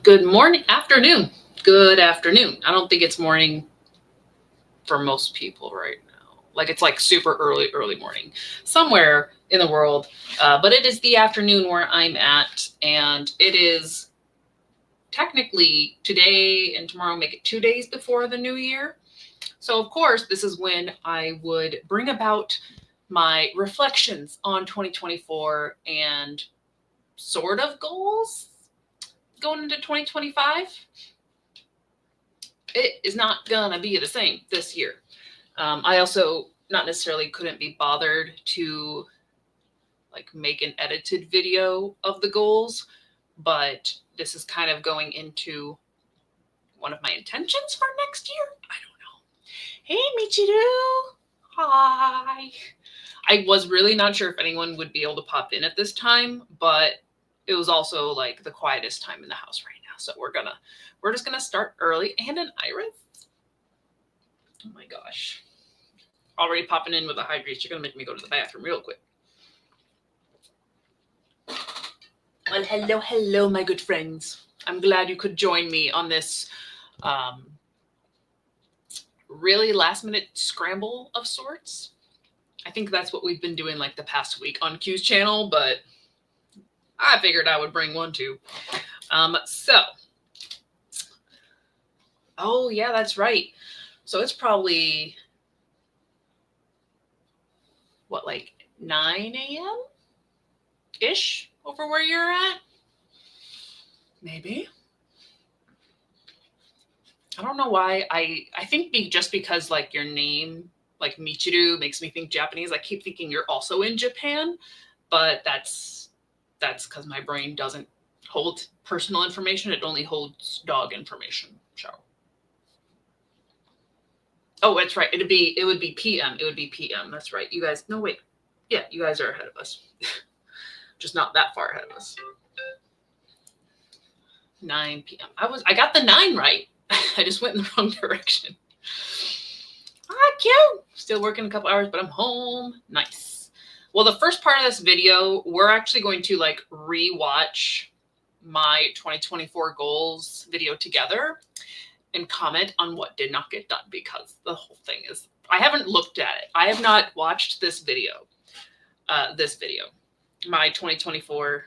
Good morning, afternoon. Good afternoon. I don't think it's morning for most people right now. Like it's like super early morning somewhere in the world. But it is the afternoon where I'm at, and it is technically today and tomorrow make it 2 days before the new year. So, of course, this is when I would bring about my reflections on 2024 and sort of goals going into 2025. It is not gonna be the same this year. I also not necessarily couldn't be bothered to like make an edited video of the goals, but this is kind of going into one of my intentions for next year. I don't know. Hey, Michiru. Hi. I was really not sure if anyone would be able to pop in at this time, but it was also like the quietest time in the house right now. So we're just gonna start early. And an iris. Oh my gosh. Already popping in with a hydrate. You're gonna make me go to the bathroom real quick. Well, hello, my good friends. I'm glad you could join me on this really last minute scramble of sorts. I think that's what we've been doing like the past week on Q's channel, but I figured I would bring one too. Oh yeah, that's right. So it's probably what, like 9 a.m. ish over where you're at? Maybe. I don't know why. I think just because like your name, like Michiru, makes me think Japanese. I keep thinking you're also in Japan, but that's because my brain doesn't hold personal information. It only holds dog information. So. Oh, that's right. It would be PM. It would be PM. That's right. You guys. No wait. Yeah, you guys are ahead of us. Just not that far ahead of us. 9 p.m. I got the 9 right. I just went in the wrong direction. Cute. Still working a couple hours, but I'm home. Nice. Well, the first part of this video, we're actually going to like rewatch my 2024 goals video together and comment on what did not get done, because the whole thing is, I haven't looked at it. I have not watched this video. My 2024,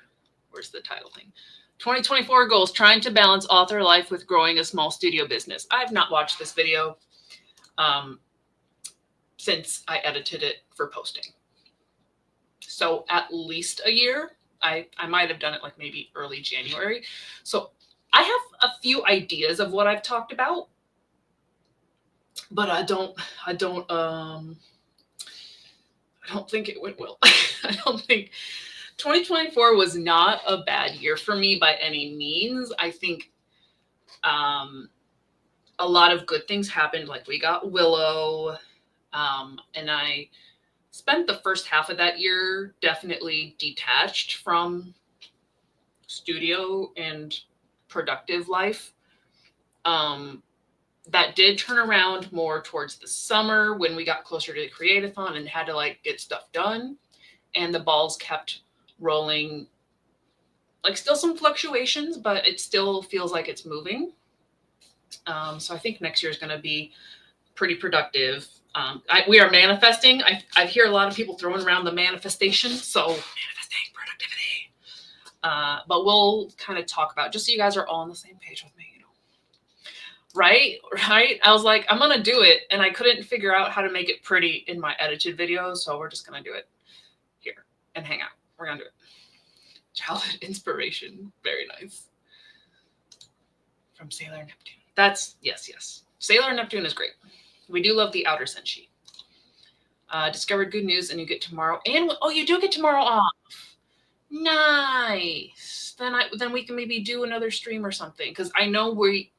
where's the title thing? 2024 goals, trying to balance author life with growing a small studio business. I've not watched this video since I edited it for posting. So at least a year. I might have done it like maybe early January. So I have a few ideas of what I've talked about, but I don't think it went well. I don't think 2024 was not a bad year for me by any means. I think a lot of good things happened. Like we got Willow, and I spent the first half of that year definitely detached from studio and productive life. That did turn around more towards the summer when we got closer to the Create-a-thon and had to like get stuff done, and the balls kept rolling. Like still some fluctuations, but it still feels like it's moving. So I think next year is going to be pretty productive. We are manifesting. I hear a lot of people throwing around the manifestation. So manifesting productivity. But we'll kind of talk about, just so you guys are all on the same page with me. Right? I was like, I'm going to do it. And I couldn't figure out how to make it pretty in my edited videos. So we're just going to do it here and hang out. We're going to do it. Childhood inspiration. Very nice. From Sailor Neptune. That's, yes. Sailor Neptune is great. We do love the outer senshi. Discovered good news, and you get tomorrow. And you do get tomorrow off. Nice. Then we can maybe do another stream or something, because I know we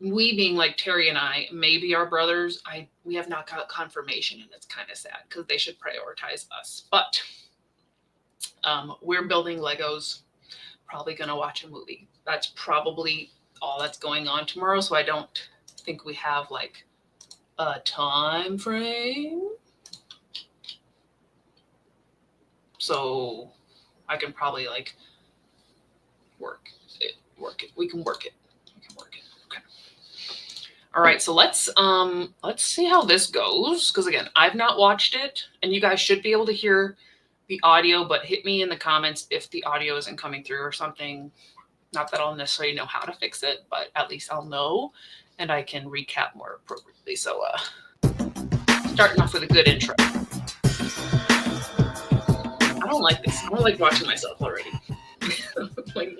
being like Terry and I, maybe our brothers, we have not got confirmation, and it's kind of sad because they should prioritize us. But we're building Legos. Probably gonna watch a movie. That's probably all that's going on tomorrow. So I don't think we have like a time frame. So I can probably like work it. We can work it. Okay. All right, so let's see how this goes, because again, I've not watched it, and you guys should be able to hear the audio, but hit me in the comments if the audio isn't coming through or something. Not that I'll necessarily know how to fix it, but at least I'll know and I can recap more appropriately. So starting off with a good intro. I don't like this. I don't like watching myself already. Like,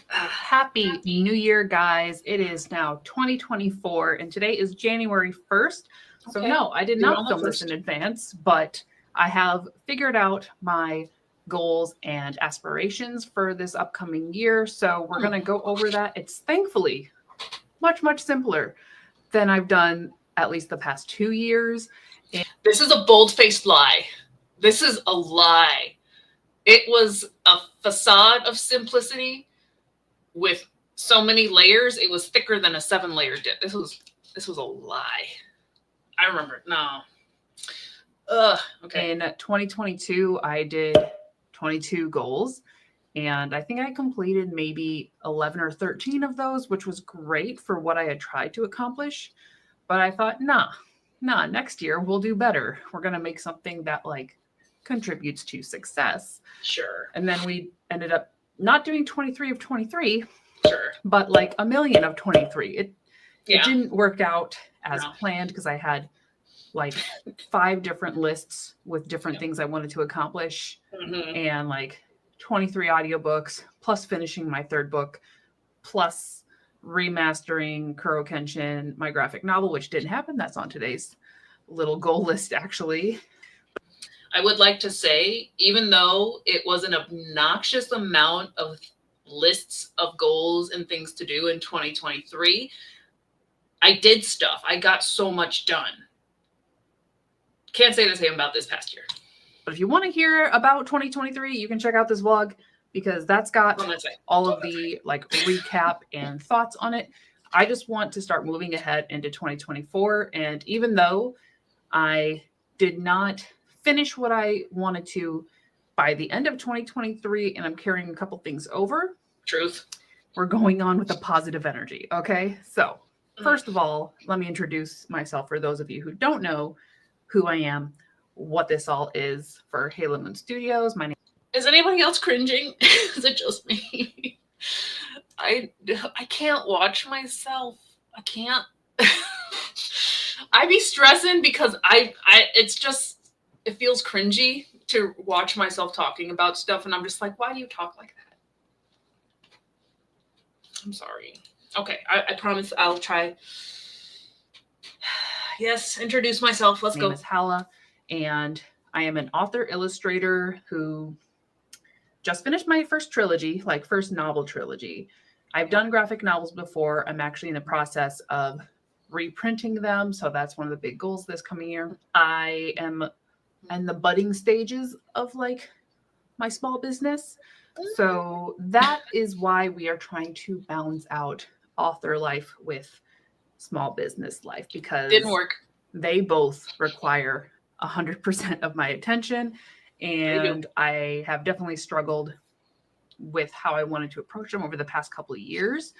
Happy New Year, guys. It is now 2024, and today is January 1st. So, no, I did not film this in advance, but I have figured out my goals and aspirations for this upcoming year. So, we're going to go over that. It's thankfully much, much simpler than I've done at least the past 2 years. And this is a bold-faced lie. This is a lie. It was a facade of simplicity with so many layers. It was thicker than a 7-layer dip. This was a lie. I remember. No. Okay. In 2022, I did 22 goals, and I think I completed maybe 11 or 13 of those, which was great for what I had tried to accomplish. But I thought, nah, next year we'll do better. We're going to make something that like contributes to success. Sure. And then we ended up not doing 23 of 23, sure, but like a million of 23. It didn't work out as planned because I had like 5 different lists with different things I wanted to accomplish, and like 23 audiobooks, plus finishing my 3rd book, plus remastering Kuro Kenshin, my graphic novel, which didn't happen. That's on today's little goal list, actually. I would like to say, even though it was an obnoxious amount of lists of goals and things to do in 2023, I did stuff. I got so much done. Can't say the same about this past year. But if you want to hear about 2023, you can check out this vlog, because that's got all of the like recap and thoughts on it. I just want to start moving ahead into 2024. And even though I did not finish what I wanted to by the end of 2023, and I'm carrying a couple things over. Truth. We're going on with a positive energy. Okay. So first of all, let me introduce myself for those of you who don't know who I am, what this all is for Halo Moon Studios. My name is anybody else cringing? Is it just me? I can't watch myself. I can't. I be stressing because it's just, it feels cringy to watch myself talking about stuff. And I'm just like, why do you talk like that? I'm sorry. Okay. I promise I'll try. Yes. Introduce myself. Let's go. My name is Hala, and I am an author illustrator who just finished my first trilogy, like first novel trilogy. I've done graphic novels before. I'm actually in the process of reprinting them. So that's one of the big goals this coming year. I am in the budding stages of like my small business. So that is why we are trying to balance out author life with small business life, because didn't work. They both require 100% of my attention. And I have definitely struggled with how I wanted to approach them over the past couple of years.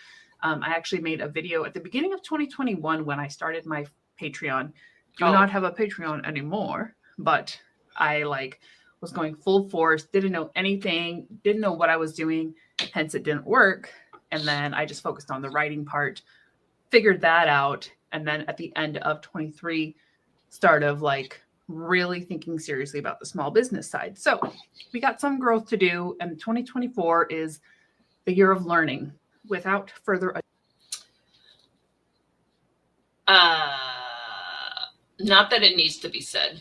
I actually made a video at the beginning of 2021 when I started my Patreon. Do not have a Patreon anymore, but I was going full force, didn't know anything, didn't know what I was doing, hence it didn't work. And then I just focused on the writing part, figured that out. And then at the end of 23, start of really thinking seriously about the small business side. So we got some growth to do, and 2024 is the year of learning. Without further ado. Not that it needs to be said,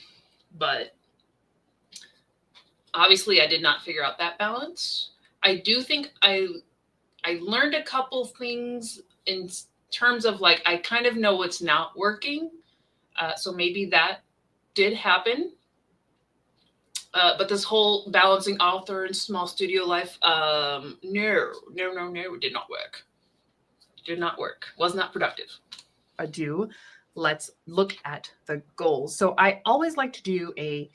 but obviously I did not figure out that balance. I do think I learned a couple things in terms of I kind of know what's not working. So maybe that did happen. But this whole balancing author and small studio life, no, it did not work. Did not work. Was not productive. Let's look at the goals. So I always like to do a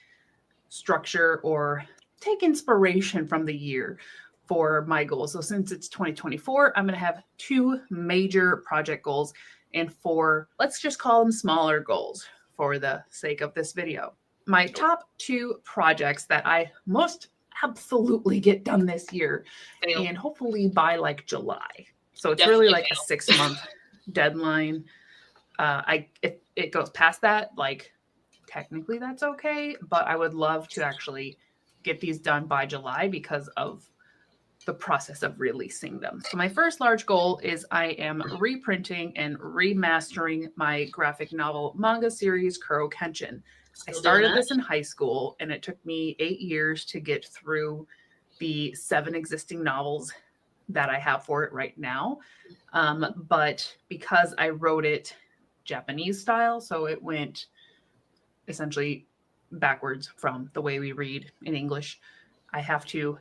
structure or take inspiration from the year for my goals. So since it's 2024, I'm going to have 2 major project goals and 4, let's just call them smaller goals for the sake of this video. My top 2 projects that I must absolutely get done this year, Fail. and hopefully by like July. So it's Definitely really like fail. a 6-month deadline. If it goes past that, like technically that's okay, but I would love to actually get these done by July because of the process of releasing them. So my first large goal is I am reprinting and remastering my graphic novel manga series, Kuro Kenshin. I Still doing started that? this in high school, and it took me 8 years to get through the 7 existing novels that I have for it right now. But because I wrote it Japanese style, so it went essentially backwards from the way we read in English, I have to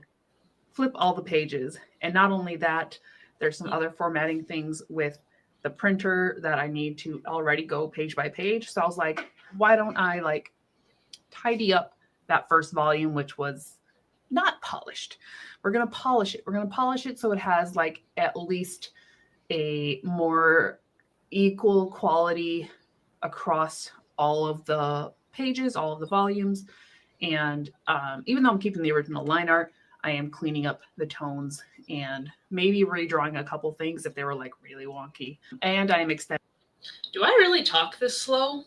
flip all the pages. And not only that, there's some other formatting things with the printer that I need to already go page by page. So I was like, why don't I like tidy up that first volume, which was not polished? We're going to polish it. We're going to polish it so it has like at least a more equal quality across all of the pages, all of the volumes. And even though I'm keeping the original line art, I am cleaning up the tones and maybe redrawing a couple things if they were like really wonky. And I am extending. Do I really talk this slow?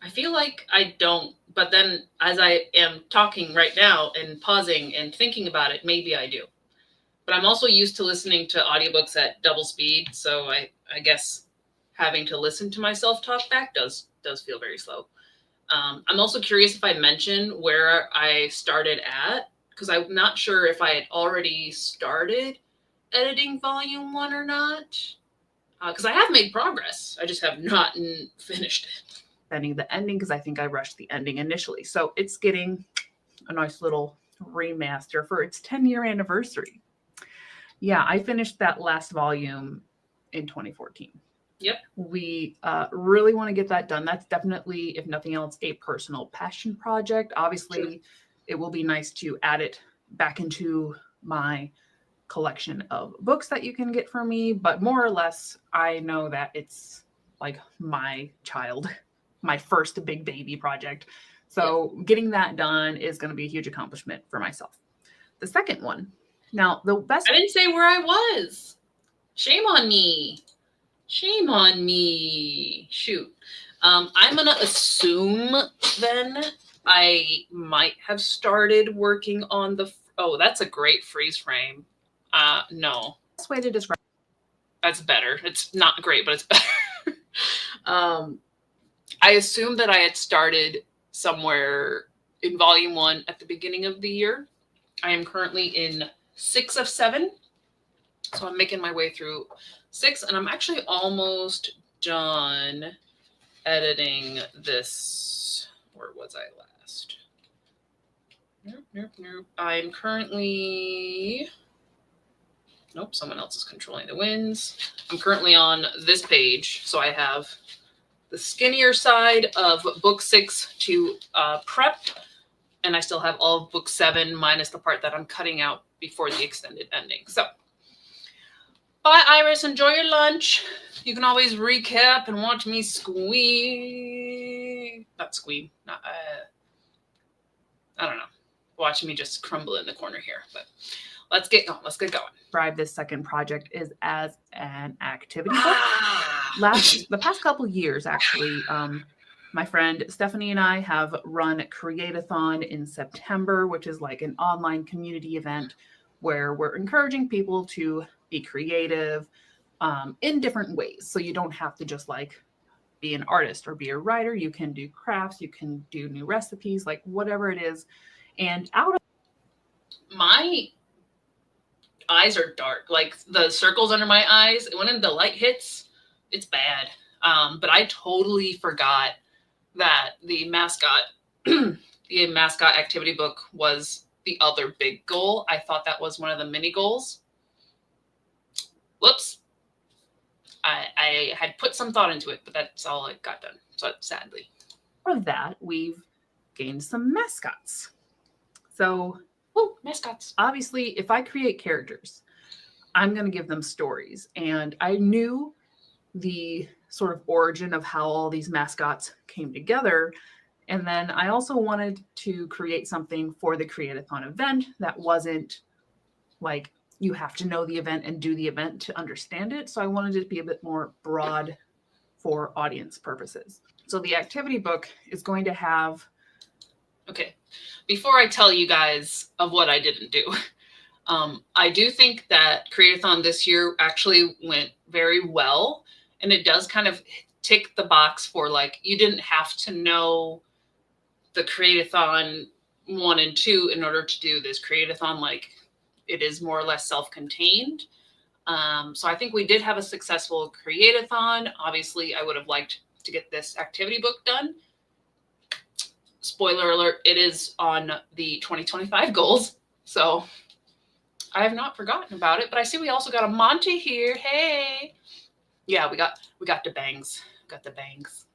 I feel like I don't, but then as I am talking right now and pausing and thinking about it, maybe I do. But I'm also used to listening to audiobooks at double speed, so I guess having to listen to myself talk back does feel very slow. I'm also curious if I mention where I started at, because I'm not sure if I had already started editing volume 1 or not. Because I have made progress. I just have not finished it. The ending because I think I rushed the ending initially. So it's getting a nice little remaster for its 10-year anniversary. Yeah, I finished that last volume in 2014. Yep. We really want to get that done. That's definitely, if nothing else, a personal passion project. Obviously, sure, it will be nice to add it back into my collection of books that you can get from me. But more or less, I know that it's like my child, my first big baby project. So getting that done is going to be a huge accomplishment for myself. The second one, now the best. I didn't say where I was. Shame on me. Shame on me. Shoot. I'm going to assume then I might have started working on the... Oh, that's a great freeze frame. No. Best way to describe... That's better. It's not great, but it's better. I assume that I had started somewhere in volume 1 at the beginning of the year. I am currently in 6 of 7. So I'm making my way through 6, and I'm actually almost done editing this. Where was I last? Nope. I'm currently... Nope, someone else is controlling the winds. I'm currently on this page, so I have the skinnier side of book 6 to prep, and I still have all of book 7 minus the part that I'm cutting out before the extended ending. So, bye, Iris. Enjoy your lunch. You can always recap and watch me squeam. Not squeam. Not, I don't know. Watch me just crumble in the corner here. But let's get going. Let's get going. Describe this second project is as an activity book. The past couple years, actually, my friend Stephanie and I have run Create-a-thon in September, which is like an online community event where we're encouraging people to be creative in different ways. So you don't have to just like be an artist or be a writer. You can do crafts, you can do new recipes, like whatever it is. And out of my eyes are dark, like the circles under my eyes, when the light hits, it's bad. But I totally forgot that the mascot activity book was the other big goal. I thought that was one of the mini goals. Whoops. I had put some thought into it, but that's all I got done. So sadly. Of that, we've gained some mascots. So Woo, mascots. obviously, if I create characters, I'm going to give them stories. And I knew the sort of origin of how all these mascots came together. And then I also wanted to create something for the Create-a-thon event that wasn't like you have to know the event and do the event to understand it. So I wanted it to be a bit more broad for audience purposes. So the activity book is going to have. Okay. Before I tell you guys of what I didn't do, I do think that Create-a-thon this year actually went very well. And it does kind of tick the box for like, you didn't have to know the Create-a-thon 1 and 2 in order to do this Create-a-thon. Like, it is more or less self-contained. So I think we did have a successful Create-a-thon. Obviously, I would have liked to get this activity book done. Spoiler alert, it is on the 2025 goals. So I have not forgotten about it, but I see we also got a Monty here. Hey. Yeah, we got the bangs. Got the bangs.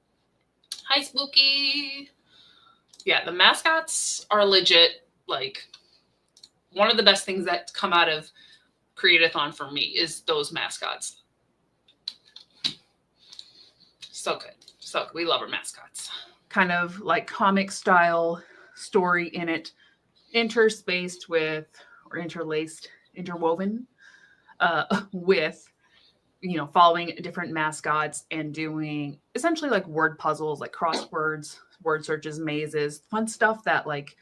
Hi, Spooky. Yeah, the mascots are legit. Like, one of the best things that come out of Create-a-thon for me is those mascots. So good. So good. We love our mascots. Kind of like comic style story in it, interspaced with or interlaced, interwoven with, you know, following different mascots and doing essentially like word puzzles, like crosswords, word searches, mazes, fun stuff that like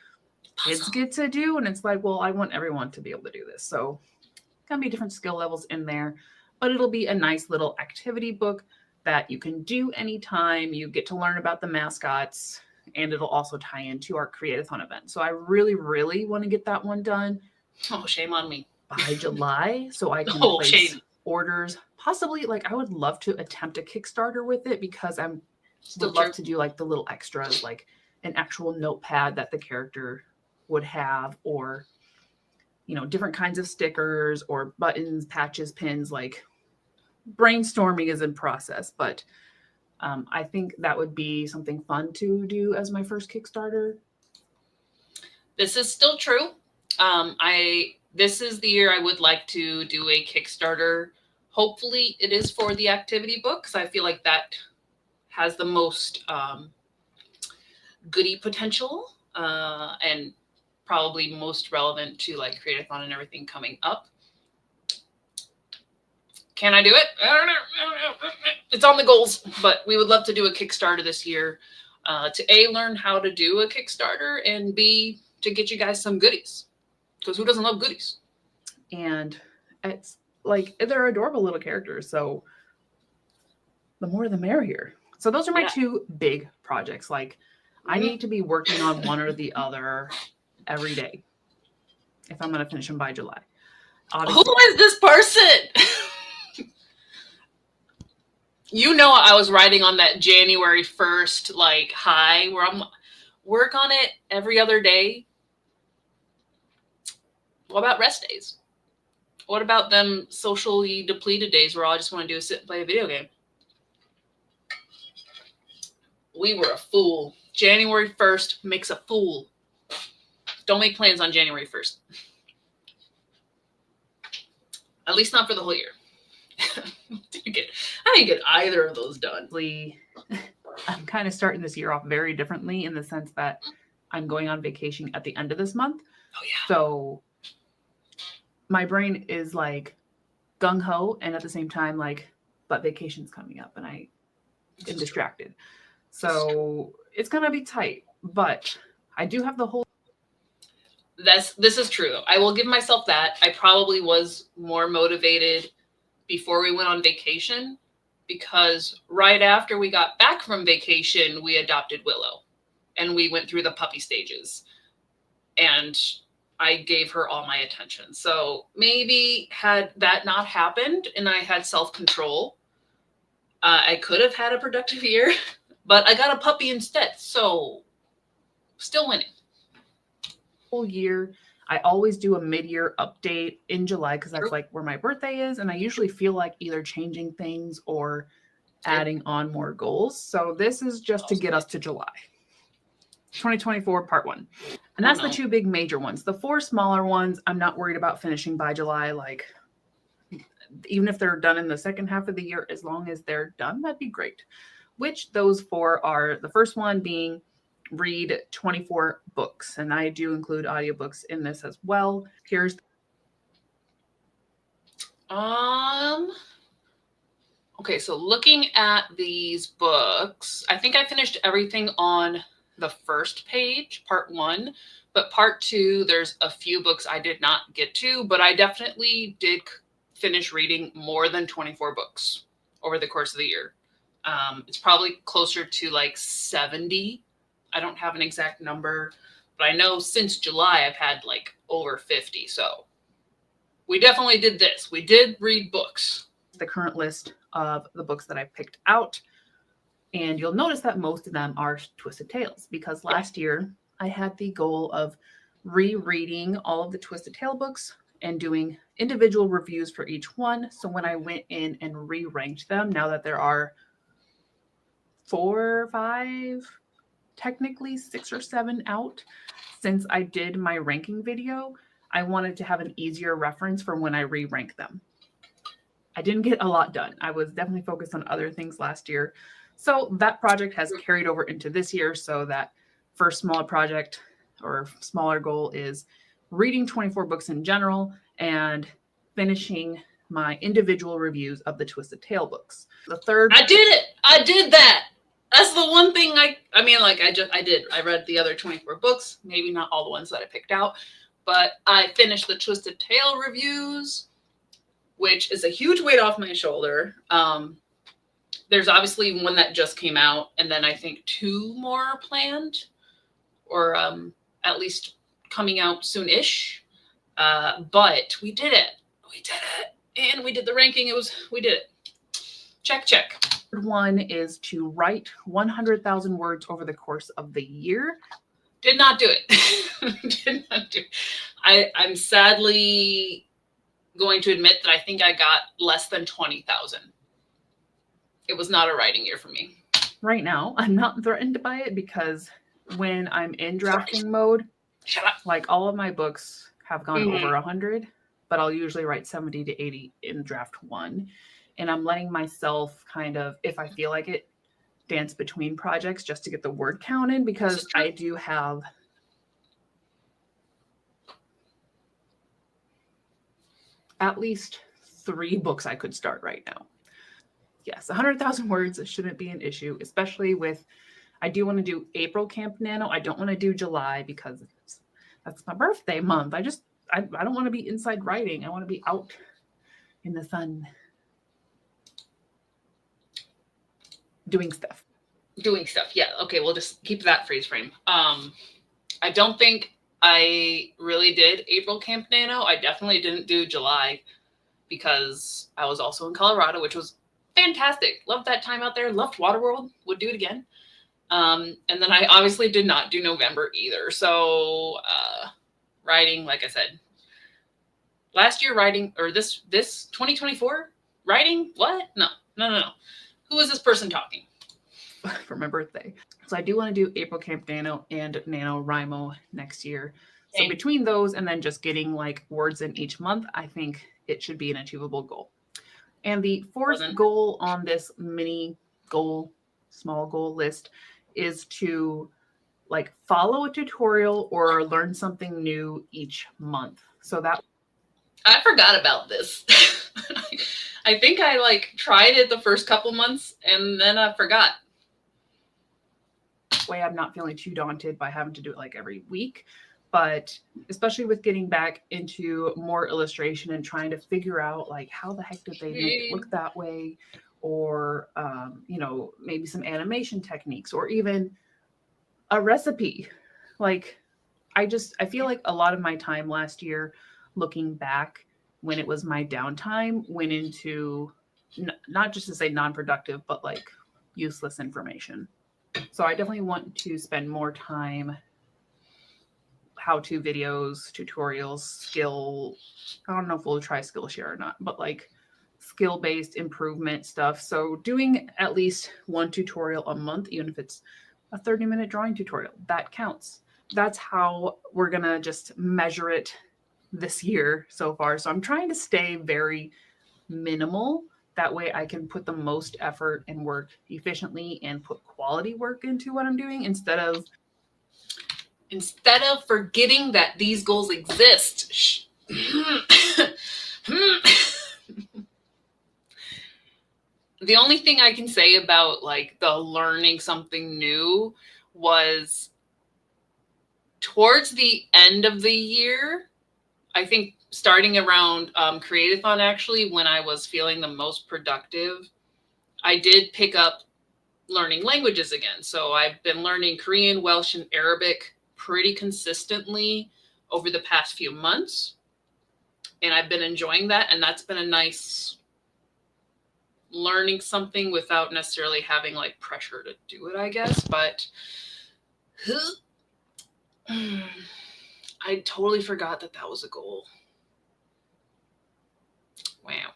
kids get to do. And it's like, well, I want everyone to be able to do this. So gonna be different skill levels in there, but it'll be a nice little activity book that you can do anytime. You get to learn about the mascots, and it'll also tie into our Create-a-thon event. So I really, really want to get that one done. Oh, shame on me. By July, so I can place orders. Possibly, like, I would love to attempt a Kickstarter with it because I'm would love to do like the little extras, like an actual notepad that the character would have, or you know, different kinds of stickers or buttons, patches, pins. Like, brainstorming is in process, but I think that would be something fun to do as my first Kickstarter. This is still true. This is the year I would like to do a Kickstarter. Hopefully it is for the activity book, because I feel like that has the most goodie potential and probably most relevant to like Create-a-thon and everything coming up. Can I do it? I don't know. It's on the goals, but we would love to do a Kickstarter this year to A, learn how to do a Kickstarter, and B, to get you guys some goodies. Because who doesn't love goodies? And it's like, they're adorable little characters. So the more the merrier. So those are my two big projects. Like, I need to be working on one or the other every day if I'm going to finish them by July. Obviously, who is this person? You know, I was writing on that January 1st, like, high, where I'm work on it every other day. What about rest days? What about them socially depleted days where all I just want to do is sit and play a video game? We were a fool. January 1st makes a fool. Don't make plans on January 1st. At least not for the whole year. I didn't get either of those done. I'm kind of starting this year off very differently in the sense that I'm going on vacation at the end of this month. Oh, yeah. So my brain is like gung-ho, and at the same time, like, but vacation's coming up and I am distracted. So it's going to be tight, but I do have the whole. This is true, though. I will give myself that. I probably was more motivated before we went on vacation, because right after we got back from vacation, we adopted Willow and we went through the puppy stages and I gave her all my attention. So maybe had that not happened and I had self-control, I could have had a productive year, but I got a puppy instead. So still winning. Whole year. I always do a mid-year update in July because that's like where my birthday is. And I usually feel like either changing things or adding on more goals. So this is just to get us to July. 2024 part 1. And Oh, that's no. the 2 big major ones. The 4 smaller ones, I'm not worried about finishing by July. Like, even if they're done in the second half of the year, as long as they're done, that'd be great. Which those 4 are, the first one being read 24 books. And I do include audiobooks in this as well. Here's okay, so looking at these books, I think I finished everything on the first page, part 1, but part 2, there's a few books I did not get to, but I definitely did finish reading more than 24 books over the course of the year. It's probably closer to like 70. I don't have an exact number, but I know since July I've had like over 50. So we definitely did this. We did read books. the current list of the books that I picked out. And you'll notice that most of them are Twisted Tales, because last year I had the goal of rereading all of the Twisted Tale books and doing individual reviews for each one. So when I went in and re-ranked them, now that there are 4 or 5, technically 6 or 7 out since I did my ranking video, I wanted to have an easier reference for when I re-rank them. I didn't get a lot done. I was definitely focused on other things last year. So that project has carried over into this year. So that first smaller project or smaller goal is reading 24 books in general and finishing my individual reviews of the Twisted Tale books. The third, I did it. I did that. That's the one thing I did. I read the other 24 books, maybe not all the ones that I picked out, but I finished the Twisted Tale reviews, which is a huge weight off my shoulder. There's obviously one that just came out, and then I think 2 more planned, or at least coming out soon-ish. But we did it. We did it. And we did the ranking. We did it. Check, check. third one is to write 100,000 words over the course of the year. Did not do it. Did not do it. I'm sadly going to admit that I think I got less than 20,000. It was not a writing year for me. Right now, I'm not threatened by it because when I'm in drafting mode, Shut up. like all of my books have gone Mhm. over 100, but I'll usually write 70 to 80 in draft 1. And I'm letting myself kind of, if I feel like it, dance between projects just to get the word count in, because I do have at least 3 books I could start right now. Yes, 100,000 words shouldn't be an issue, especially with, I do want to do April Camp Nano. I don't want to do July because that's my birthday month. I don't want to be inside writing. I want to be out in the sun doing stuff. Doing stuff. Yeah. Okay. We'll just keep that freeze frame. I don't think I really did April Camp Nano. I definitely didn't do July because I was also in Colorado, which was fantastic. Loved that time out there. Loved Waterworld. Would do it again. And then I obviously did not do November either. So writing, like I said, last year writing, or this 2024 writing, what? No. Who is this person talking? For my birthday. So I do want to do April Camp Nano and NaNoWriMo next year. So between those and then just getting like words in each month, I think it should be an achievable goal. And the fourth goal on this mini goal, small goal list is to like follow a tutorial or learn something new each month. So that I forgot about this. I think I like tried it the first couple months and then I forgot. Way I'm not feeling too daunted by having to do it like every week, but especially with getting back into more illustration and trying to figure out like how the heck did they make it look that way, or maybe some animation techniques or even a recipe. Like I feel like a lot of my time last year looking back when it was my downtime went into not just to say non-productive, but like useless information. So I definitely want to spend more time how-to videos, tutorials, I don't know if we'll try Skillshare or not, but like skill-based improvement stuff. So doing at least one tutorial a month, even if it's a 30-minute drawing tutorial. That counts. That's how we're going to just measure it this year so far. So I'm trying to stay very minimal. That way I can put the most effort and work efficiently and put quality work into what I'm doing instead of forgetting that these goals exist. The only thing I can say about like the learning something new was towards the end of the year, I think starting around Create-a-thon, actually, when I was feeling the most productive, I did pick up learning languages again. So I've been learning Korean, Welsh, and Arabic pretty consistently over the past few months. And I've been enjoying that. And that's been a nice learning something without necessarily having like pressure to do it, I guess. But I totally forgot that was a goal. Wow.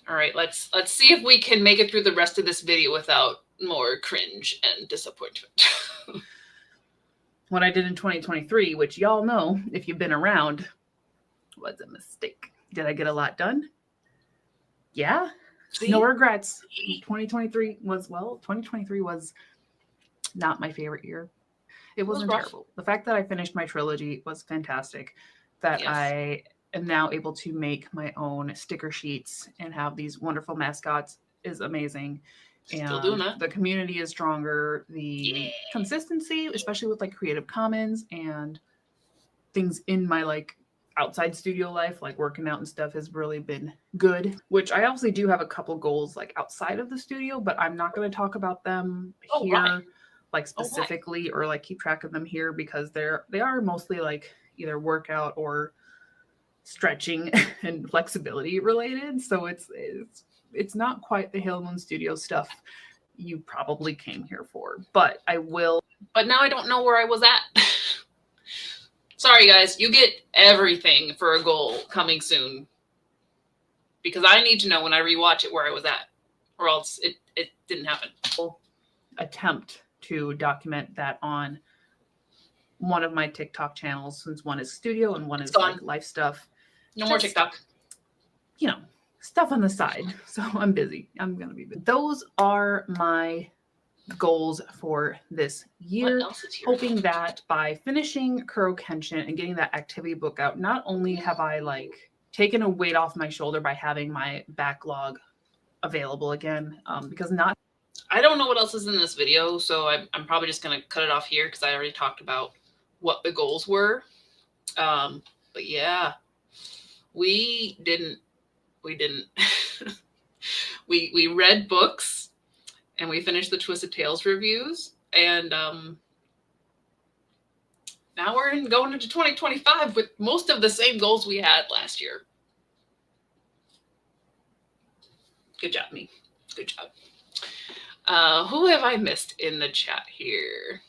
All right, let's see if we can make it through the rest of this video without more cringe and disappointment. what I did in 2023, which y'all know if you've been around, was a mistake. Did I get a lot done? Yeah. See? No regrets. 2023 was not my favorite year. It wasn't terrible. The fact that I finished my trilogy was fantastic. That yes. I am now able to make my own sticker sheets and have these wonderful mascots is amazing. Still doing that. The community is stronger. The consistency, especially with like Creative Commons and things in my like outside studio life, like working out and stuff, has really been good. Which I obviously do have a couple goals like outside of the studio, but I'm not going to talk about them here. Right. Like specifically or like keep track of them here because they are mostly like either workout or stretching and flexibility related. So it's not quite the Halo Moon Studio stuff you probably came here for, but I will. But now I don't know where I was at. Sorry guys, you get everything for a goal coming soon because I need to know when I rewatch it where I was at, or else it didn't happen. Attempt to document that on one of my TikTok channels, since one is studio and one is like life stuff. No more TikTok. You know, stuff on the side. So I'm busy. I'm going to be busy. Those are my goals for this year. What else is here? Hoping that by finishing Kuro Kenshin and getting that activity book out, not only have I like taken a weight off my shoulder by having my backlog available again, because I don't know what else is in this video, so I'm probably just going to cut it off here because I already talked about what the goals were. But yeah, we didn't. we read books and we finished the Twisted Tales reviews, and now we're going into 2025 with most of the same goals we had last year. Good job, me. Good job. Who have I missed in the chat here?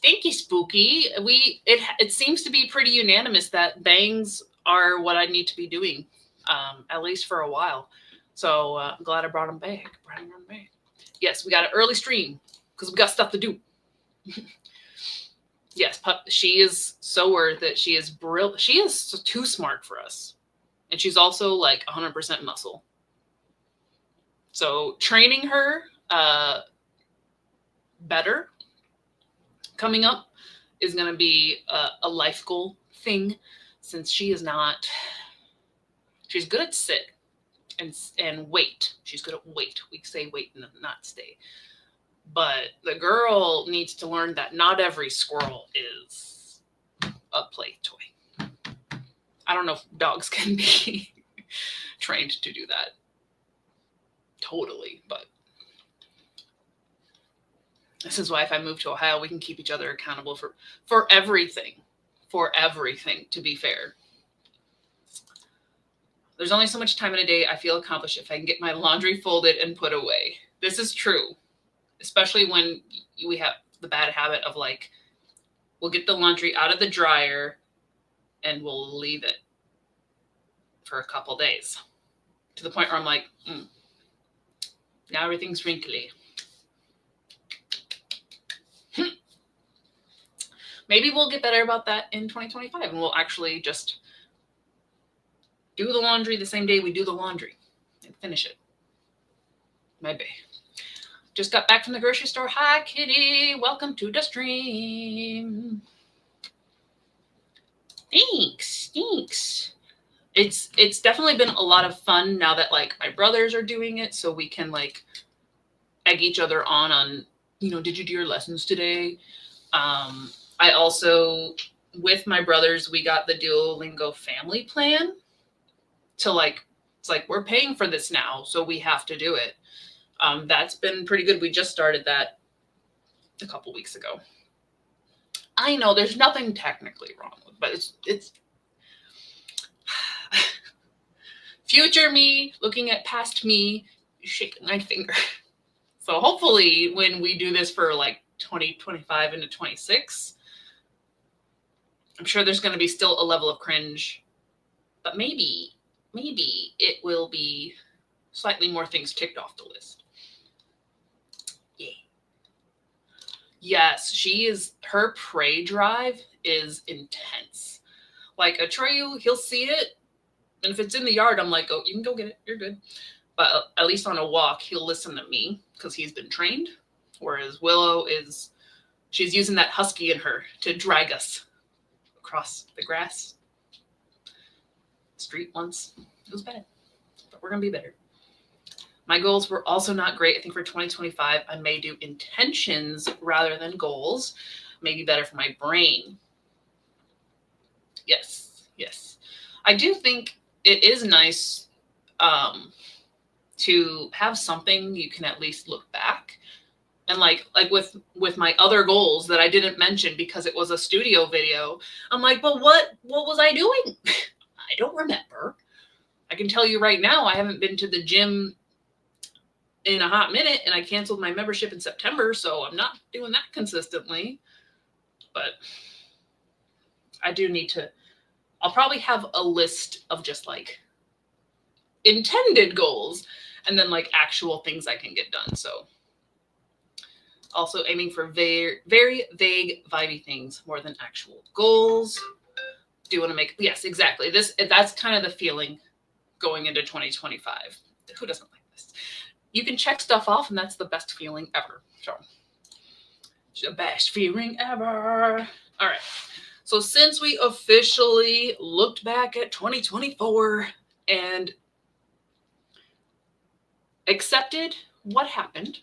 Thank you, Spooky. It seems to be pretty unanimous that bangs are what I need to be doing, at least for a while. So I'm glad I brought them back. Yes, we got an early stream because we got stuff to do. Yes, she is so worth it. She is brilliant. She is too smart for us, and she's also like 100% muscle. So training her better coming up is going to be a life goal thing, since she is not. She's good at sit and wait. She's good at wait. We say wait and not stay. But the girl needs to learn that not every squirrel is a play toy. I don't know if dogs can be trained to do that. Totally, but this is why if I move to Ohio, we can keep each other accountable for everything, to be fair. There's only so much time in a day I feel accomplished if I can get my laundry folded and put away. This is true, especially when we have the bad habit of like, we'll get the laundry out of the dryer and we'll leave it for a couple days to the point where I'm like, now everything's wrinkly. maybe we'll get better about that in 2025 and we'll actually just do the laundry the same day we do the laundry and finish it. Maybe. Just got back from the grocery store. Hi, Kitty. Welcome to the stream. Thanks. It's definitely been a lot of fun now that like my brothers are doing it, so we can like egg each other on, you know, did you do your lessons today? I also, with my brothers, we got the Duolingo family plan to like, it's like we're paying for this now, so we have to do it. That's been pretty good. We just started that a couple weeks ago. I know there's nothing technically wrong with it, but it's future me looking at past me, shaking my finger. So hopefully when we do this for like 2025 into 26, I'm sure there's going to be still a level of cringe, but maybe it will be slightly more things ticked off the list. Yeah. Yes, her prey drive is intense. Like Atreyu, he'll see it, and if it's in the yard, I'm like, oh, you can go get it. You're good. But at least on a walk, he'll listen to me because he's been trained. Whereas Willow she's using that husky in her to drag us across the grass street once. It was bad, but we're going to be better. My goals were also not great. I think for 2025, I may do intentions rather than goals. Maybe better for my brain. Yes. I do think it is nice to have something you can at least look back. And like with my other goals that I didn't mention because it was a studio video, I'm like, but what was I doing? I don't remember. I can tell you right now, I haven't been to the gym in a hot minute, and I canceled my membership in September, so I'm not doing that consistently. But I do need to, I'll probably have a list of just like intended goals and then like actual things I can get done. So also aiming for very, very vague, vibey things more than actual goals. Do you want to make, yes, exactly. That's kind of the feeling going into 2025. Who doesn't like this? You can check stuff off, and that's the best feeling ever. So, it's the best feeling ever. All right. So since we officially looked back at 2024 and accepted what happened,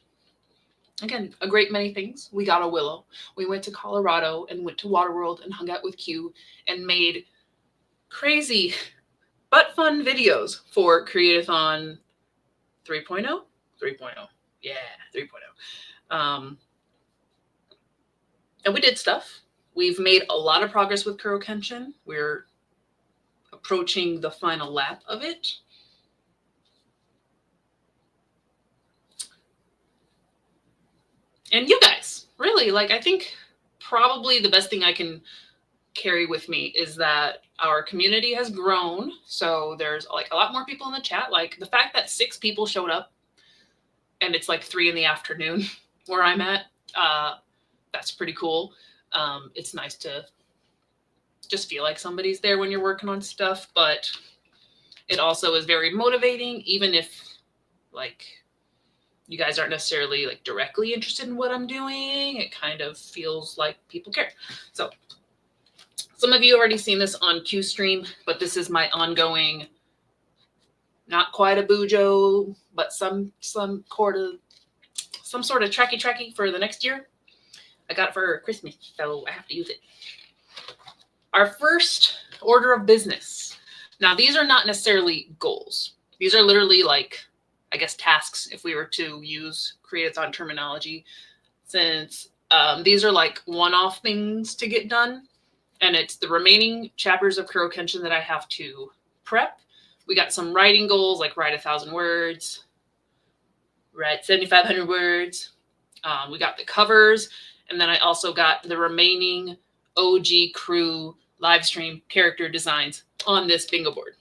again, a great many things. We got a Willow. We went to Colorado and went to Waterworld and hung out with Q and made crazy but fun videos for Create-a-thon 3.0. 3.0. Yeah, 3.0. And we did stuff. We've made a lot of progress with Kuro Kenshin. We're approaching the final lap of it. And you guys, really, like, I think probably the best thing I can carry with me is that our community has grown. So there's like a lot more people in the chat. Like the fact that 6 people showed up and it's like 3 p.m. where I'm at, that's pretty cool. It's nice to just feel like somebody's there when you're working on stuff, but it also is very motivating, even if like you guys aren't necessarily like directly interested in what I'm doing. It kind of feels like people care. So some of you have already seen this on Q stream, but this is my ongoing, not quite a Bujo, but some sort of tracky for the next year. I got it for Christmas, so I have to use it. Our first order of business. Now, these are not necessarily goals. These are literally like, I guess, tasks if we were to use Create-a-thon terminology, since these are like one-off things to get done. And it's the remaining chapters of Kuro Kenshin that I have to prep. We got some writing goals, like write 1,000 words, write 7,500 words. We got the covers. And then I also got the remaining OG crew live stream character designs on this bingo board.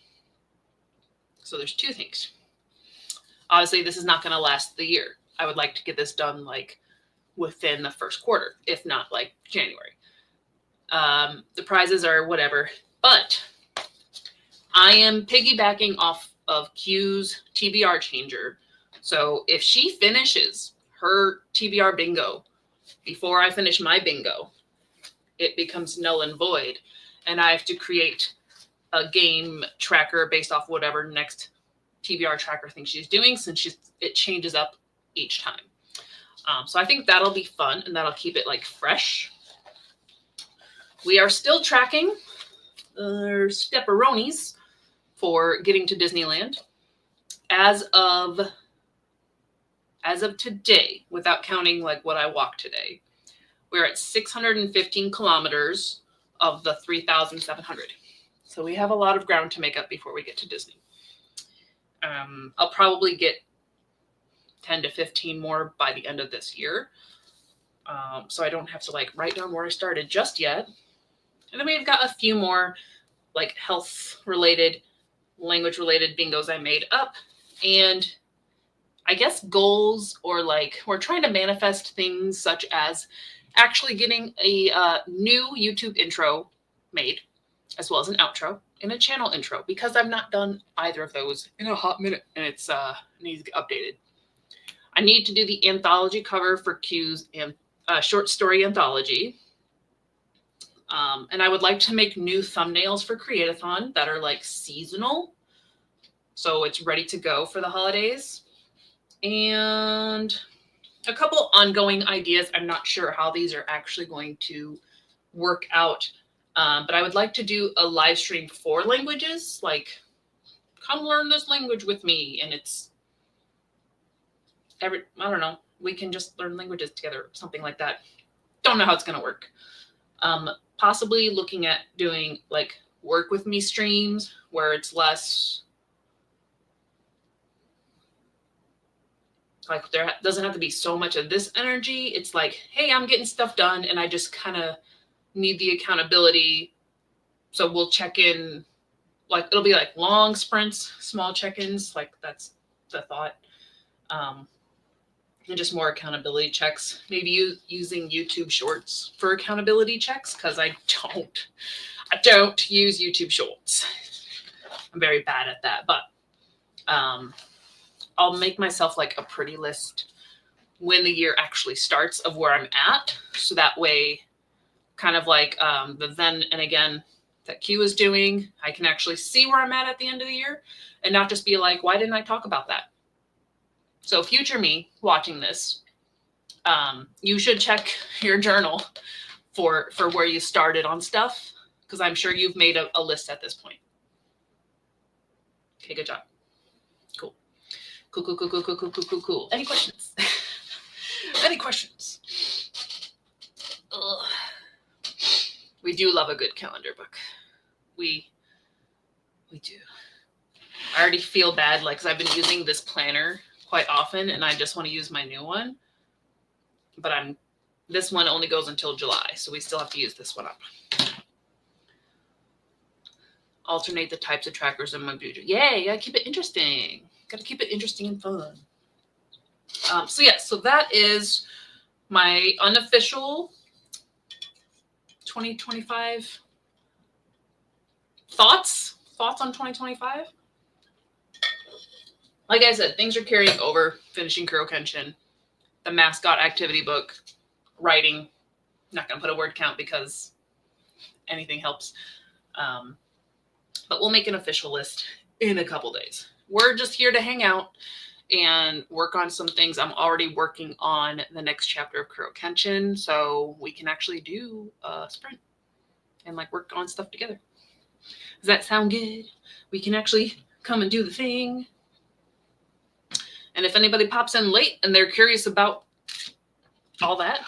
So there's 2 things. Obviously, this is not going to last the year. I would like to get this done like within the first quarter, if not like January. The prizes are whatever, but I am piggybacking off of Q's TBR changer. So if she finishes her TBR bingo before I finish my bingo, it becomes null and void. And I have to create a game tracker based off whatever next TBR tracker thing she's doing, since it changes up each time. So I think that'll be fun, and that'll keep it like fresh. We are still tracking stepperonis for getting to Disneyland. As of today, without counting like what I walked today, we're at 615 kilometers of the 3,700. So we have a lot of ground to make up before we get to Disney. I'll probably get 10 to 15 more by the end of this year. So I don't have to like write down where I started just yet. And then we've got a few more like health related, language related bingos I made up. And I guess goals, or like we're trying to manifest things such as actually getting a new YouTube intro made, as well as an outro and a channel intro, because I've not done either of those in a hot minute, and it's needs to get updated. I need to do the anthology cover for Q's short story anthology. And I would like to make new thumbnails for Create-a-thon that are like seasonal, so it's ready to go for the holidays. And a couple ongoing ideas. I'm not sure how these are actually going to work out. But I would like to do a live stream for languages, like come learn this language with me. And it's I don't know, we can just learn languages together, something like that. Don't know how it's going to work. Possibly looking at doing like work with me streams where it's less like, there doesn't have to be so much of this energy. It's like, hey, I'm getting stuff done and I just kind of need the accountability. So we'll check in, like it'll be like long sprints, small check-ins, like that's the thought. And just more accountability checks. Maybe using YouTube Shorts for accountability checks, because I don't use YouTube Shorts. I'm very bad at that, but I'll make myself like a pretty list when the year actually starts of where I'm at, so that way, kind of like the then and again that Q is doing, I can actually see where I'm at the end of the year, and not just be like, why didn't I talk about that? So future me watching this, you should check your journal for where you started on stuff, because I'm sure you've made a list at this point. Okay, good job. Cool. Cool. Any questions? Any questions? Ugh. We do love a good calendar book. We do. I already feel bad, like, because I've been using this planner quite often, and I just want to use my new one. But this one only goes until July, so we still have to use this one up. Alternate the types of trackers in my Bujo. Yay, gotta keep it interesting. Gotta keep it interesting and fun. So that is my unofficial 2025 thoughts on 2025. Like I said, things are carrying over, finishing Kuro Kenshin, the mascot activity book, writing. Not going to put a word count because anything helps. But we'll make an official list in a couple days. We're just here to hang out and work on some things. I'm already working on the next chapter of Kuro Kenshin, so we can actually do a sprint and like work on stuff together. Does that sound good? We can actually come and do the thing. And if anybody pops in late and they're curious about all that,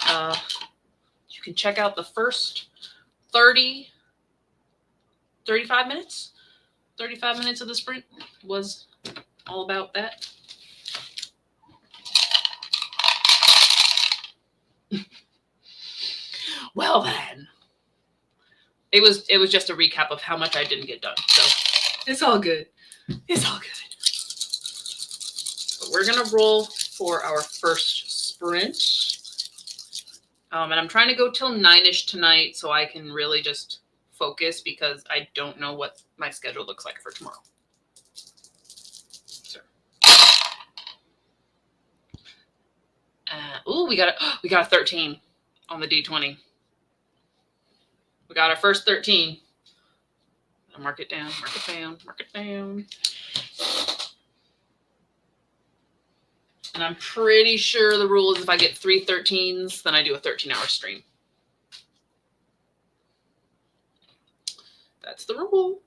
you can check out the first 35 minutes. 35 minutes of the sprint was all about that. Well then, it was just a recap of how much I didn't get done. So it's all good. It's all good. But we're gonna roll for our first sprint. And I'm trying to go till 9-ish tonight so I can really just focus because I don't know what my schedule looks like for tomorrow. We got a 13 on the D20. We got our first 13. I'll mark it down, mark it down, mark it down. And I'm pretty sure the rule is if I get 3 13s, then I do a 13-hour stream. That's the rule.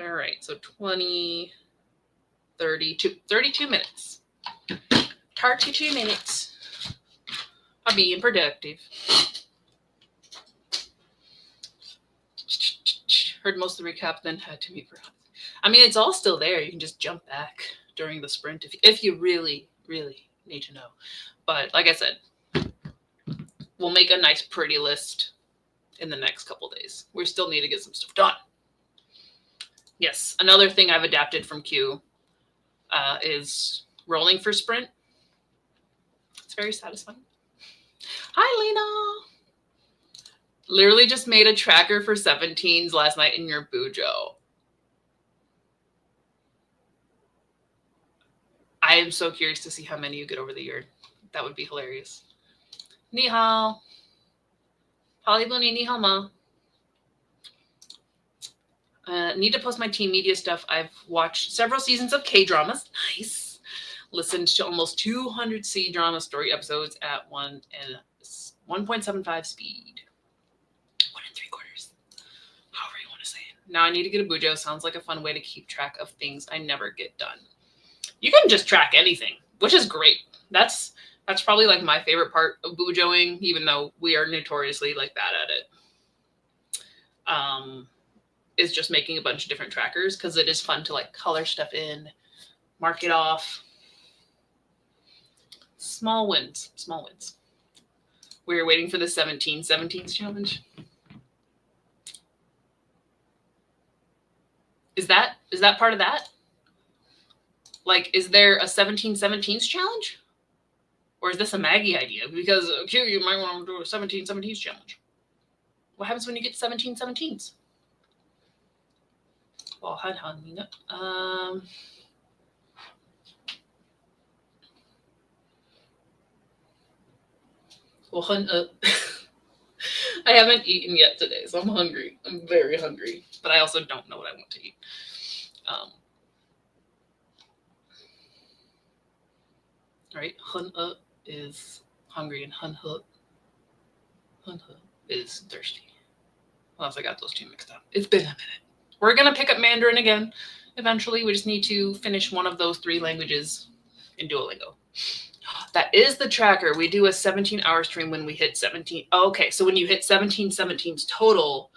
All right, so 20, 32 minutes. 32 minutes. I'm being productive. Heard most of the recap, then had to meet for. I mean, it's all still there. You can just jump back during the sprint if you really, really need to know. But like I said, we'll make a nice pretty list in the next couple days. We still need to get some stuff done. Yes, another thing I've adapted from Q is rolling for sprint. It's very satisfying. Hi, Lena. Literally just made a tracker for 17s last night in your Bujo. I am so curious to see how many you get over the year. That would be hilarious. Ni hao. Polly Blooney, ni hao ma. Need to post my team media stuff. I've watched several seasons of K-dramas. Nice. Listened to almost 200 C-drama story episodes at 1.75 speed. 1 3/4. However you want to say it. Now I need to get a Bujo. Sounds like a fun way to keep track of things I never get done. You can just track anything, which is great. That's probably like my favorite part of Bujoing, even though we are notoriously like bad at it. Is just making a bunch of different trackers because it is fun to like color stuff in, mark it off. Small wins, small wins. We were waiting for the 17s challenge. Is that part of that? Like, is there a 17s challenge? Or is this a Maggie idea? Because Q, you might want to do a 17s challenge. What happens when you get 17s? Well, I haven't eaten yet today, so I'm hungry. I'm very hungry, but I also don't know what I want to eat. All right, Hun is hungry and Hun is thirsty. Unless I got those two mixed up. It's been a minute. We're gonna pick up Mandarin again. Eventually, we just need to finish one of those 3 languages in Duolingo. That is the tracker. We do a 17-hour stream when we hit 17. Oh, okay, so when you hit 17s total,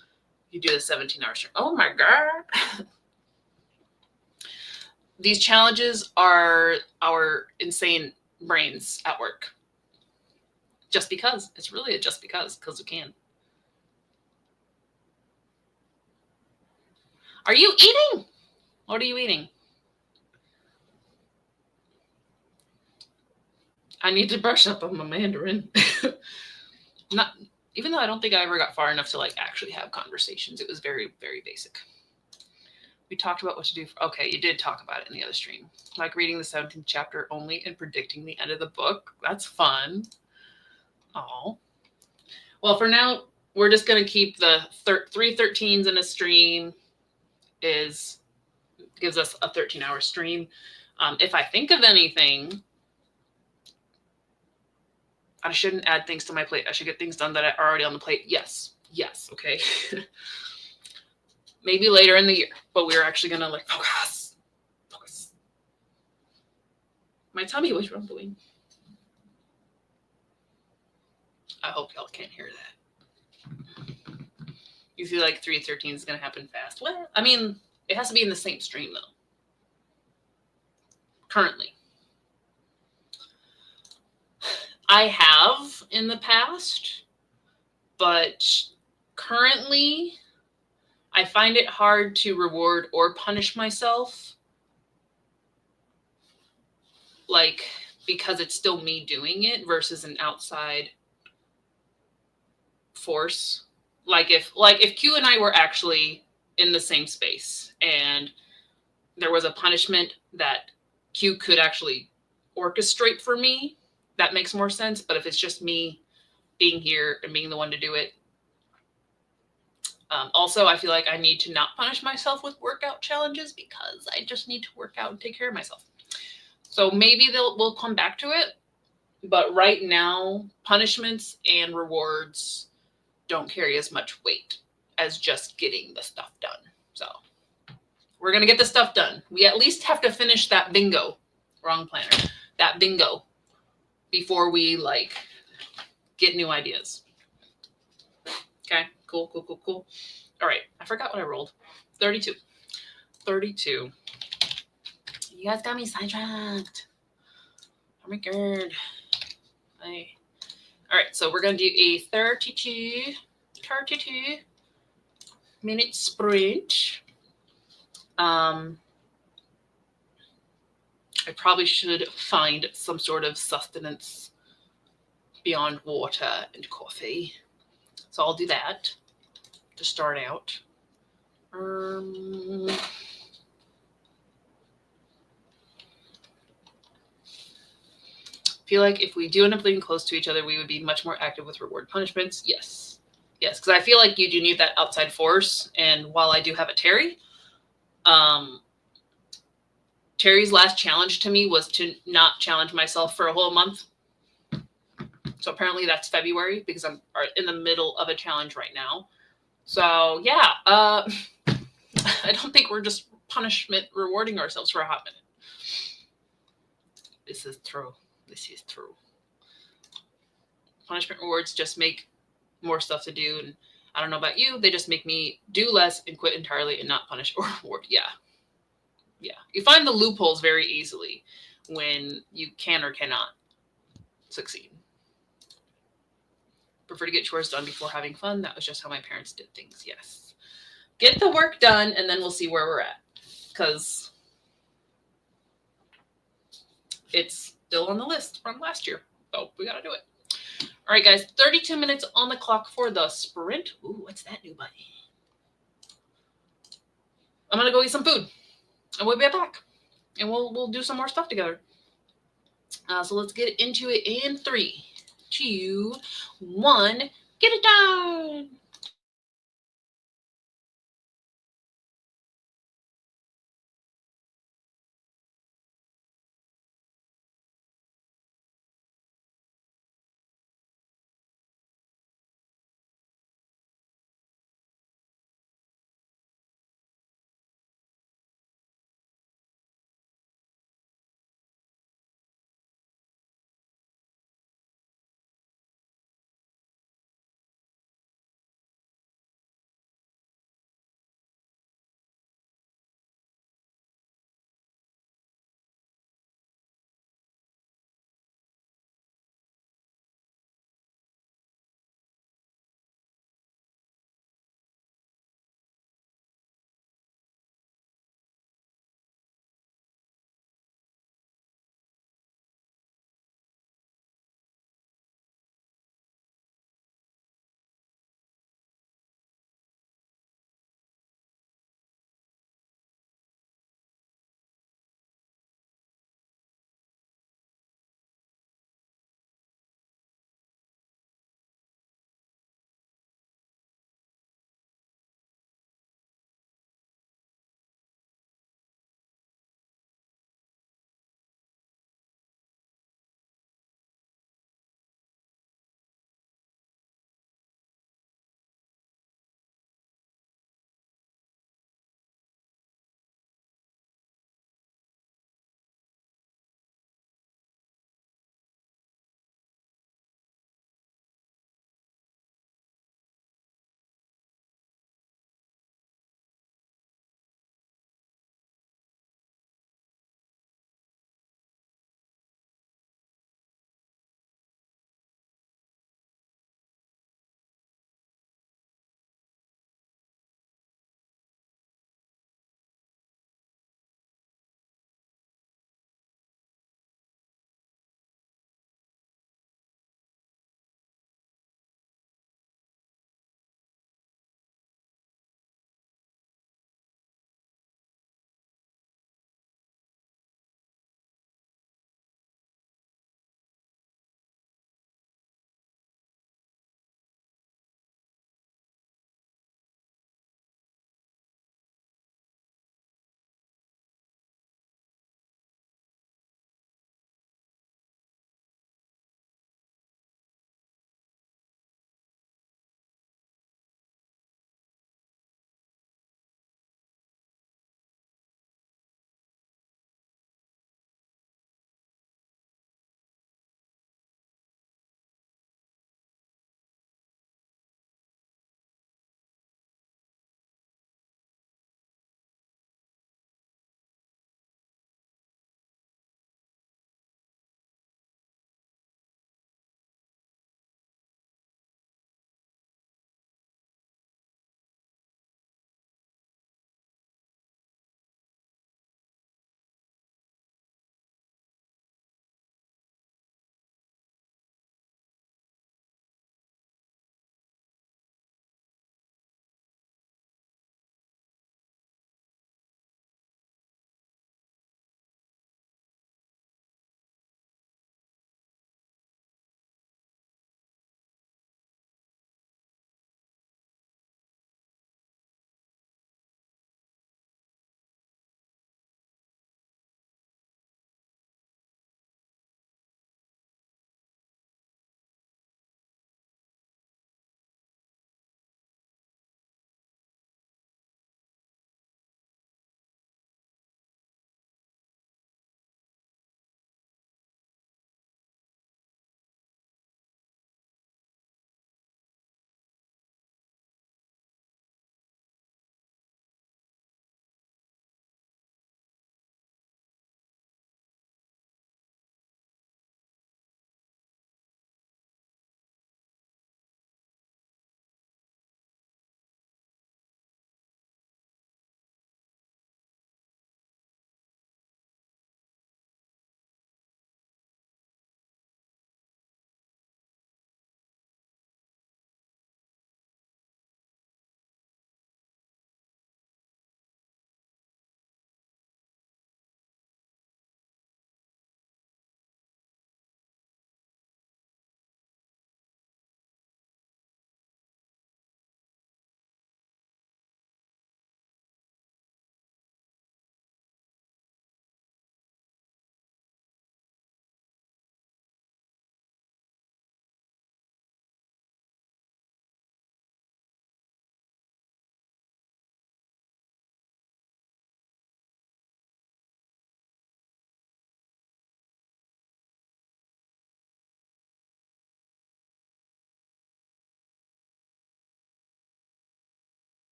you do the 17-hour stream. Oh my God. These challenges are our insane brains at work. Just because. It's really a just because we can. Are you eating? What are you eating? I need to brush up on my Mandarin. Not even though I don't think I ever got far enough to like actually have conversations. It was very, very basic. We talked about what to do. Okay, you did talk about it in the other stream. Like reading the 17th chapter only and predicting the end of the book. That's fun. Oh. Well, for now, we're just going to keep the 3 13s in a stream. Gives us a 13-hour stream. If I think of anything, I shouldn't add things to my plate. I should get things done that are already on the plate. Yes. Okay. Maybe later in the year, but we're actually gonna like focus. My tummy was rumbling. I hope y'all can't hear that. You feel like 3 13 is gonna happen fast? Well, I mean, it has to be in the same stream though. Currently. I have in the past, but currently I find it hard to reward or punish myself, like, because it's still me doing it versus an outside force. Like if Q and I were actually in the same space and there was a punishment that Q could actually orchestrate for me, that makes more sense. But if it's just me being here and being the one to do it, also, I feel like I need to not punish myself with workout challenges because I just need to work out and take care of myself. So maybe we'll come back to it. But right now, punishments and rewards don't carry as much weight as just getting the stuff done. So we're going to get the stuff done. We at least have to finish that bingo. Wrong planner. That bingo before we like get new ideas. Okay, cool. All right, I forgot what I rolled. 32. You guys got me sidetracked. Oh my god. All right, so we're going to do a 32 minute sprint. I probably should find some sort of sustenance beyond water and coffee. So I'll do that to start out. I feel like if we do end up living close to each other, we would be much more active with reward punishments. Yes, because I feel like you do need that outside force. And while I do have a Terry, Terry's last challenge to me was to not challenge myself for a whole month. So apparently that's February because I'm in the middle of a challenge right now. So yeah, I don't think we're just punishment rewarding ourselves for a hot minute. This is true. Punishment rewards just make more stuff to do. And I don't know about you, they just make me do less and quit entirely and not punish or reward. Yeah. You find the loopholes very easily when you can or cannot succeed. Prefer to get chores done before having fun. That was just how my parents did things. Yes. Get the work done and then we'll see where we're at. Because it's still on the list from last year. So we got to do it. All right, guys. 32 minutes on the clock for the sprint. Ooh, what's that new buddy? I'm going to go eat some food. And we'll be back. And we'll do some more stuff together. So let's get into it in 3, 2, 1. Get it done.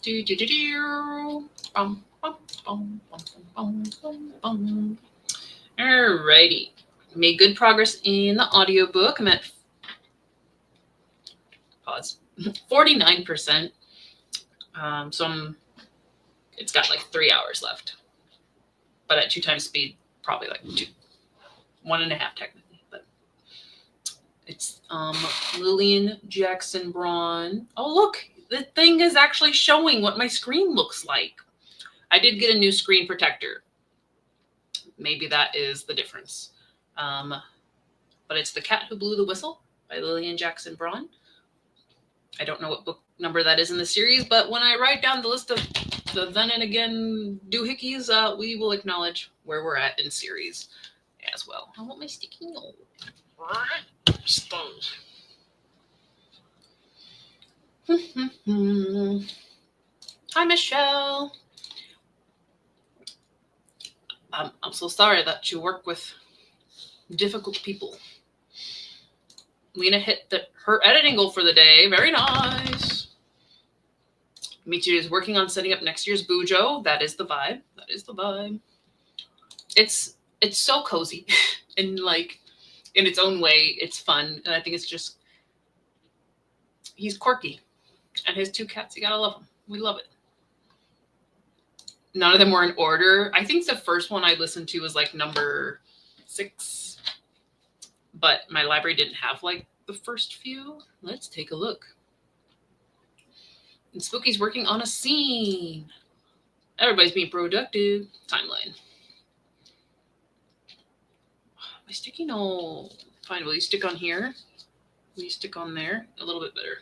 Do do do do. Bum, bum, bum, bum, bum, bum, bum. Alrighty. Made good progress in the audiobook. I'm at 49%. It's got like 3 hours left. But at 2 times speed, probably like 1.5 technically. But it's Lillian Jackson Braun. Oh, look, the thing is actually showing what my screen looks like. I did get a new screen protector. Maybe that is the difference. But it's The Cat Who Blew the Whistle by Lillian Jackson Braun. I don't know what book number that is in the series, but when I write down the list of the Then and Again doohickeys, we will acknowledge where we're at in series as well. I want my sticky note. Hi, Michelle. I'm so sorry that you work with difficult people. Lena hit her editing goal for the day. Very nice. Michi is working on setting up next year's Bujo. That is the vibe. That is the vibe. It's so cozy and like in its own way, it's fun. And I think it's just, he's quirky. And his 2 cats, you gotta love them. We love it. None of them were in order. I think the first one I listened to was like number 6. But my library didn't have like the first few. Let's take a look. And Spooky's working on a scene. Everybody's being productive. Timeline. My sticky note. Fine, will you stick on here? Will you stick on there? A little bit better.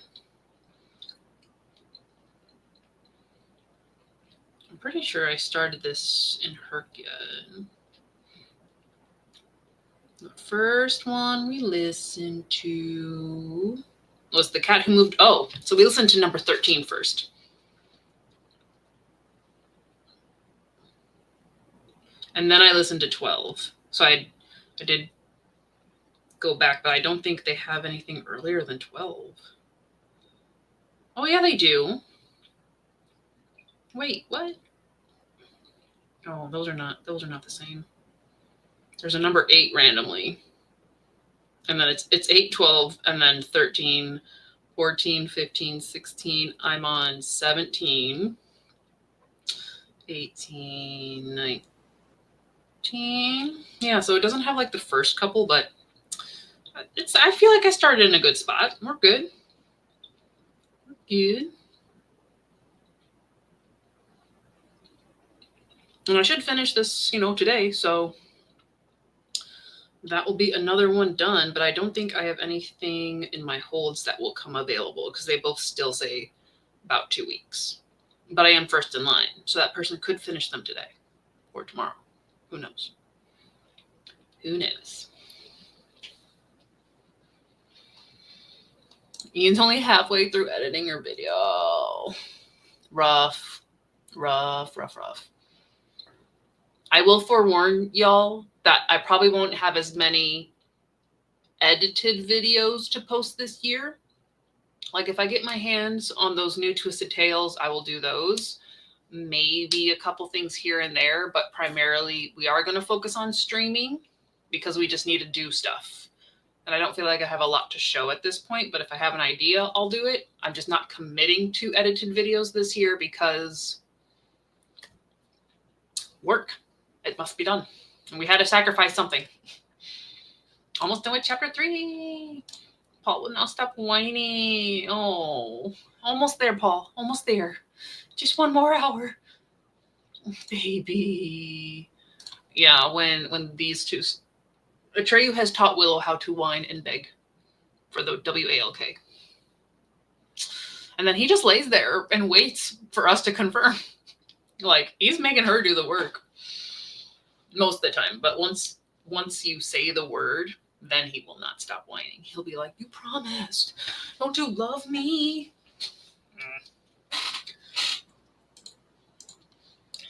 I'm pretty sure I started this in Herkia. The first one we listened to was The Cat Who Moved. Oh, so we listened to number 13 first. And then I listened to 12. So I did go back, but I don't think they have anything earlier than 12. Oh, yeah, they do. Wait, what? Oh, those are not the same. There's a number 8 randomly. And then it's 8, 12, and then 13, 14, 15, 16. I'm on 17, 18, 19. Yeah, so it doesn't have like the first couple, but I feel like I started in a good spot. We're good. We're good. And I should finish this, today, so that will be another one done, but I don't think I have anything in my holds that will come available because they both still say about 2 weeks. But I am first in line, so that person could finish them today or tomorrow. Who knows? Who knows? Ian's only halfway through editing her video. Rough. I will forewarn y'all that I probably won't have as many edited videos to post this year. Like if I get my hands on those new Twisted Tales, I will do those. Maybe a couple things here and there, but primarily we are going to focus on streaming because we just need to do stuff. And I don't feel like I have a lot to show at this point, but if I have an idea, I'll do it. I'm just not committing to edited videos this year because work. It must be done. And we had to sacrifice something. Almost done with chapter 3. Paul will not stop whining. Oh, almost there, Paul. Almost there. Just 1 more hour. Baby. Yeah, when these two... Atreyu has taught Willow how to whine and beg for the WALK. And then he just lays there and waits for us to confirm. Like, he's making her do the work. Most of the time. But once you say the word, then he will not stop whining. He'll be like, you promised. Don't you love me?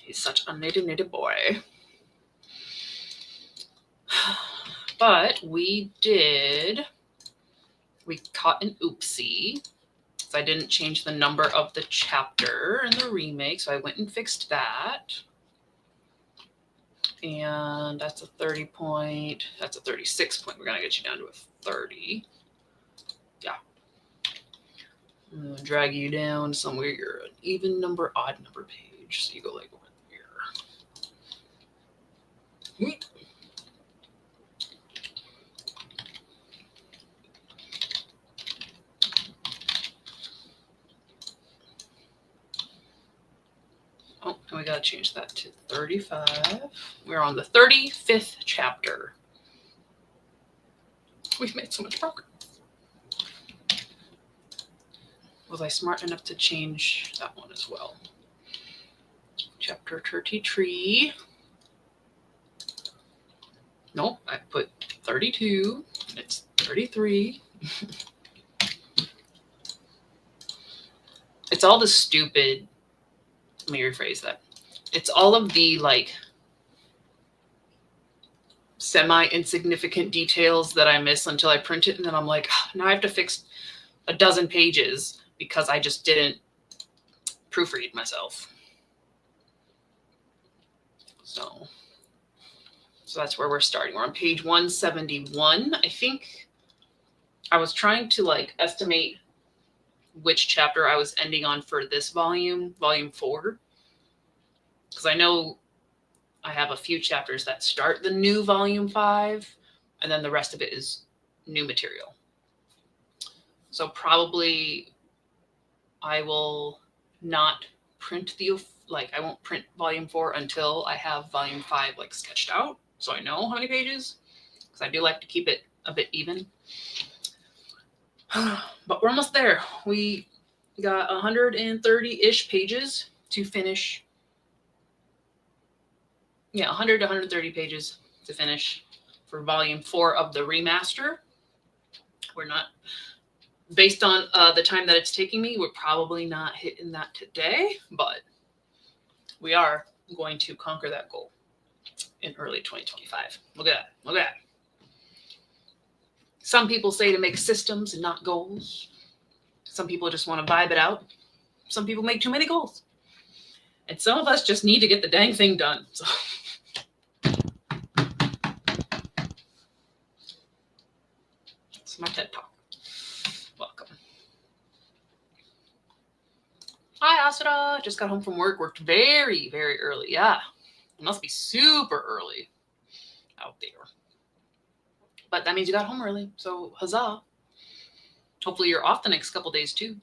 He's such a nitty boy. But we caught an oopsie. because I didn't change the number of the chapter in the remake, so I went and fixed that. And that's a 30 point. That's a 36 point. We're gonna get you down to a 30. Yeah. I'm gonna drag you down somewhere you're an even number, odd number page. So you go like over there. Oh, and we gotta change that to 35. We're on the 35th chapter. We've made so much progress. Was I smart enough to change that one as well? Chapter 33. Nope, I put 32. It's 33. It's all the stupid, let me rephrase that. It's all of the like semi-insignificant details that I miss until I print it, and then I'm like, now I have to fix a dozen pages because I just didn't proofread myself. So that's where we're starting. We're on page 171. I think I was trying to like estimate which chapter I was ending on for this volume 4. Because I know I have a few chapters that start the new volume 5, and then the rest of it is new material. So probably I will not print I won't print volume 4 until I have volume 5 like sketched out, so I know how many pages, because I do like to keep it a bit even. But we're almost there. We got 130-ish pages to finish. Yeah, 100 to 130 pages to finish for volume 4 of the remaster. We're not, based on the time that it's taking me, we're probably not hitting that today, but we are going to conquer that goal in early 2025. Look at that. Look at that. Some people say to make systems and not goals. Some people just want to vibe it out. Some people make too many goals. And some of us just need to get the dang thing done. So it's my TED Talk. Welcome. Hi, Asura. Just got home from work. Worked very, very early. Yeah. It must be super early out there. But that means you got home early. So huzzah. Hopefully you're off the next couple days too.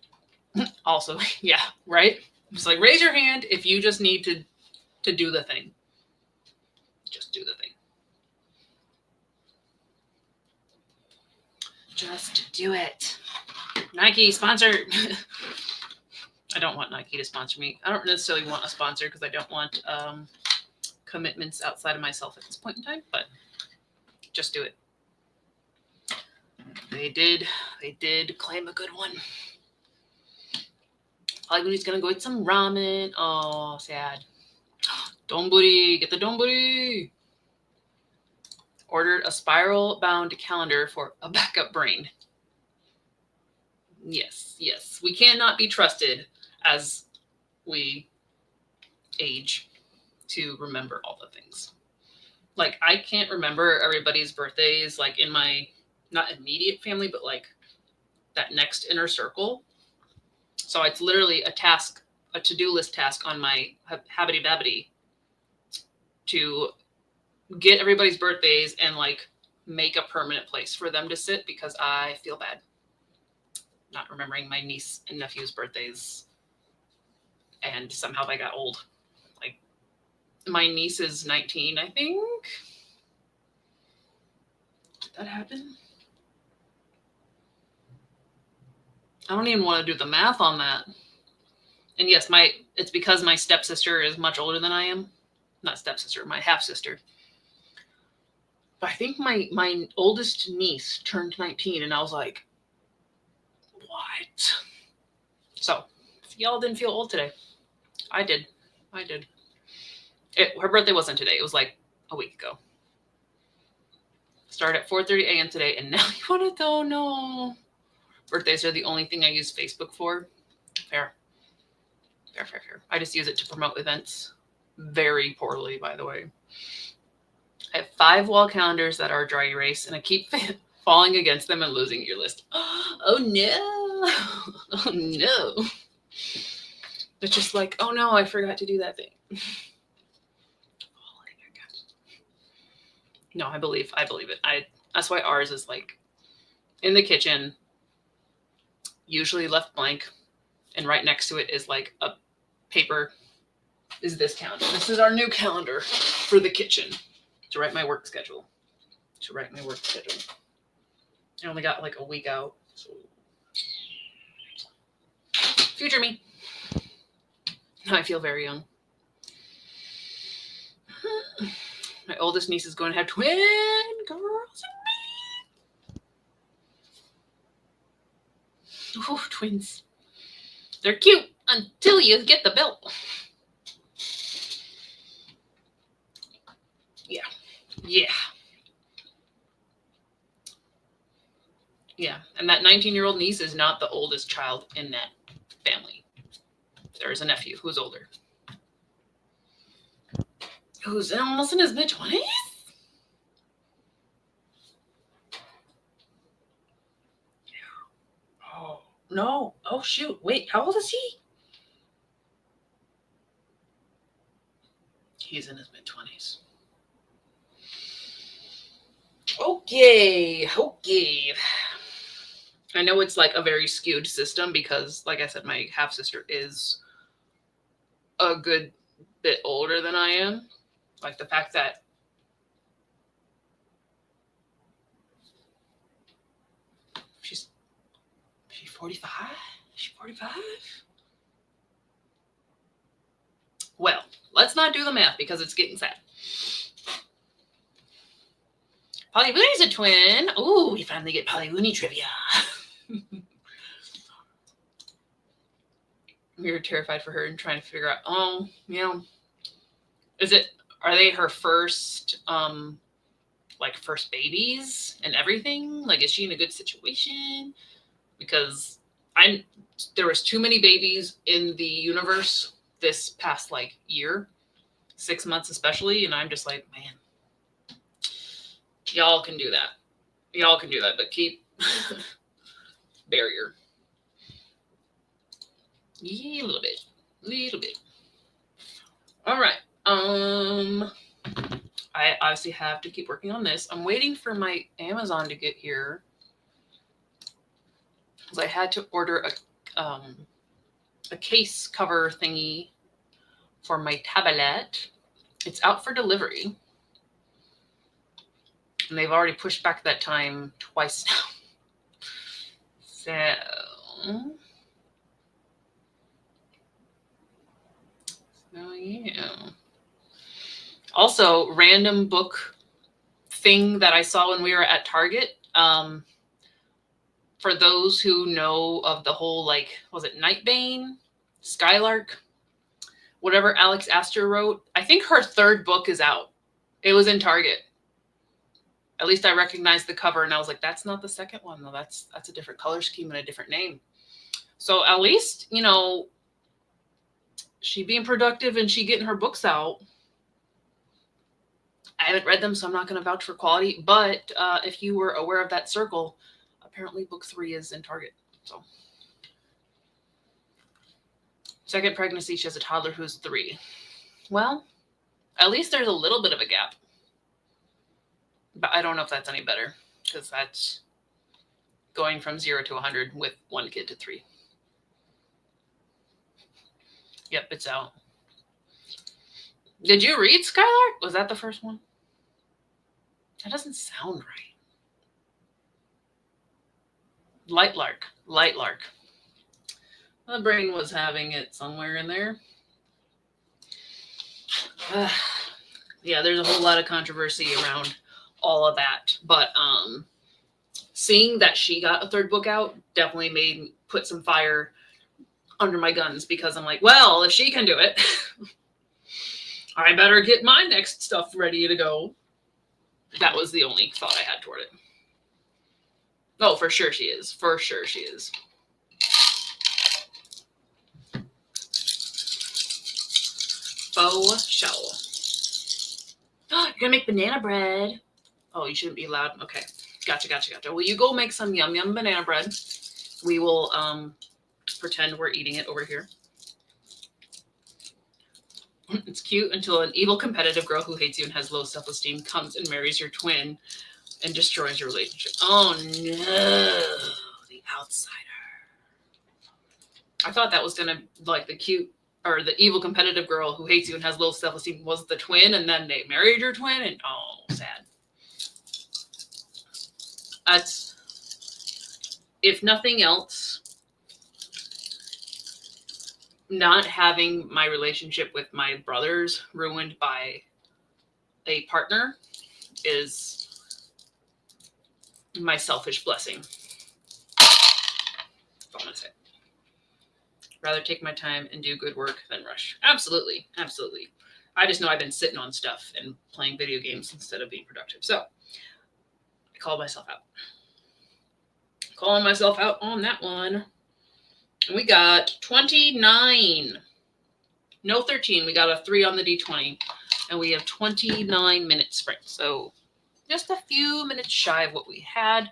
Also, yeah, right? Just like raise your hand if you just need to do the thing. Just do the thing. Just do it. Nike sponsor. I don't want Nike to sponsor me. I don't necessarily want a sponsor because I don't want commitments outside of myself at this point in time, but just do it. They did claim a good one. Alguni's gonna go eat some ramen. Oh, sad. Donburi, get the donburi. Ordered a spiral-bound calendar for a backup brain. Yes, yes. We cannot be trusted as we age to remember all the things. Like, I can't remember everybody's birthdays, like, in my, not immediate family, but, like, that next inner circle. So it's literally a task, a to-do list task on my Habity Babity to get everybody's birthdays and, like, make a permanent place for them to sit because I feel bad not remembering my niece and nephew's birthdays. And somehow they got old. Like, my niece is 19, I think. Did that happen? I don't even want to do the math on that. And yes, it's because my stepsister is much older than I am. Not stepsister, my half-sister. But I think my oldest niece turned 19, and I was like, what? So, y'all didn't feel old today. I did. Her birthday wasn't today. It was like a week ago. Started at 4:30 a.m. today, and now you want to know? No. Birthdays are the only thing I use Facebook for. Fair. I just use it to promote events. Very poorly, by the way. I have 5 wall calendars that are dry erase, and I keep falling against them and losing your list. Oh no. Oh no. It's just like, oh no, I forgot to do that thing. No, I believe it. That's why ours is like in the kitchen, usually left blank, and right next to it is like a paper. Is this calendar? This is our new calendar for the kitchen to write my work schedule. I only got like a week out. So. Future me. Now I feel very young. My oldest niece is going to have twin girls and me. Oh, twins. They're cute until you get the belt. Yeah. And that 19-year-old niece is not the oldest child in that family. There's a nephew who's older. Who's almost in his mid-20s? Oh, no. Oh, shoot. Wait, how old is he? He's in his mid-20s. Okay. I know it's like a very skewed system because, like I said, my half-sister is a good bit older than I am. Like the fact that she's 45? She's 45? Well, let's not do the math because it's getting sad. Polly Looney's a twin. Ooh, we finally get Polly Looney trivia. We were terrified for her and trying to figure out, are they her first, first babies and everything? Like, is she in a good situation? Because there was too many babies in the universe this past, year, 6 months especially, and I'm just like, man, y'all can do that. But keep barrier. Yeah, a little bit. All right. I obviously have to keep working on this. I'm waiting for my Amazon to get here because I had to order a case cover thingy for my tablet. It's out for delivery, and they've already pushed back that time twice now. So yeah. Also, random book thing that I saw when we were at Target. For those who know of the whole, was it Nightbane, Skylark, whatever Alex Astor wrote, I think her 3rd book is out. It was in Target. At least I recognized the cover, and I was like, that's not the 2nd one, though. That's a different color scheme and a different name. So at least, she being productive and she getting her books out. I haven't read them, so I'm not going to vouch for quality. But if you were aware of that circle, apparently book 3 is in Target. So, 2nd pregnancy, she has a toddler who's 3. Well, at least there's a little bit of a gap. But I don't know if that's any better because that's going from 0 to 100 with 1 kid to 3. Yep, it's out. Did you read Skylark? Was that the first one? That doesn't sound right. Lightlark. The brain was having it somewhere in there. Yeah, there's a whole lot of controversy around all of that. But seeing that she got a 3rd book out definitely made me put some fire under my guns because I'm like, well, if she can do it, I better get my next stuff ready to go. That was the only thought I had toward it. Oh, for sure she is. For sure she is. Faux show. You're gonna make banana bread. Oh, you shouldn't be loud. Okay. Gotcha. Well, you go make some yum banana bread. We will pretend we're eating it over here. It's cute until an evil competitive girl who hates you and has low self-esteem comes and marries your twin and destroys your relationship. Oh no, the outsider. I thought that was gonna like the cute or the evil competitive girl who hates you and has low self-esteem was the twin, and then they married your twin, and oh, sad. That's, if nothing else, not having my relationship with my brothers ruined by a partner is my selfish blessing. That's all I'm gonna say. Rather take my time and do good work than rush. Absolutely. I just know I've been sitting on stuff and playing video games instead of being productive. So I called myself out. Calling myself out on that one. We got 29. No 13. We got a 3 on the D20. And we have 29 minute sprint. So just a few minutes shy of what we had.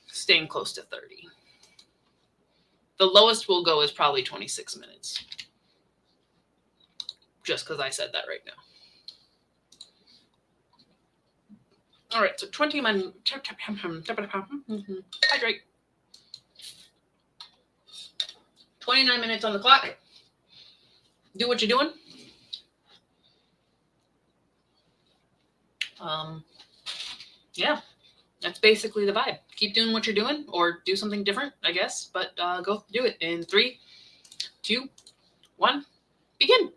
Staying close to 30. The lowest we'll go is probably 26 minutes. Just because I said that right now. All right, so 20 minutes. Hydrate. 29 minutes on the clock. Do what you're doing. Yeah, that's basically the vibe. Keep doing what you're doing or do something different, I guess, but go do it in 3, 2, 1, begin.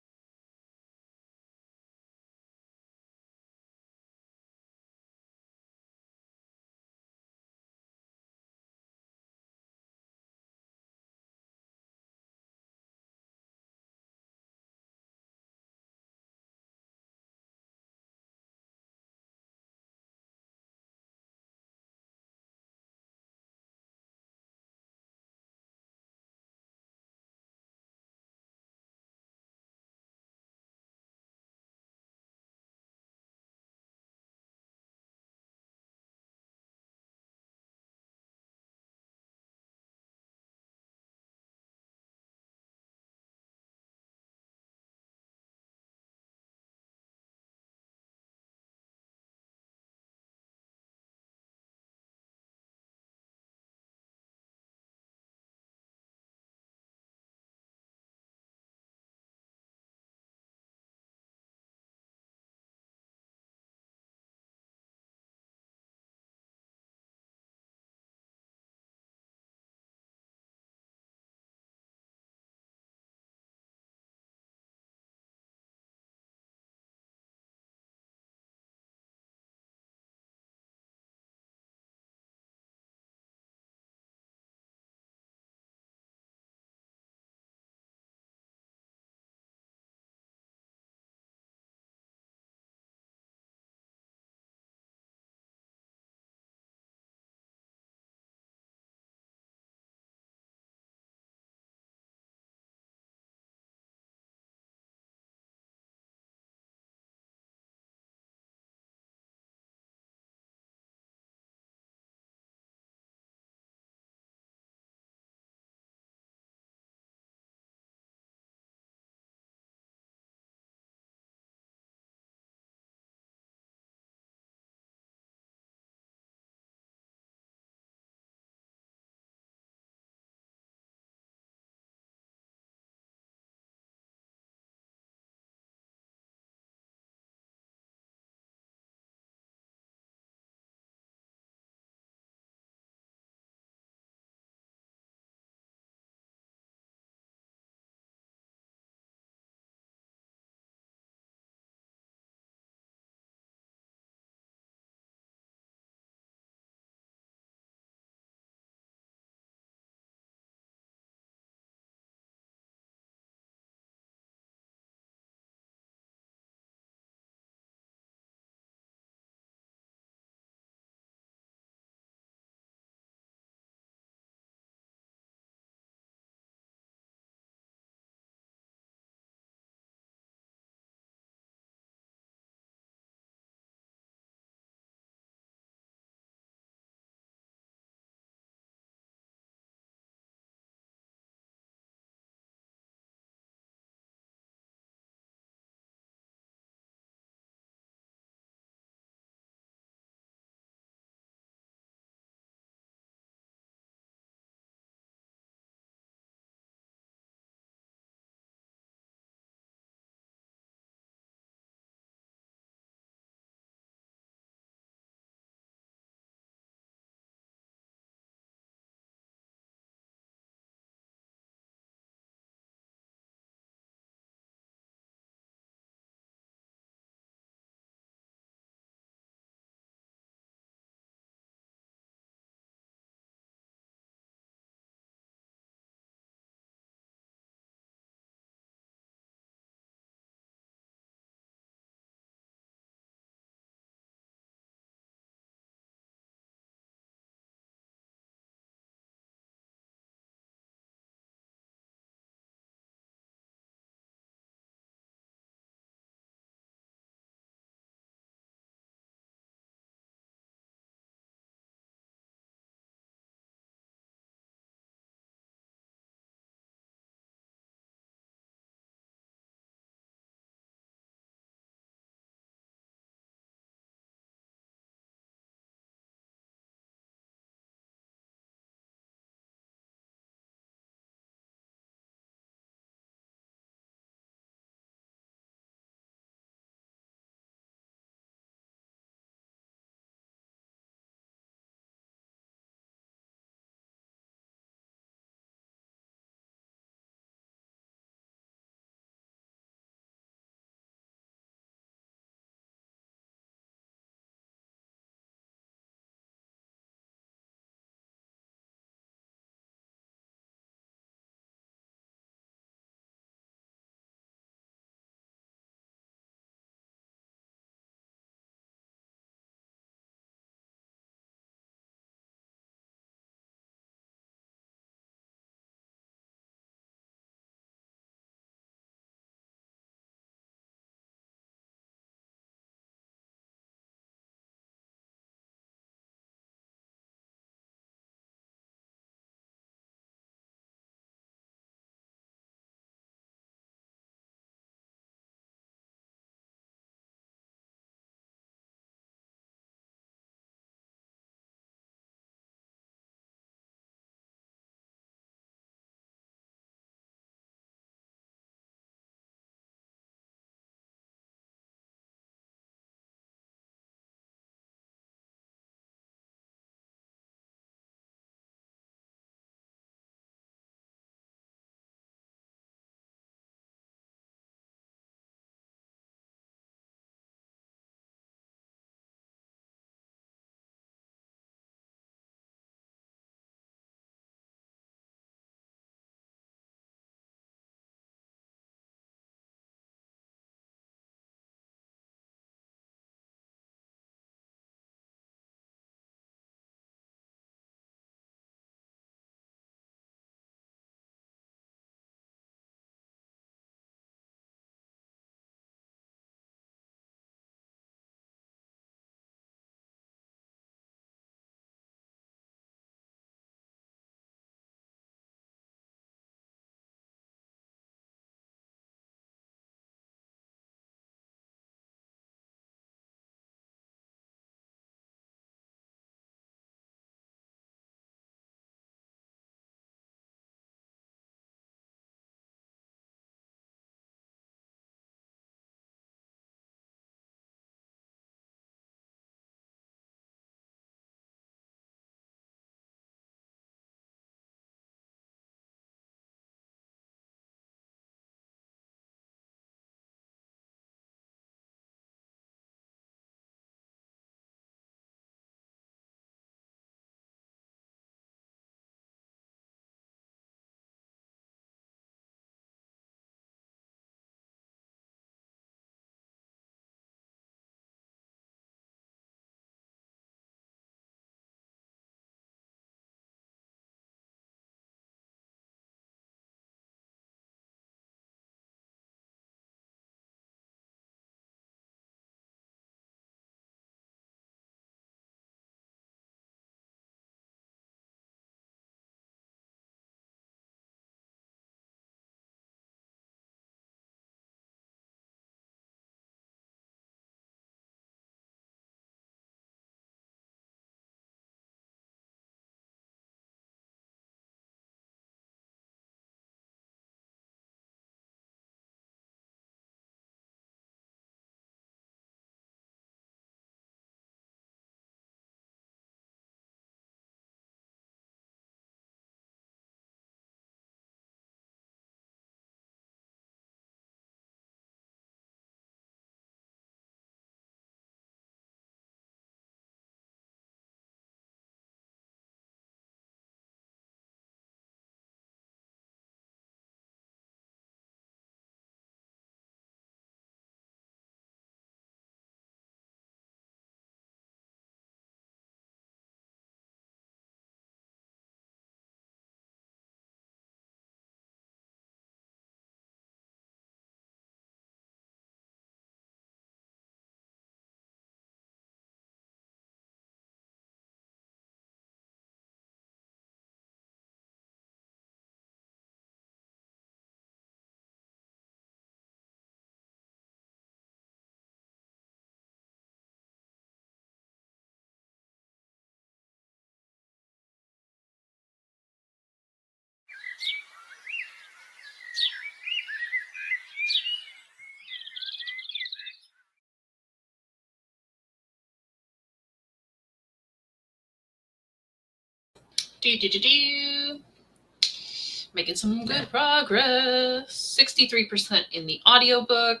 Making some good progress. 63% in the audiobook.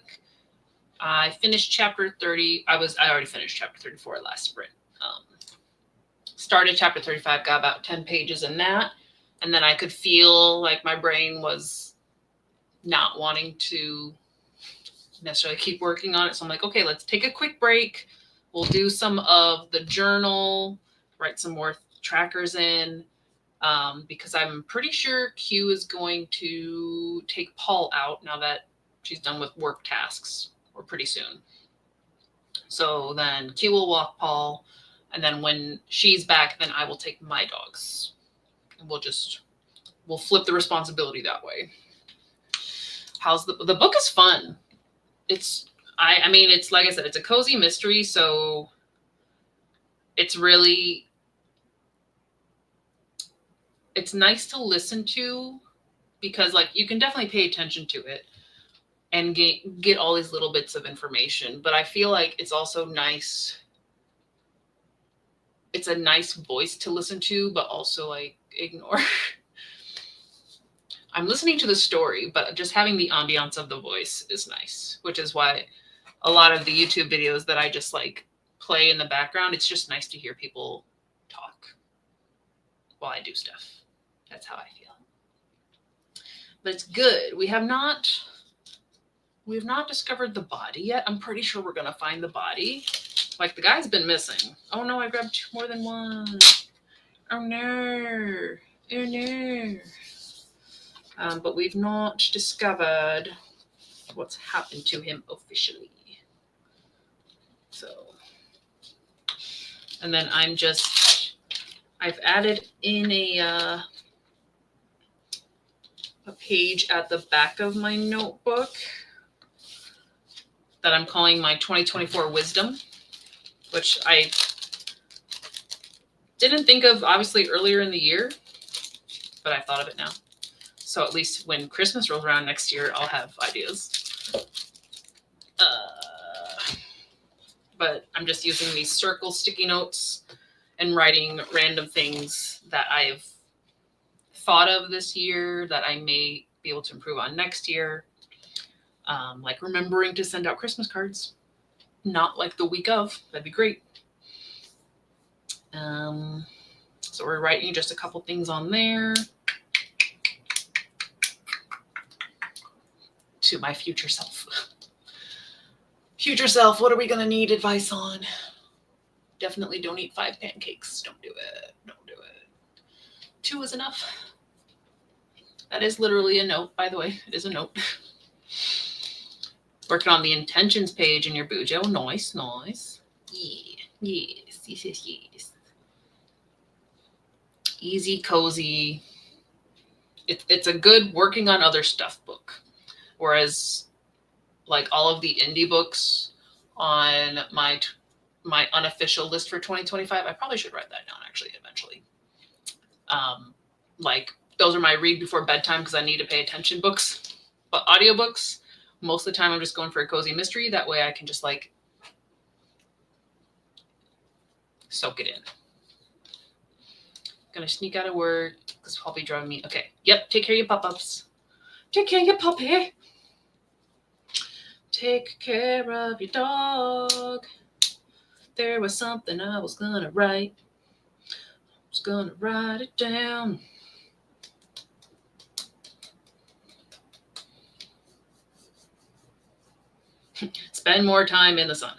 I finished chapter 30. I already finished chapter 34 last sprint. Started chapter 35, got about 10 pages in that. And then I could feel like my brain was not wanting to necessarily keep working on it. So I'm like, okay, let's take a quick break. We'll do some of the journal, write some more trackers in, because I'm pretty sure Q is going to take Paul out now that she's done with work tasks, or pretty soon. So then Q will walk Paul, and then when she's back, then I will take my dogs. And we'll flip the responsibility that way. How's the book is fun. I mean, it's like I said, it's a cozy mystery, so it's nice to listen to, because like you can definitely pay attention to it and get all these little bits of information. But I feel like it's also nice. It's a nice voice to listen to, but also like ignore. I'm listening to the story, but just having the ambiance of the voice is nice, which is why a lot of the YouTube videos that I just like play in the background, it's just nice to hear people talk while I do stuff. That's how I feel. But it's good. We have not discovered the body yet. I'm pretty sure we're gonna find the body. Like, the guy's been missing. Oh no, I grabbed more than one. Oh no. Oh no. But we've not discovered what's happened to him officially. So, and then I've added in a page at the back of my notebook that I'm calling my 2024 wisdom, which I didn't think of obviously earlier in the year, but I thought of it now. So at least when Christmas rolls around next year, I'll have ideas. But I'm just using these circle sticky notes and writing random things that I've thought of this year that I may be able to improve on next year. Like remembering to send out Christmas cards, not like the week of. That'd be great. So we're writing just a couple things on there. To my future self. Future self, what are we going to need advice on? Definitely don't eat 5 pancakes. Don't do it. Don't do it. 2 is enough. That is literally a note, by the way. It is a note. Working on the intentions page in your Bujo. Nice, nice. Yeah. Yes, yes, yes, yes. Easy, cozy. It's a good working on other stuff book. Whereas, like all of the indie books on my unofficial list for 2025, I probably should write that down actually eventually. Like those are my read before bedtime because I need to pay attention books. But audiobooks, most of the time I'm just going for a cozy mystery. That way I can just like soak it in. Gonna sneak out of work because Paul be driving me. Okay. Yep. Take care of your pop-ups. Take care of your puppy. Take care of your dog. There was something I was gonna write. I was gonna write it down. Spend more time in the sun.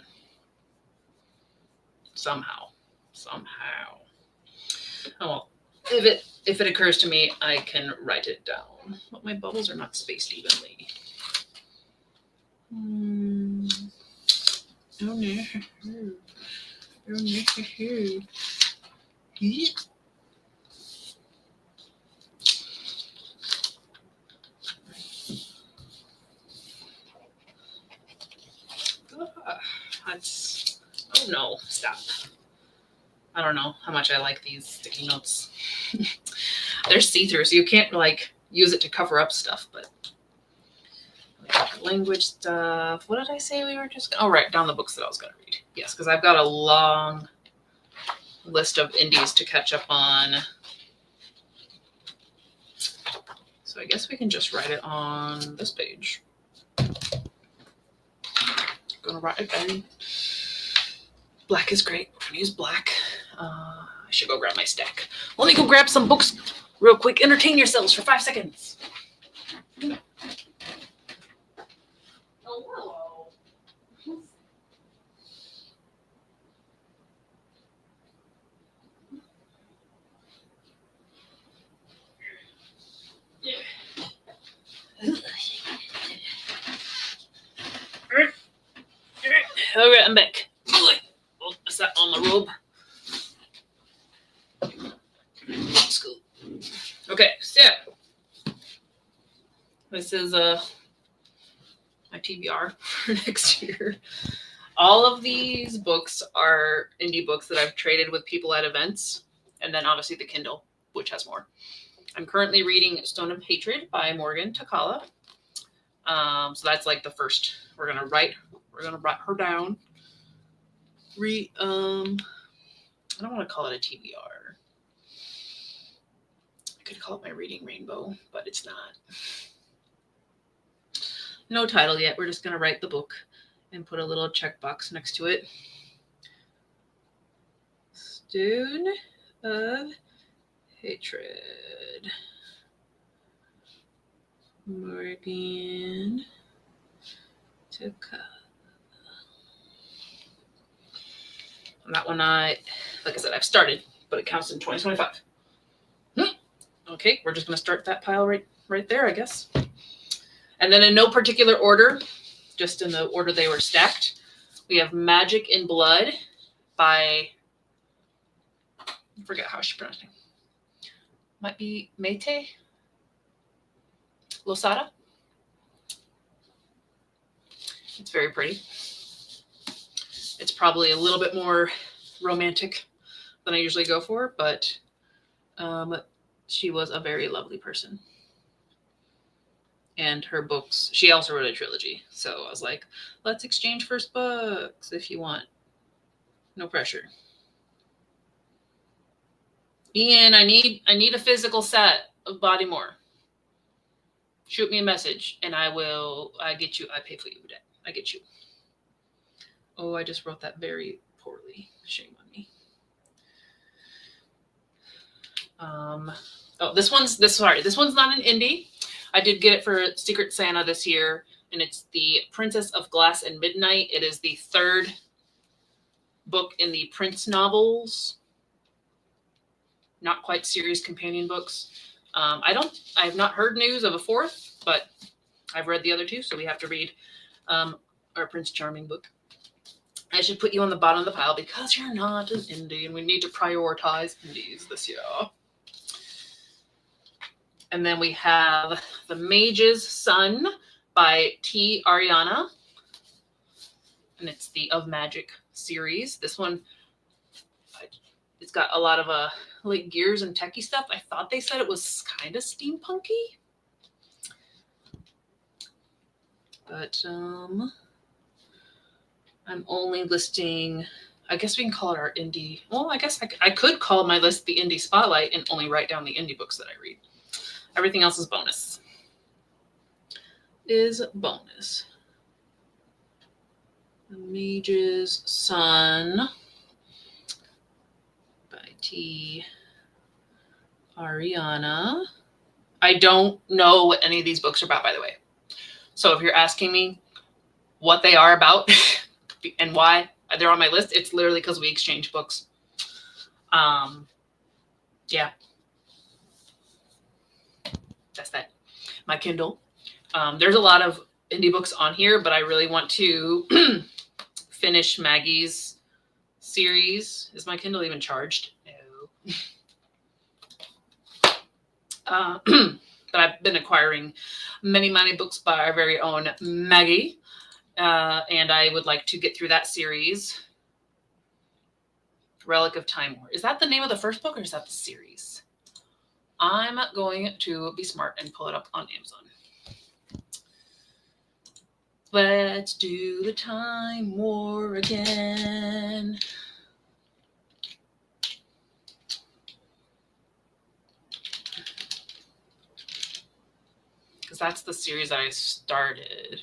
Somehow. Oh well. If it occurs to me, I can write it down. But my bubbles are not spaced evenly. Oh no. Oh no. Oh no, stop. I don't know how much I like these sticky notes. They're see-through, so you can't like use it to cover up stuff, but language stuff. What did I say we were just gonna write down the books that I was gonna read? Yes, because I've got a long list of indies to catch up on. So I guess we can just write it on this page. Gonna write it down. Black is great. We're gonna use black. I should go grab my stack. Let me go grab some books real quick. Entertain yourselves for 5 seconds. Oh, hello. All right, I'm back. Oh, I sat on my robe. Let's go. Okay, so this is my TBR for next year. All of these books are indie books that I've traded with people at events, and then obviously the Kindle, which has more. I'm currently reading Stone of Hatred by Morgan Takala. So that's like the first. We're gonna write her down. I don't want to call it a TBR. I could call it my reading rainbow, but it's not. No title yet. We're just gonna write the book and put a little checkbox next to it. Stone of Hatred. Morgan Takala. And that one, like I said, I've started, but it counts in 2025. Okay, we're just going to start that pile right there, I guess. And then in no particular order, just in the order they were stacked, we have Magic in Blood by, I forget how she pronounced it. Might be Mayte Losada. It's very pretty. It's probably a little bit more romantic than I usually go for, but she was a very lovely person. And her books, she also wrote a trilogy. So I was like, let's exchange first books if you want. No pressure. Ian, I need a physical set of Bodymore. Shoot me a message and I get you. I pay for you. I get you. Oh, I just wrote that very poorly. Shame on me. This one's not an indie. I did get it for Secret Santa this year, and it's the Princess of Glass and Midnight. It is the third book in the Prince novels, not quite series companion books. I have not heard news of a fourth, but I've read the other two, so we have to read our Prince Charming book. I should put you on the bottom of the pile because you're not an indie, and we need to prioritize indies this year. And then we have The Mage's Son by T. Ariana. And it's the Of Magic series. This one, it's got a lot of like gears and techie stuff. I thought they said it was kind of steampunky. But I'm only listing, I guess we can call it our indie. Well, I guess I could call my list the indie spotlight and only write down the indie books that I read. Everything else is bonus. The Mage's Son by T. Ariana. I don't know what any of these books are about, by the way. So if you're asking me what they are about and why they're on my list, it's literally because we exchange books. Yeah. That's that. My Kindle. There's a lot of indie books on here, but I really want to finish Maggie's series. Is my Kindle even charged? No. But I've been acquiring many books by our very own Maggie. And I would like to get through that series. Relic of Time War. Is that the name of the first book or is that the series? I'm going to be smart and pull it up on Amazon. Let's do the Time War again. that's the series that I started.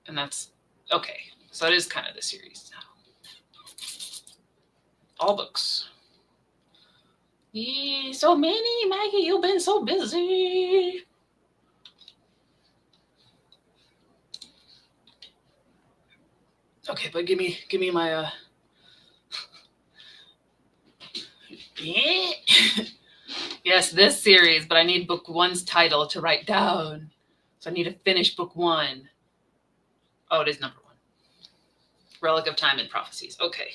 And that's okay. So it is kind of the series now. All books. Yee, so many, Maggie. You've been so busy. Okay, but give me my Yes, this series, but I need book 1's title to write down. So I need to finish book 1. Oh, it is number 1. Relic of Time and Prophecies. Okay.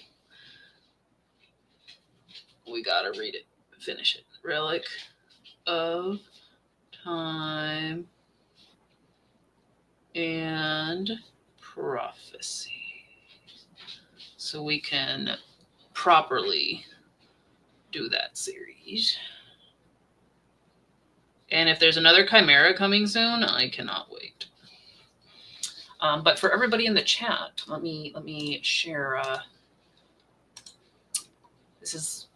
We gotta read it. Finish it. Relic of Time and Prophecy. So we can properly do that series. And if there's another Chimera coming soon, I cannot wait. But for everybody in the chat, let me share. This is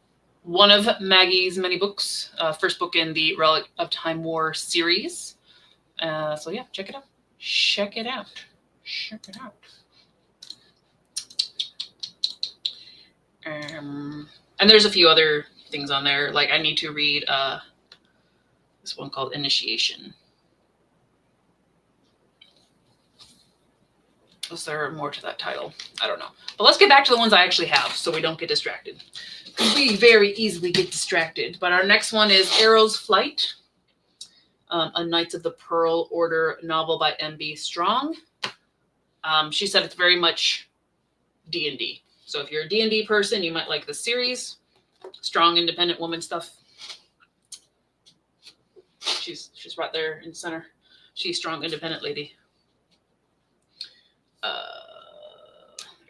one of Maggie's many books. First book in the Relic of Time War series. So yeah, check it out. Check it out. Check it out. And there's a few other things on there. Like I need to read this one called Initiation. Was there more to that title? I don't know. But let's get back to the ones I actually have so we don't get distracted. We very easily get distracted. But our next one is Arrow's Flight, a Knights of the Pearl Order novel by M.B. Strong. She said it's very much D&D. So if you're a D&D person, you might like this series. Strong, independent woman stuff. She's right there in the center. She's strong, independent lady.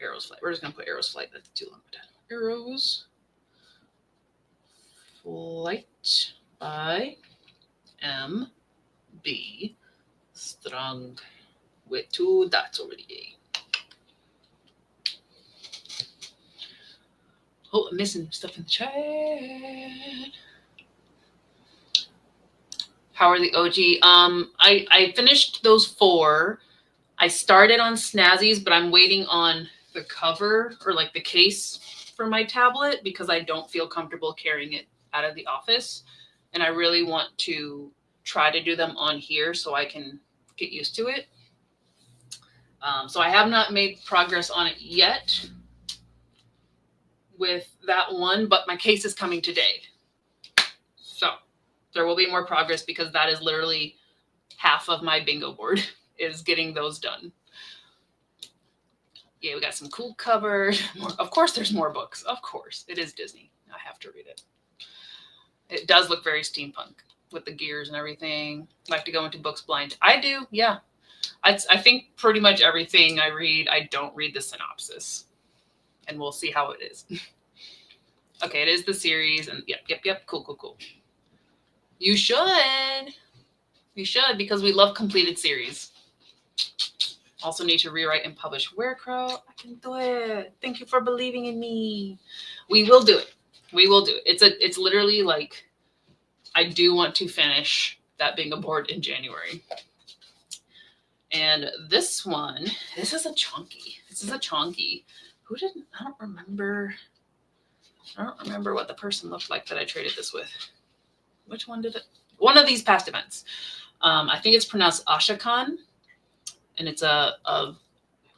Arrow's Flight. We're just gonna put Arrow's Flight. That's too long. Arrow's Flight by M.B. Strong with 2 dots over the A. Oh, I'm missing stuff in the chat. How are the OG? I finished those 4. I started on Snazzies, but I'm waiting on the cover or like the case for my tablet because I don't feel comfortable carrying it out of the office. And I really want to try to do them on here so I can get used to it. So I have not made progress on it yet with that one, but my case is coming today. So there will be more progress because that is literally half of my bingo board is getting those done. Yeah, we got some cool covers. Of course, there's more books. Of course, it is Disney. I have to read it. It does look very steampunk with the gears and everything. I like to go into books blind. I do, yeah. I think pretty much everything I read, I don't read the synopsis. And we'll see how it is. Okay, it is the series. And yep. Cool. You should. You should because we love completed series. Also need to rewrite and publish Werecrow. I can do it. Thank you for believing in me. We will do it. We will do it. It's literally like I do want to finish that bingo board in January. And this one, this is a chunky. I don't remember what the person looked like that I traded this with. Which one did it? One of these past events. I think it's pronounced Ashakan. And it's a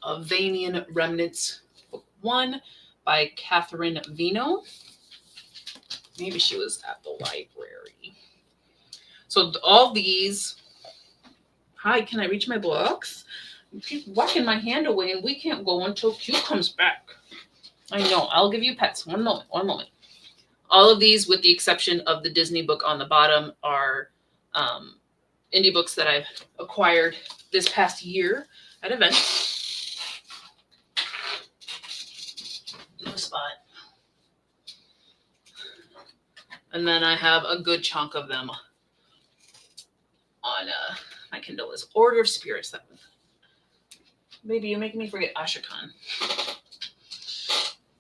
Vanian Remnants book 1 by Catherine Vino. Maybe she was at the library. So all these. Hi, can I reach my books? You keep whacking my hand away and we can't go until Q comes back. I know. I'll give you pets. One moment. All of these, with the exception of the Disney book on the bottom, are indie books that I've acquired this past year at events. No spot. And then I have a good chunk of them on my Kindle is Order of Spirits. That one. Baby, you're making me forget Ashakan.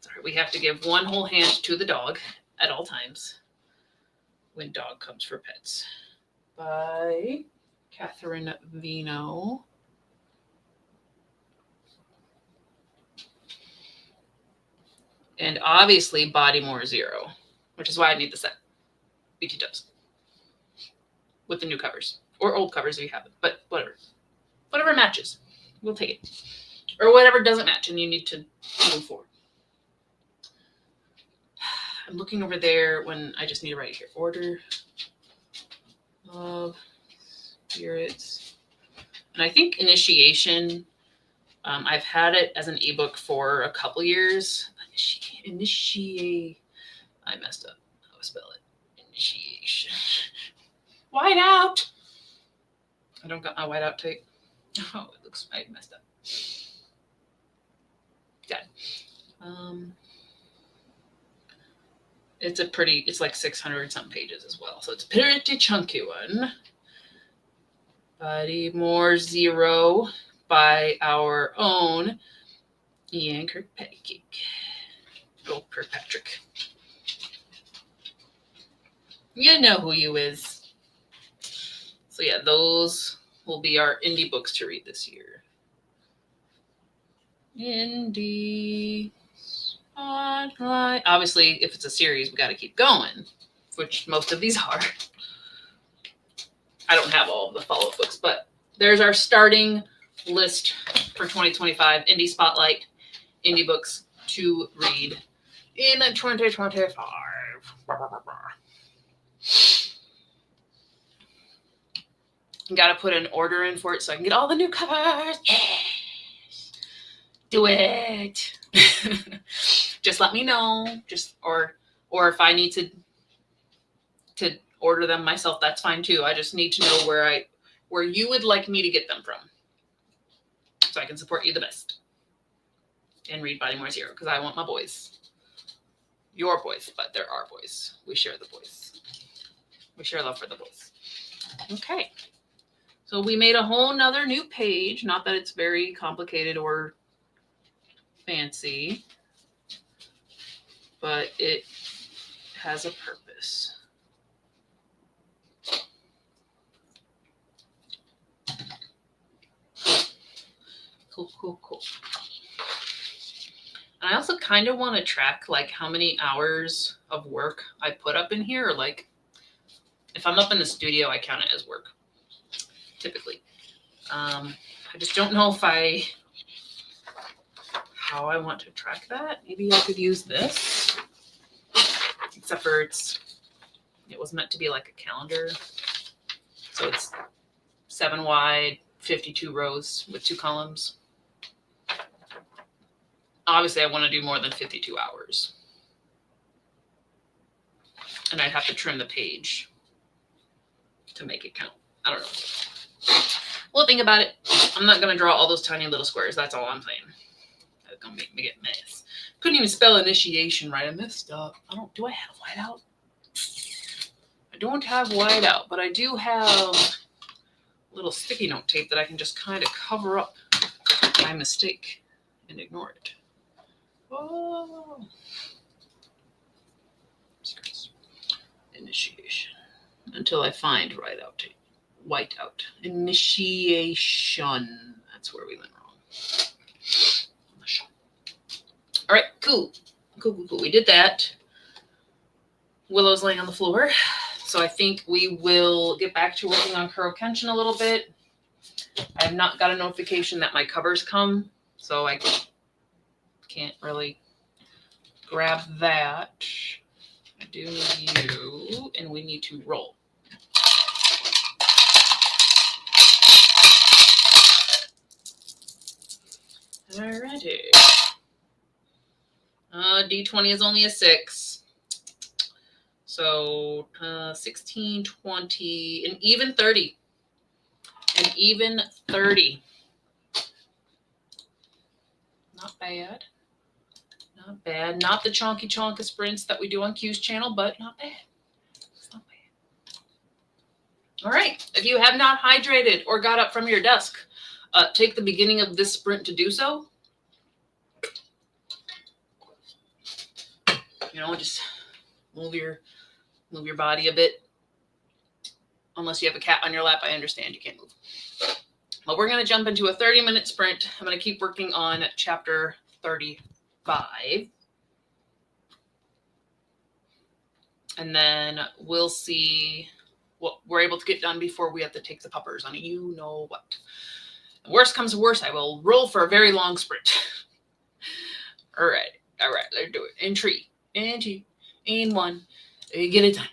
Sorry, we have to give one whole hand to the dog at all times when dog comes for pets. by Catherine Vino. And obviously Bodymore Zero, which is why I need the set. BT Dubs. With the new covers. Or old covers if you have it. But whatever. Whatever matches. We'll take it. Or whatever doesn't match and you need to move forward. I'm looking over there when I just need to write here. Order of Spirits. And I think Initiation, I've had it as an ebook for a couple years. Initiate. I messed up. How to spell it? Initiation. White out. I don't got my white out tape. Oh, it looks I messed up. Got it. It's like 600 some pages as well. So it's a pretty chunky one. Bodymore Zero by our own Ian Kirkpatrick. Oh, Kirkpatrick. You know who you is. So yeah, those will be our indie books to read this year. Indie Spotlight. Obviously, if it's a series, we got to keep going, which most of these are. I don't have all of the follow-up books, but there's our starting list for 2025 Indie Spotlight, indie books to read in 2025. Got to put an order in for it so I can get all the new covers. Yes. Do it. Just let me know. Or if I need to order them myself, that's fine too. I just need to know where you would like me to get them from, so I can support you the best and read Bodymore Zero because I want my boys, your boys, but they're our boys. We share the boys. We share love for the boys. Okay. So we made a whole nother new page. Not that it's very complicated or fancy, but it has a purpose. Cool. And I also kind of want to track like how many hours of work I put up in here. Or like if I'm up in the studio, I count it as work. Typically. I just don't know how I want to track that. Maybe I could use this. Except for it was meant to be like a calendar. So it's 7 wide, 52 rows with 2 columns. Obviously, I want to do more than 52 hours. And I'd have to trim the page to make it count. I don't know. We'll think about it. I'm not going to draw all those tiny little squares. That's all I'm saying. That's going to make me get a mess. Couldn't even spell initiation right. I messed up. Do I have whiteout? I don't have whiteout, but I do have a little sticky note tape that I can just kind of cover up my mistake and ignore it. Oh. Initiation. Until I find whiteout. Initiation. That's where we went wrong. All right, cool. We did that. Willow's laying on the floor. So I think we will get back to working on Kuro Kenshin a little bit. I have not got a notification that my covers come, so I can't really grab that. I do need you, and we need to roll. Alrighty. D20 is only a 6. So 16, 20, and even 30. And even 30. Not bad. Not bad. Not the chonky chonka sprints that we do on Q's channel, but not bad. It's not bad. All right. If you have not hydrated or got up from your desk, take the beginning of this sprint to do so. Just move your body a bit. Unless you have a cat on your lap, I understand you can't move. But we're going to jump into a 30-minute sprint. I'm going to keep working on chapter 35. And then we'll see what we're able to get done before we have to take the puppers on you know what. Worst comes to worst, I will roll for a very long sprint. All right, let's do it. In 3, in 2, in 1, get it done.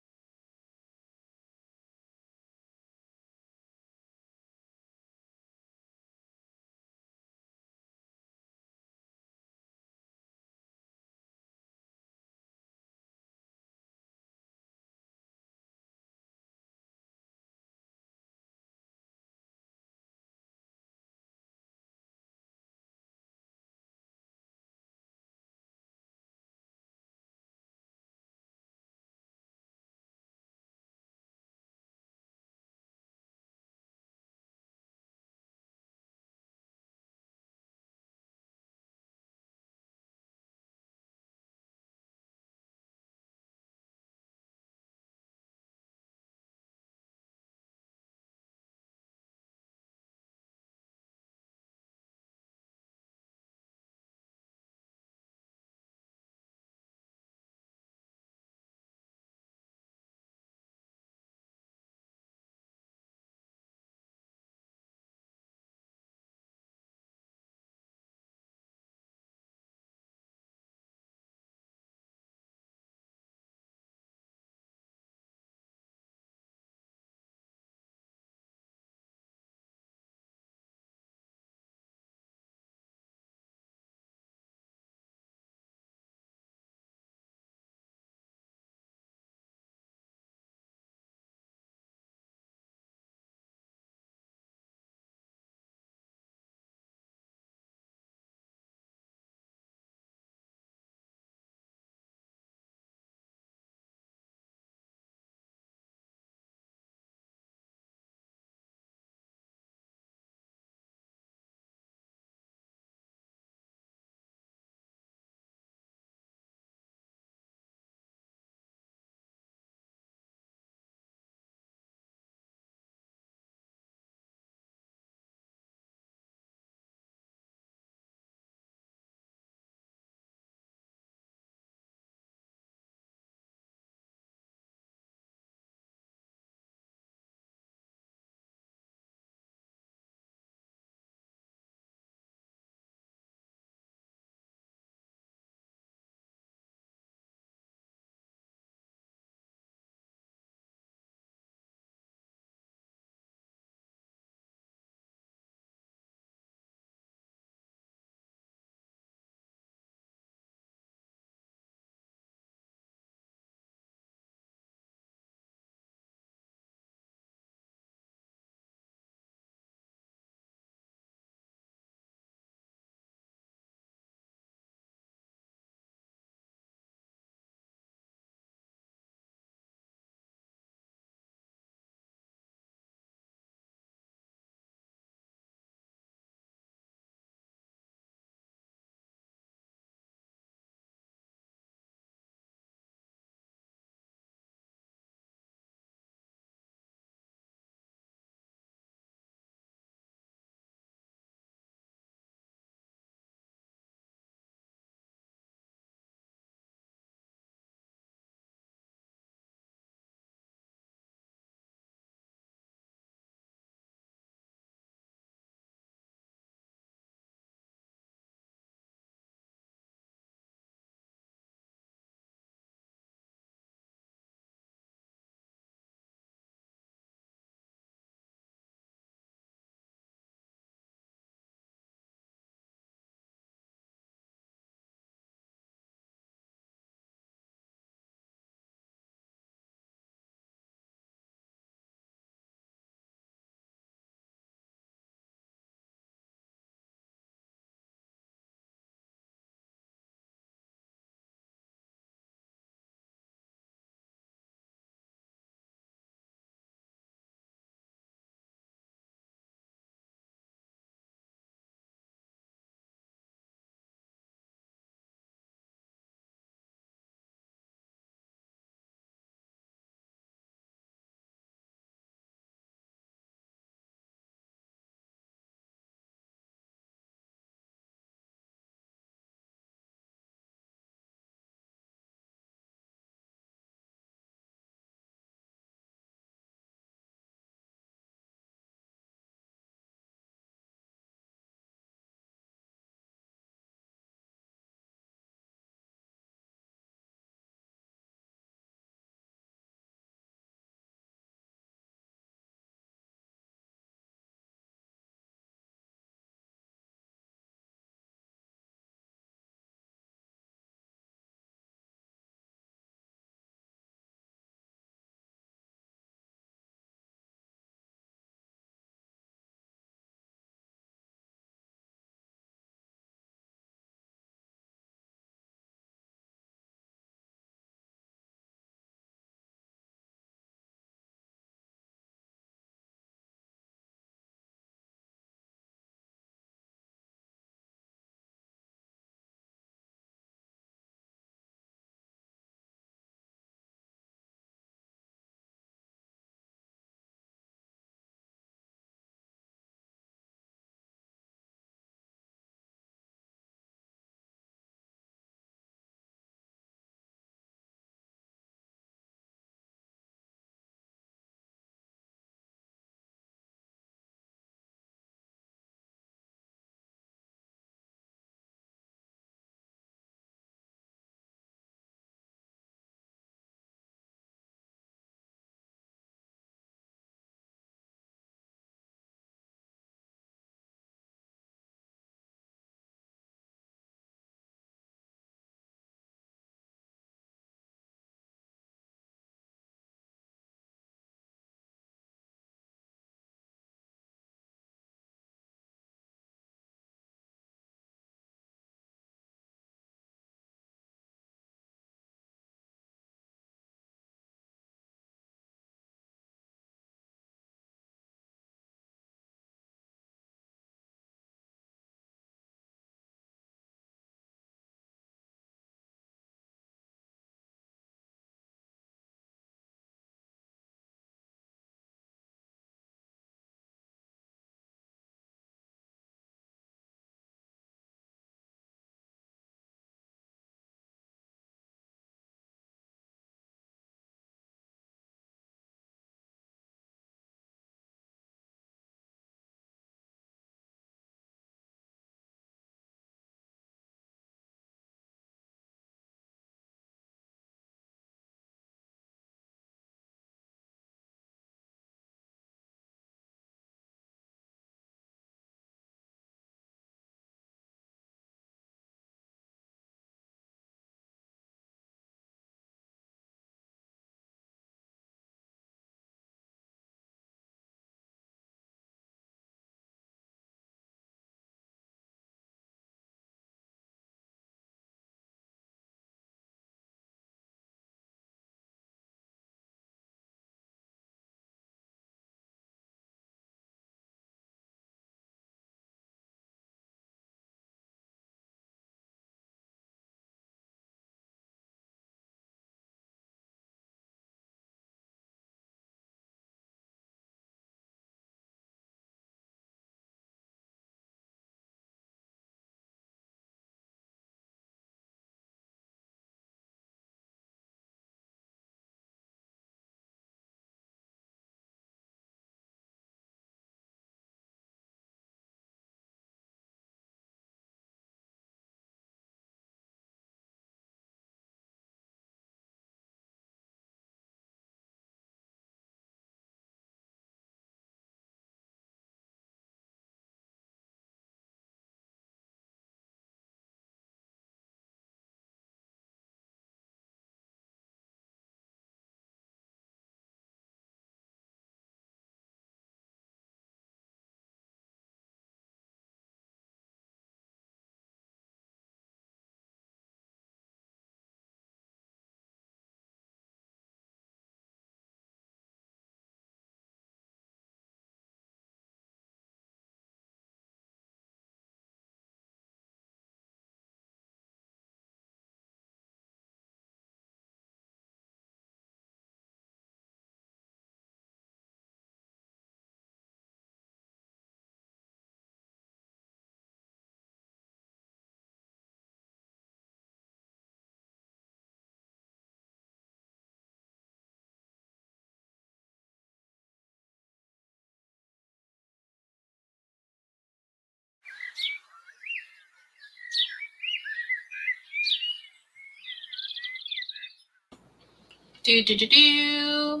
Forgot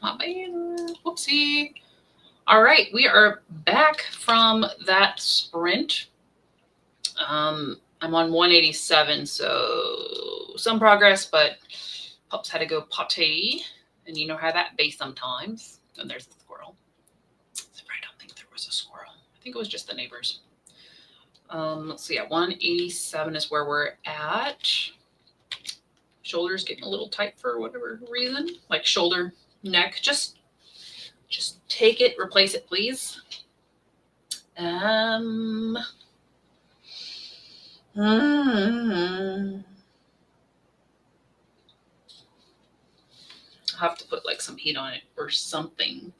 my banner. Whoopsie. All right, we are back from that sprint. I'm on 187, so some progress, but pups had to go potty, and you know how that be sometimes. And there's a squirrel. I don't think there was a squirrel. I think it was just the neighbors. Let's see. At 187 is where we're at. Shoulders getting a little tight for whatever reason, like shoulder, neck. Just take it, replace it, please. I'll have to put like some heat on it or something.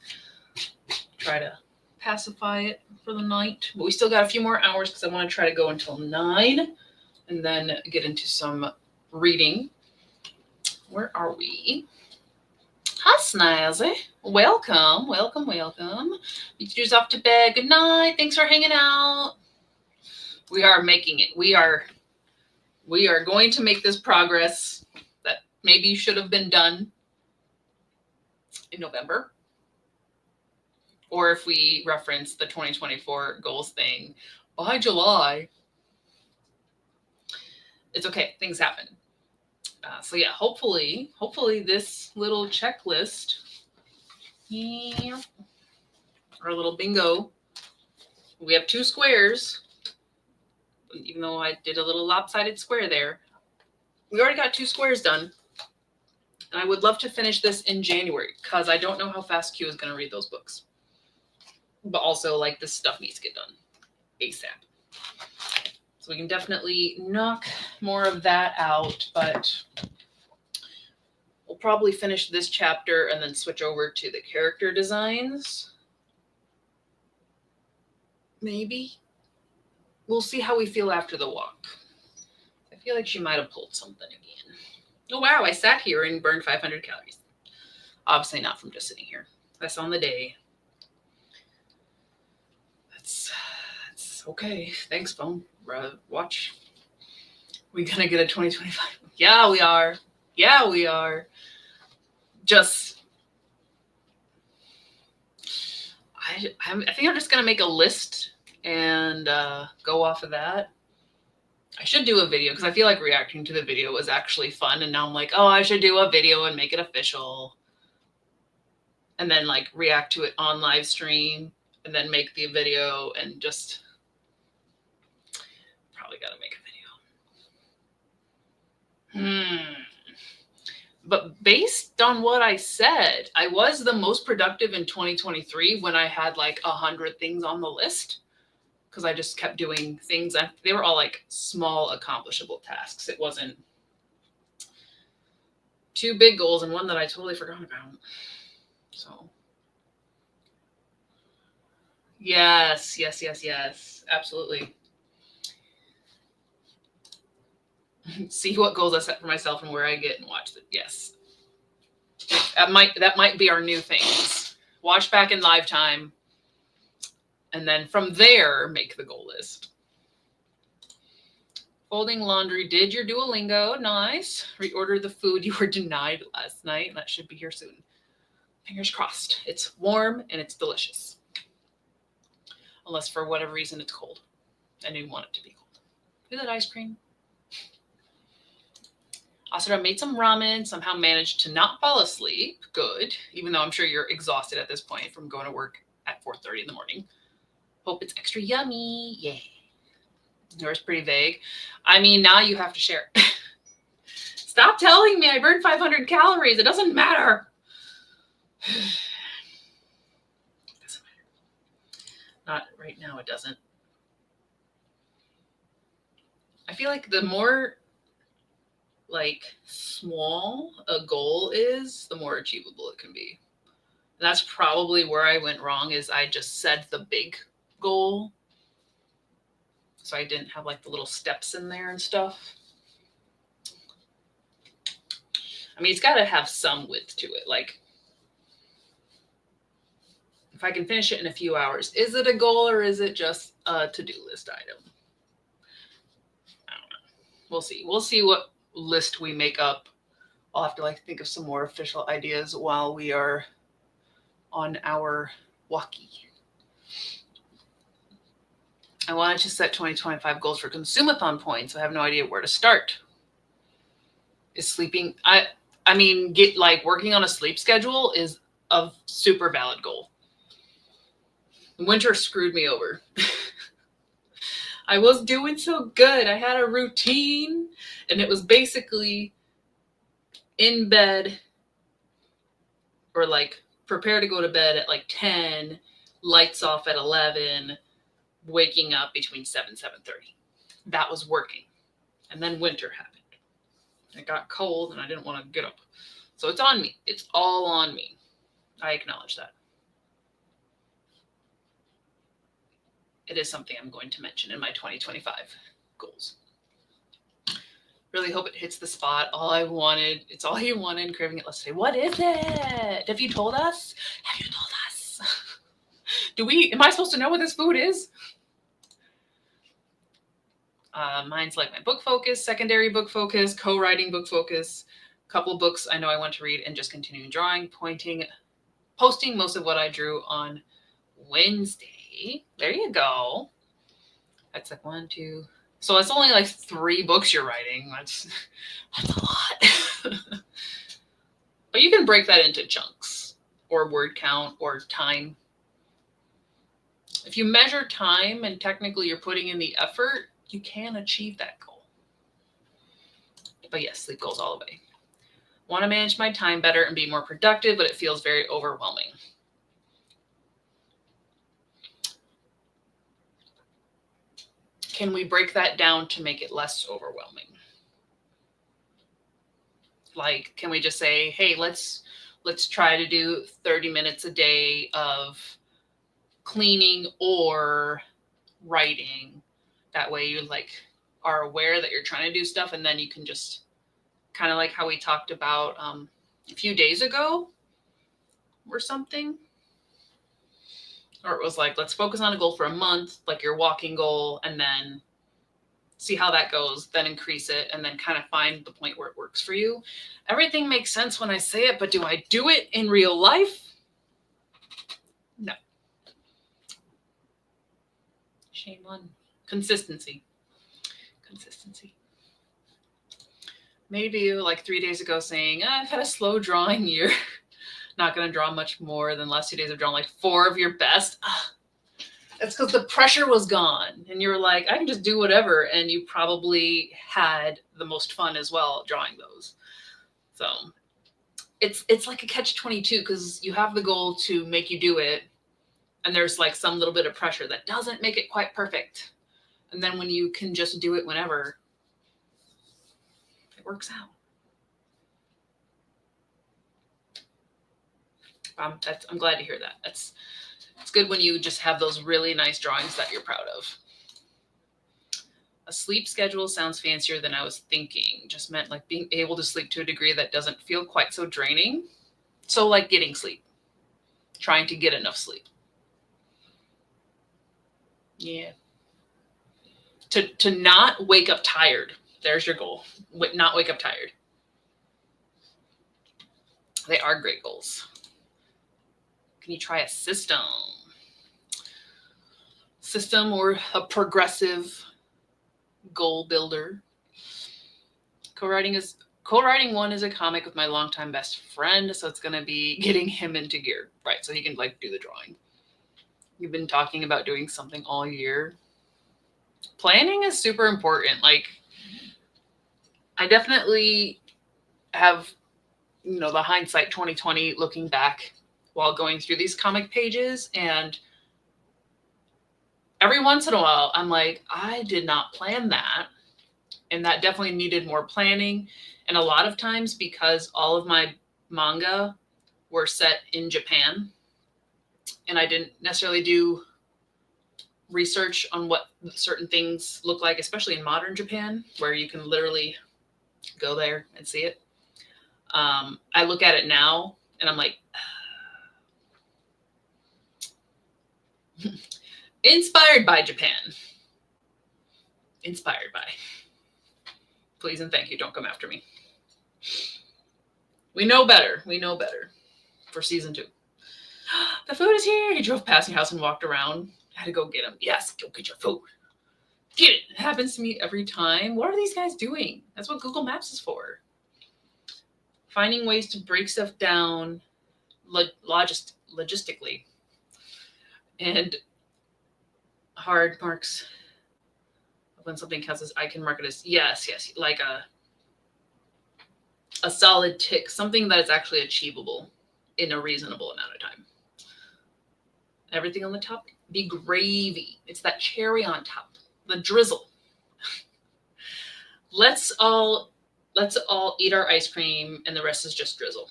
Try to pacify it for the night. But we still got a few more hours because I want to try to go until 9 and then get into some reading. Where are we? Hi, Snazzy. Welcome, welcome, welcome. Beachu's off to bed. Good night. Thanks for hanging out. We are making it. We are going to make this progress that maybe should have been done in November. Or if we reference the 2024 goals thing by July. It's okay. Things happen. So yeah, hopefully this little checklist, our little bingo, we have 2 squares, even though I did a little lopsided square there. We already got 2 squares done. And I would love to finish this in January because I don't know how fast Q is going to read those books. But also, like, this stuff needs to get done ASAP. So we can definitely knock more of that out, but we'll probably finish this chapter and then switch over to the character designs. Maybe. We'll see how we feel after the walk. I feel like she might have pulled something again. Oh, wow. I sat here and burned 500 calories. Obviously not from just sitting here. That's on the day. That's okay. Thanks, phone. Watch. We gonna get a 2025? Yeah, we are. Yeah, we are. Just, I think I'm just gonna make a list and go off of that. I should do a video because I feel like reacting to the video was actually fun, and now I'm like, oh, I should do a video and make it official, and then like react to it on live stream, and then make the video, and just probably gotta make a video. But based on what I said, I was the most productive in 2023 when I had like 100 things on the list, because I just kept doing things. And they were all like small accomplishable tasks. It wasn't 2 big goals and one that I totally forgot about. So yes, absolutely. See what goals I set for myself and where I get and watch it. Yes. That might be our new things. Watch back in live time. And then from there, make the goal list. Folding laundry. Did your Duolingo. Nice. Reorder the food you were denied last night. That should be here soon. Fingers crossed. It's warm and it's delicious. Unless for whatever reason it's cold. And you want it to be cold. Is it ice cream? Also, I made some ramen, somehow managed to not fall asleep. Good. Even though I'm sure you're exhausted at this point from going to work at 4:30 in the morning. Hope it's extra yummy. Yeah. Yours pretty vague. I mean, now you have to share. Stop telling me I burned 500 calories. It doesn't matter. It doesn't matter. Not right now, it doesn't. I feel like the more like small a goal is, the more achievable it can be. And that's probably where I went wrong, is I just said the big goal. So I didn't have like the little steps in there and stuff. I mean, it's got to have some width to it. Like, if I can finish it in a few hours, is it a goal or is it just a to-do list item? I don't know. We'll see. We'll see what list we make up I'll have to like think of some more official ideas while we are on our walkie. I wanted to set 2025 goals for Consumathon points. I have no idea where to start. Is sleeping, I mean, get like working on a sleep schedule is a super valid goal. Winter screwed me over. I was doing so good. I had a routine, and it was basically in bed or like prepare to go to bed at like 10, lights off at 11, waking up between 7 7:30. That was working. And then winter happened. It got cold and I didn't want to get up. So it's on me. It's all on me. I acknowledge that. It is something I'm going to mention in my 2025 goals. Really hope it hits the spot. All I wanted, it's all you wanted, craving it. Let's say, what is it? Have you told us? Have you told us? Am I supposed to know what this food is? Mine's like my book focus, secondary book focus, co-writing book focus, a couple of books I know I want to read, and just continuing drawing, posting most of what I drew on Wednesday. There you go. That's like 1, 2. So it's only like 3 books you're writing. That's a lot. But you can break that into chunks or word count or time. If you measure time and technically you're putting in the effort, you can achieve that goal. But yes, sleep goals all the way. Want to manage my time better and be more productive, but it feels very overwhelming. Can we break that down to make it less overwhelming? Like, can we just say, hey, let's try to do 30 minutes a day of cleaning or writing. That way you like are aware that you're trying to do stuff, and then you can just kind of like how we talked about a few days ago or something. Or it was like, let's focus on a goal for a month, like your walking goal, and then see how that goes, then increase it, and then kind of find the point where it works for you. Everything makes sense when I say it, but do I do it in real life? No. Shame on consistency. Maybe you like 3 days ago saying, I've had a slow drawing year. Not going to draw much more than the last 2 days. I've drawn like 4 of your best. That's because the pressure was gone and you were like, I can just do whatever. And you probably had the most fun as well drawing those. So it's like a catch-22 because you have the goal to make you do it. And there's like some little bit of pressure that doesn't make it quite perfect. And then when you can just do it whenever, it works out. I'm glad to hear that. It's good when you just have those really nice drawings that you're proud of. A sleep schedule sounds fancier than I was thinking. Just meant like being able to sleep to a degree that doesn't feel quite so draining. So like getting sleep, trying to get enough sleep. Yeah. To not wake up tired. There's your goal. Not wake up tired. They are great goals. Can you try a system or a progressive goal builder? Co-writing one is a comic with my longtime best friend, so it's going to be getting him into gear, right? So he can like do the drawing. You've been talking about doing something all year. Planning is super important. Like, I definitely have, the hindsight 2020 looking back while going through these comic pages, and every once in a while I'm like, I did not plan that, and that definitely needed more planning. And a lot of times, because all of my manga were set in Japan and I didn't necessarily do research on what certain things look like, especially in modern Japan where you can literally go there and see it, I look at it now and I'm like, inspired by Japan. Inspired by. Please and thank you. Don't come after me. We know better. We know better for season 2. The food is here. He drove past your house and walked around. I had to go get him. Yes, go get your food. Get it. It happens to me every time. What are these guys doing? That's what Google Maps is for. Finding ways to break stuff down logistically. And hard marks when something counts as, I can mark it as, yes, like a solid tick, something that is actually achievable in a reasonable amount of time. Everything on the top be gravy. It's that cherry on top, the drizzle. Let's all eat our ice cream and the rest is just drizzle.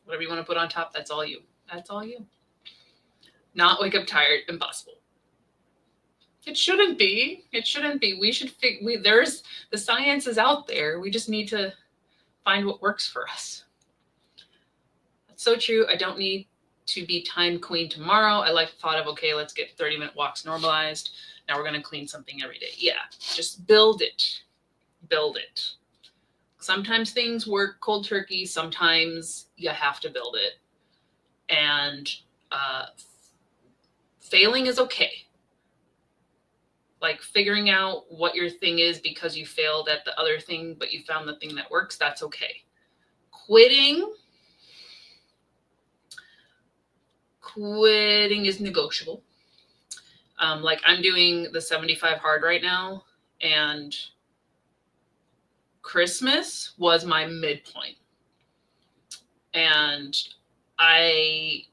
Whatever you want to put on top, that's all you. That's all you. Not wake up tired, impossible. It shouldn't be. It shouldn't be. We should there's the science is out there. We just need to find what works for us. That's so true. I don't need to be time queen tomorrow. I like the thought of, okay, let's get 30-minute walks normalized. Now we're going to clean something every day. Yeah, just build it. Build it. Sometimes things work cold turkey. Sometimes you have to build it. And failing is okay. Like figuring out what your thing is because you failed at the other thing, but you found the thing that works, that's okay. Quitting is negotiable. Like I'm doing the 75 hard right now, and Christmas was my midpoint. And I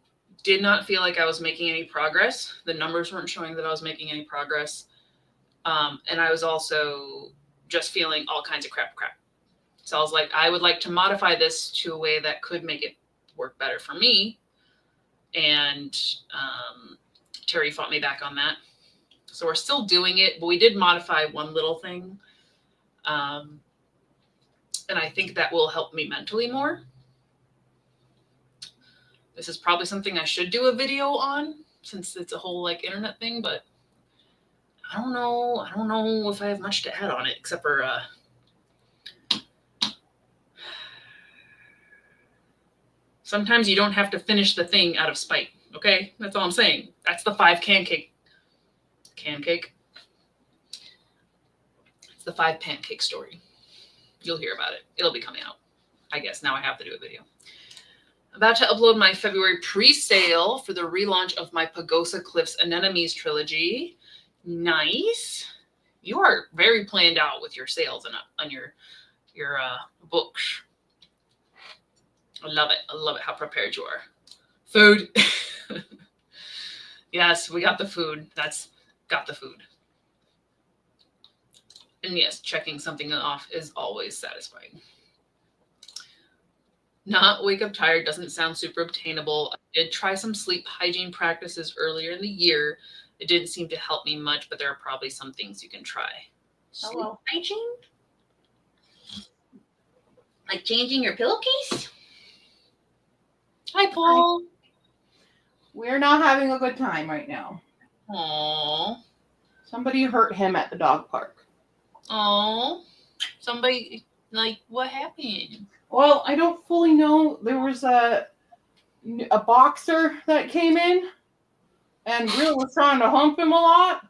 did not feel like I was making any progress. The numbers weren't showing that I was making any progress. And I was also just feeling all kinds of crap. So I was like, I would like to modify this to a way that could make it work better for me. And Terry fought me back on that. So we're still doing it, but we did modify one little thing. And I think that will help me mentally more. This is probably something I should do a video on since it's a whole like internet thing, but I don't know if I have much to add on it except for sometimes you don't have to finish the thing out of spite. Okay, that's all I'm saying. That's the 5 pancake. It's the 5 pancake story. You'll hear about it. It'll be coming out. I guess now I have to do a video. About to upload my February pre-sale for the relaunch of my Pagosa Cliffs Anemones trilogy. Nice. You are very planned out with your sales and on your books. I love it. I love it how prepared you are. Food. Yes, we got the food. Got the food. And yes, checking something off is always satisfying. Not wake up tired doesn't sound super obtainable. I did try some sleep hygiene practices earlier in the year. It didn't seem to help me much, but there are probably some things you can try. Hello. Sleep hygiene? Like changing your pillowcase? Hi, Paul. We're not having a good time right now. Aww. Somebody hurt him at the dog park. Aww. Somebody, like, what happened? Well, I don't fully know. There was a boxer that came in and really was trying to hump him a lot.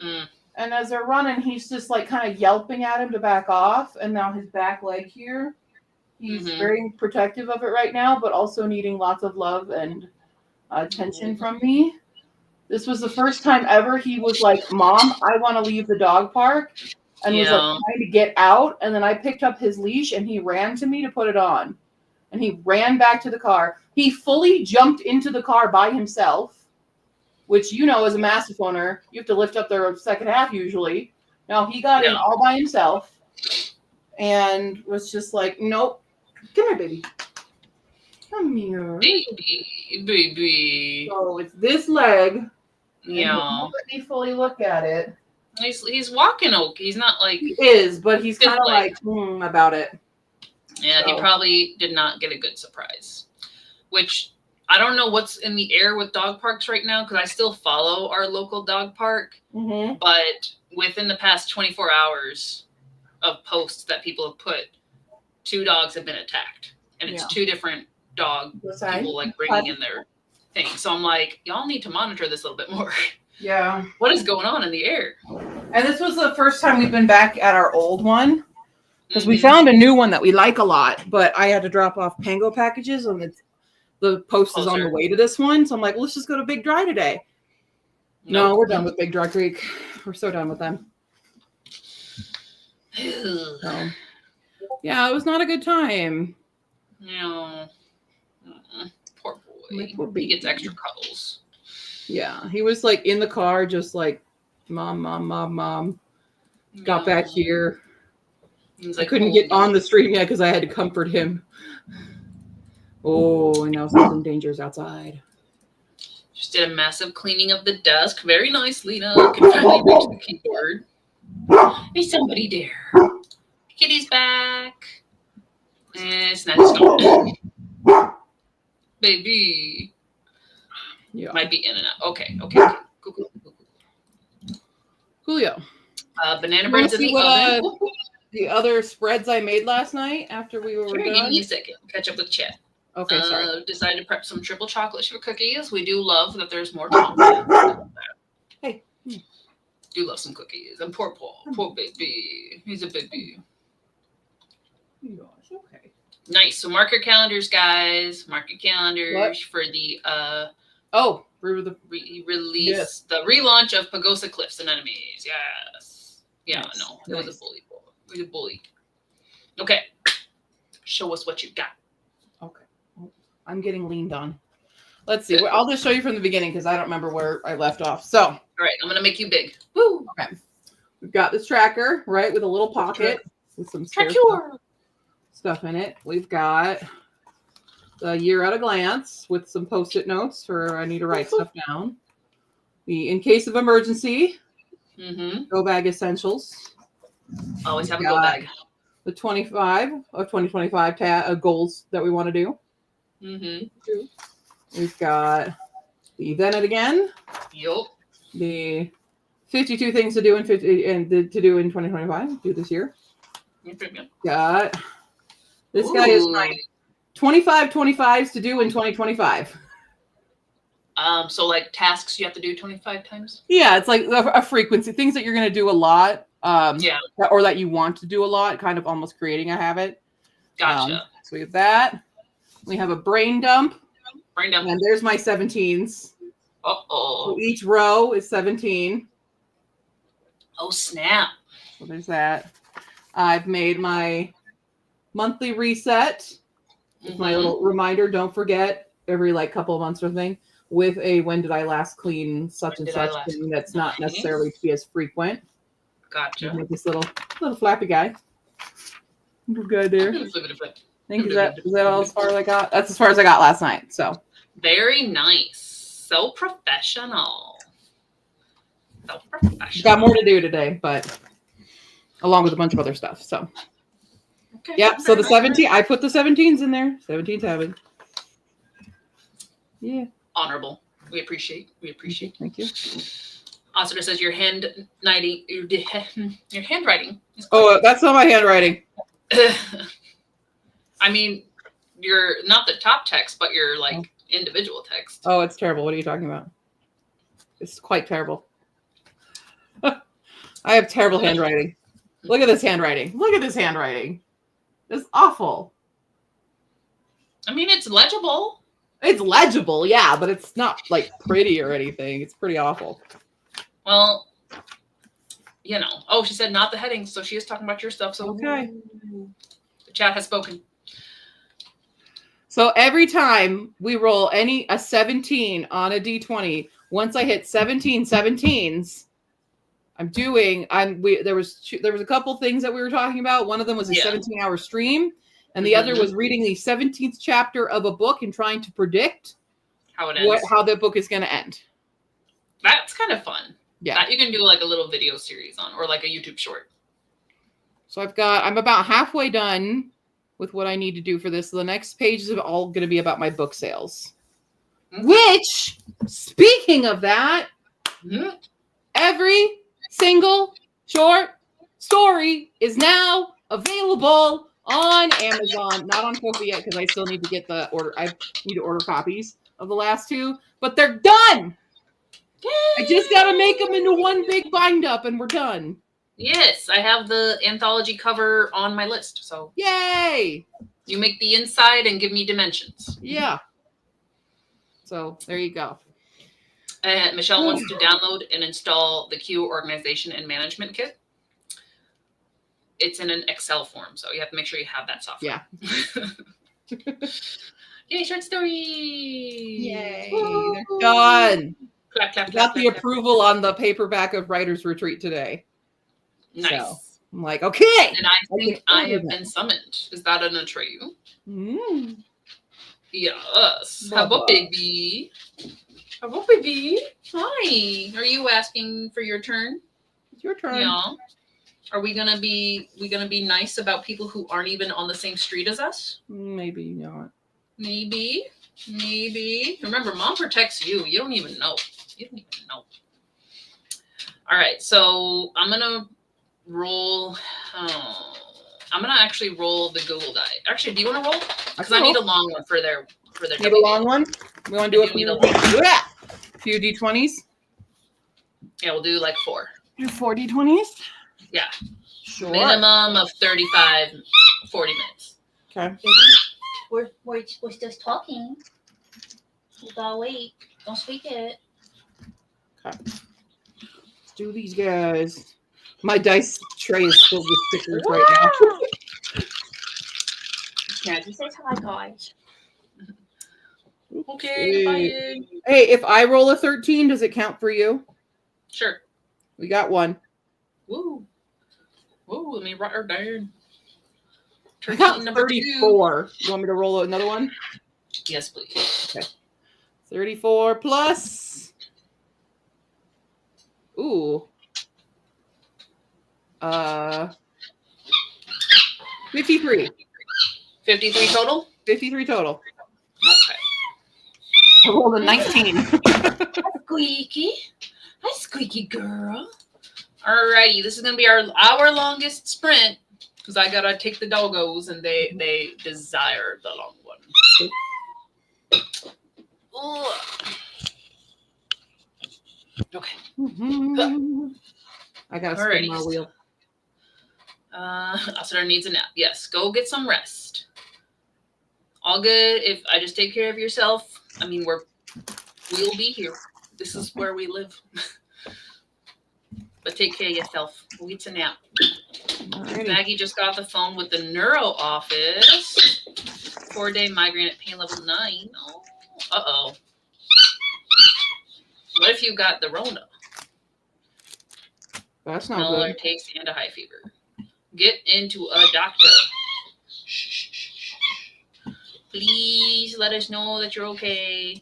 Mm. And as they're running, he's just like kind of yelping at him to back off. And now his back leg here, he's very protective of it right now, but also needing lots of love and attention from me. This was the first time ever he was like, Mom, I want to leave the dog park. And was like trying to get out. And then I picked up his leash and he ran to me to put it on. And he ran back to the car. He fully jumped into the car by himself, which, you know, as a Mastiff owner, you have to lift up their second half usually. Now he got in all by himself and was just like, nope. Come here, baby. Come here. Baby. So it's this leg. Yeah. Let me fully look at it. He's walking okay. He's not like... He is, but he's kind of like about it. Yeah, so. He probably did not get a good surprise. Which, I don't know what's in the air with dog parks right now, because I still follow our local dog park. Mm-hmm. But within the past 24 hours of posts that people have put, 2 dogs have been attacked. and it's Yeah. 2 different dog people like bringing in their thing. So I'm like, y'all need to monitor this a little bit more. Yeah. What is going on in the air? And this was the first time we've been back at our old one because we Mhm. found a new one that we like a lot, but I had to drop off Pango packages and the post is on the Closer. way to this one. So I'm like, let's just go to Big Dry today. No, Nope. we're done with Big Dry Creek. We're so done with them. So, yeah, it was not a good time. No. Poor boy. My poor He gets baby. extra cuddles. Yeah, he was like in the car, just like, mom, mom, mom, mom. Got back here. He's I like, couldn't get on the stream yet because I had to comfort him. Oh, and now something dangerous outside. Just did a massive cleaning of the desk. Very nice, Lena. Can finally reach the keyboard. Is somebody there? Kitty's back. It's not. It's not. Baby. Yeah. Might be in and out. Okay. Cool. Coolio. Banana Wanna bread's in see the what, oven. The other spreads I made last night after we were Sure, give done. me a second. Catch up with chat. Okay, sorry. Decided to prep some triple chocolate chip cookies. We do love that there's more chocolate. Hey. Do love some cookies. And poor Paul. Poor baby. He's a baby. Gosh, okay. Nice. So mark your calendars, guys. Mark your calendars for the Oh, remember the release, Yes. the relaunch of Pagosa Cliffs and Enemies. Yes. Yeah, Nice. no. It was Nice. a bully. It was a bully. Okay. Show us what you got. Okay. I'm getting leaned on. Let's see. I'll just show you from the beginning because I don't remember where I left off. So, All right, I'm gonna make you big. Woo! okay. We've got this tracker, right, with a little pocket with some spare Tracure. stuff in it. We've got the year at a glance with some post-it notes for I need to write stuff down. The in case of emergency, Mm-hmm. go bag essentials. Always have a Got go bag. The 25 of 2025 goals that we want to do. Mm-hmm. We've got the then it again, Yup. the 52 things to do in 50 and to do in 2025. Do this year. Got this guy is my 25 25s to do in 2025. So like tasks you have to do 25 times. Yeah, it's like a frequency, things that you're going to do a lot. Yeah. Or that you want to do a lot, kind of almost creating a habit. Gotcha. So we have that. We have a brain dump. Brain dump. And there's my 17s. Uh-oh. So each row is 17. Oh, snap. So there's that. I've made my monthly reset. With my little reminder, don't forget, every like couple of months or thing, with a when did I last clean such and such thing that's not necessarily to be as frequent. Gotcha. Make this little flappy guy. Little guy there. I think is that all as far as I got? That's as far as I got last night. So very nice. So professional. So professional. Got more to do today, but along with a bunch of other stuff. So Okay. yep. So the 17, I put the 17s in there. 17s happen. Yeah. Honorable. We appreciate. Thank you. Oscar says your handwriting. Your handwriting. Is Oh, that's not my handwriting. I mean, you're not the top text, but your like individual text. Oh, it's terrible. What are you talking about? It's quite terrible. I have terrible handwriting. Look at this handwriting. Look at this handwriting. It's awful. I mean, it's legible. It's legible, yeah, but it's not like pretty or anything. It's pretty awful. Well, you know. Oh, she said not the headings, so she is talking about your stuff. So Okay. The chat has spoken. So every time we roll a 17 on a d20, once I hit 17 17s, there was a couple things that we were talking about. One of them was a 17-hour stream, and the other was reading the 17th chapter of a book and trying to predict how it ends. How the book is going to end. That's kind of fun. Yeah. That you can do like a little video series on, or like a YouTube short. So I'm about halfway done with what I need to do for this. So the next page is all going to be about my book sales. Okay. Which, speaking of that, every single short story is now available on Amazon, not on Kofi yet because I still need to get the order. I need to order copies of the last two, but they're done. I just got to make them into one big bind up and we're done. Yes, I have the anthology cover on my list. So Yay! you make the inside and give me dimensions. Yeah. So there you go. And Michelle wants to download and install the Q organization and management kit. It's in an Excel form, so you have to make sure you have that software. Yeah. Yay, short story! Yay! Woo! They're done. Clap, clap, clap, Got the clap, clap. approval on the paperback of Writer's Retreat today. Nice. So I'm like, okay. And I think I have order been summoned. Is that an Atreyu? Mm. Yes. Blah, Hello, blah. baby. Hello, baby. Hi. Are you asking for your turn? It's your turn. Yeah. Are we gonna be nice about people who aren't even on the same street as us? Maybe not. Maybe. Remember, mom protects you. You don't even know. All right, so I'm gonna roll. I'm gonna actually roll the Google die. Actually, do you want to roll? Because I need a long one for their. Need a long one? We want to do I do need a few D20s? Yeah, we'll do like 4. Do 4 D20s? Yeah. Sure. Minimum of 35, 40 minutes. Okay. We're just talking. We gotta wait. Don't speak it. Let's do these guys. My dice tray is filled with stickers right now. Yeah, just say hi, guys. Okay. Bye. Hey, if I roll a 13, does it count for you? Sure. We got one. Woo. Let me write her down. I got 13, number 2. 34. You want me to roll another one? Yes, please. Okay. 34 plus. Ooh. 53. 53 total? 53 total. Okay. I rolled a 19. Squeaky. Hi, Squeaky girl. Alrighty, this is gonna be our longest sprint because I gotta take the doggos and they desire the long one. Ugh. Okay. I gotta spin my Alrighty. wheel. Asura needs a nap. Yes, go get some rest. All good. If I just take care of yourself, I mean we'll be here. This is where we live. But take care of yourself. We'll get a nap. Alrighty. Maggie just got off the phone with the neuro office. 4-day migraine at pain level 9. Oh, uh-oh. What if you got the Rona? That's not Similar good. taste and a high fever. Get into a doctor. Shh. Please let us know that you're okay.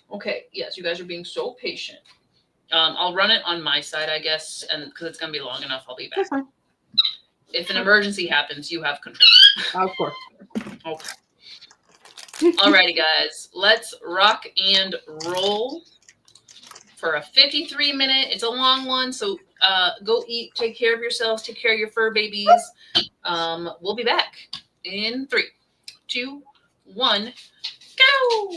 Okay, yes, you guys are being so patient. I'll run it on my side, I guess, and because it's gonna be long enough, I'll be back. That's fine. If an emergency happens, you have control. Of course. Okay. Alrighty, guys, let's rock and roll for a 53-minute. It's a long one, so go eat, take care of yourselves, take care of your fur babies. We'll be back in 3, 2, 1, go!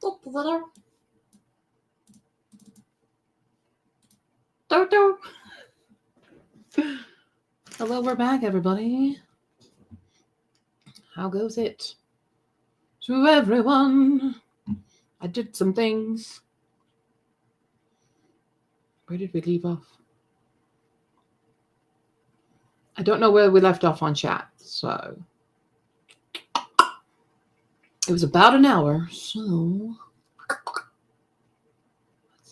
Hello, we're back, everybody. How goes it? To everyone, I did some things. Where did we leave off? I don't know where we left off on chat, so it was about an hour, so let's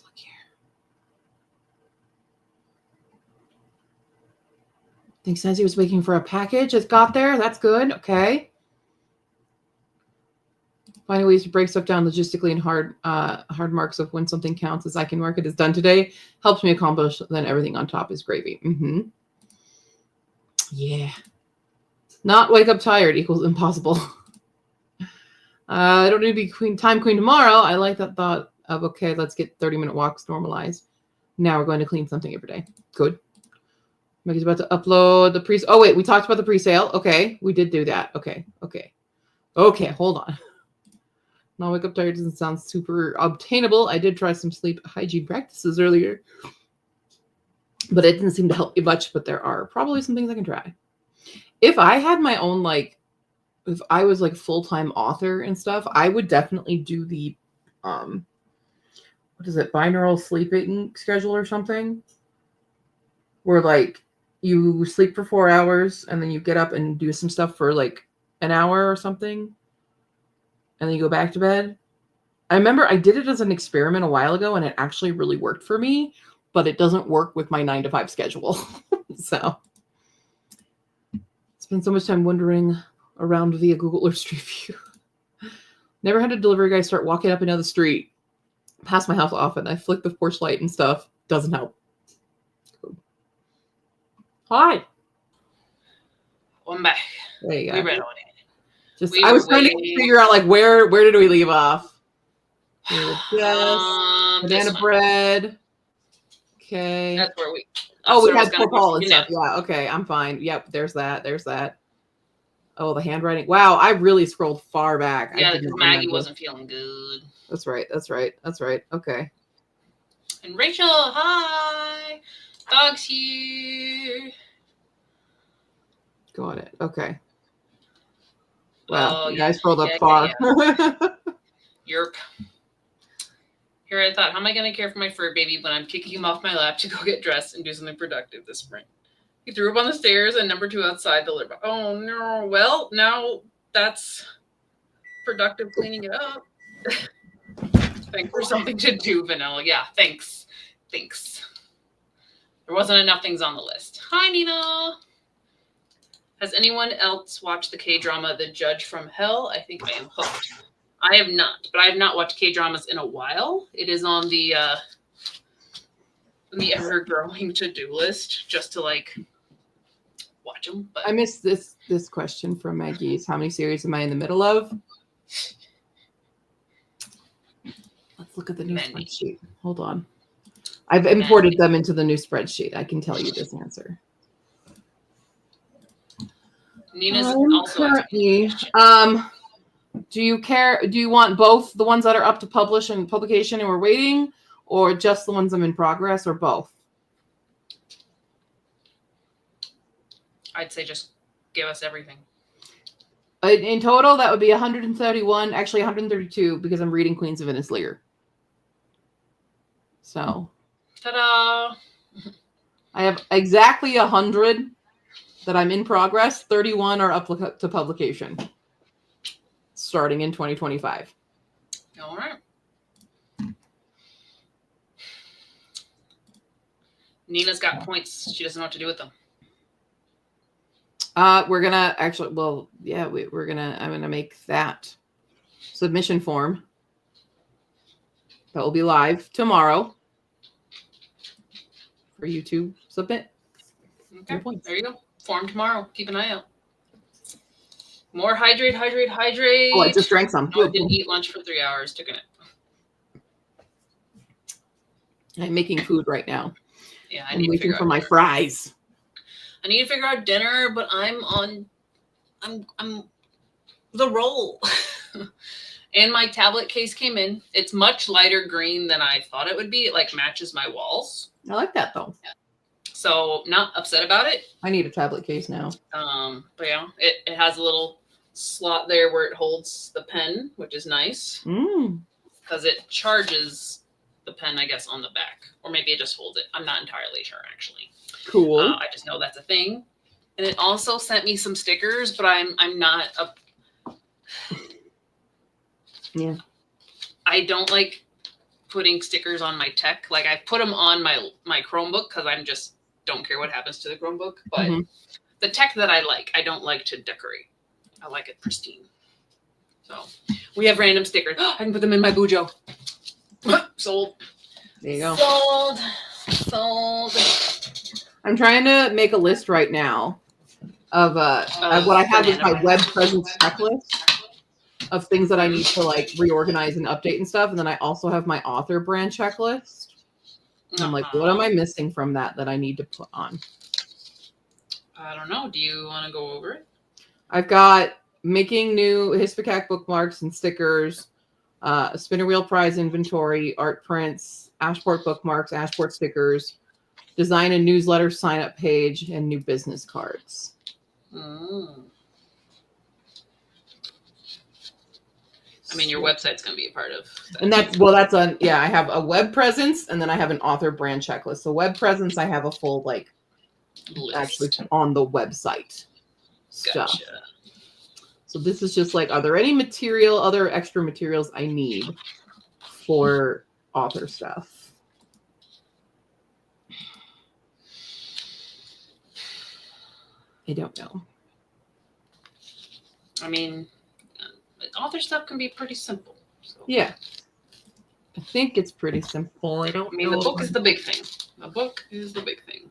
look here. I think Says he was waiting for a package. It got there. That's good. Okay. Finding ways to break stuff down logistically and hard marks of when something counts as I can mark it as done today helps me accomplish. Then everything on top is gravy. Yeah. Not wake up tired equals impossible. I don't need to be time queen tomorrow. I like that thought of, okay, let's get 30-minute walks normalized. Now we're going to clean something every day. Good. Maggie's about to upload the pre. Oh, wait, we talked about the pre-sale. Okay, we did do that. Okay, hold on. Not wake up tired doesn't sound super obtainable. I did try some sleep hygiene practices earlier, but it didn't seem to help me much. But there are probably some things I can try. If I had my own, like, if I was like full-time author and stuff, I would definitely do the, what is it, binaural sleeping schedule or something, where like you sleep for 4 hours and then you get up and do some stuff for like an hour or something, and then you go back to bed. I remember I did it as an experiment a while ago and it actually really worked for me, but it doesn't work with my 9-to-5 schedule. So spend so much time wandering around via Google Earth Street View. Never had a delivery guy start walking up and down the street past my house often. I flick the porch light and stuff. Doesn't help. Hi. I'm back. There you We go. read on it. I was trying to figure out like where did we leave off? Yes. Banana bread. Okay. That's where we. We had Paul and stuff. Yeah. Okay. I'm fine. Yep. There's that. Oh, the handwriting. Wow. I really scrolled far back. Yeah, because Maggie wasn't feeling good. That's right. Okay. And Rachel, hi. Dog's here. Got it. Okay. Well, yeah, I scrolled up far. Yerp. Here I thought, how am I going to care for my fur baby when I'm kicking him off my lap to go get dressed and do something productive this spring? He threw up on the stairs and number 2 outside the litter box. Oh, no. Well, now that's productive cleaning it up. Thanks for something to do, Vanilla. Yeah, thanks. There wasn't enough things on the list. Hi, Nina. Has anyone else watched the K-drama The Judge from Hell? I think I am hooked. I have not, but I have not watched K-dramas in a while. It is on the ever-growing to-do list just to, like, watch them. But I missed this question from Maggie's. How many series am I in the middle of? Let's look at the new spreadsheet. Hold on. I've imported them into the new spreadsheet. I can tell you this answer. Nina's also currently, do you want both the ones that are up to publication and we're waiting, or just the ones I'm in progress, or both? I'd say just give us everything. In total, that would be 131, actually 132, because I'm reading Queens of Venice Lear. So, ta-da! I have exactly 100 that I'm in progress. 31 are up to publication, starting in 2025. All right. Nina's got points. She doesn't know what to do with them. We're gonna actually, well, yeah, I'm gonna make that submission form. That will be live tomorrow for you to submit. Okay, there you go. Form tomorrow. Keep an eye out. More hydrate. Oh, I just drank some. No, I didn't eat lunch for 3 hours. Took a nap. I'm making food right now. Yeah, I'm waiting for my fries. I need to figure out dinner, but I'm the roll. And my tablet case came in. It's much lighter green than I thought it would be. It like matches my walls. I like that though. So not upset about it. I need a tablet case now. But yeah, it has a little slot there where it holds the pen, which is nice because it charges the pen, I guess, on the back, or maybe it just holds it. I'm not entirely sure actually. Cool. I just know that's a thing. And it also sent me some stickers, but I'm not a. Yeah. I don't like putting stickers on my tech. Like I put them on my Chromebook because I'm just don't care what happens to the Chromebook. But the tech that I like, I don't like to decorate. I like it pristine. So we have random stickers. I can put them in my Bujo. Sold. There you go. Sold. I'm trying to make a list right now of what I have is my web presence checklist of things that I need to like reorganize and update and stuff. And then I also have my author brand checklist. And I'm like, what am I missing from that I need to put on? I don't know. Do you want to go over it? I've got making new Hispanic bookmarks and stickers, spinner wheel prize inventory, art prints, Ashport bookmarks, Ashport stickers, design a newsletter sign up page, and new business cards. I mean, your website's going to be a part of that. And I have a web presence and then I have an author brand checklist. So web presence, I have a full like list. Actually on the website stuff. Gotcha. So this is just like, are there any other extra materials I need for author stuff? I don't know. I mean, author stuff can be pretty simple. So. Yeah. I think it's pretty simple. I mean, the book is the big thing. The book is the big thing.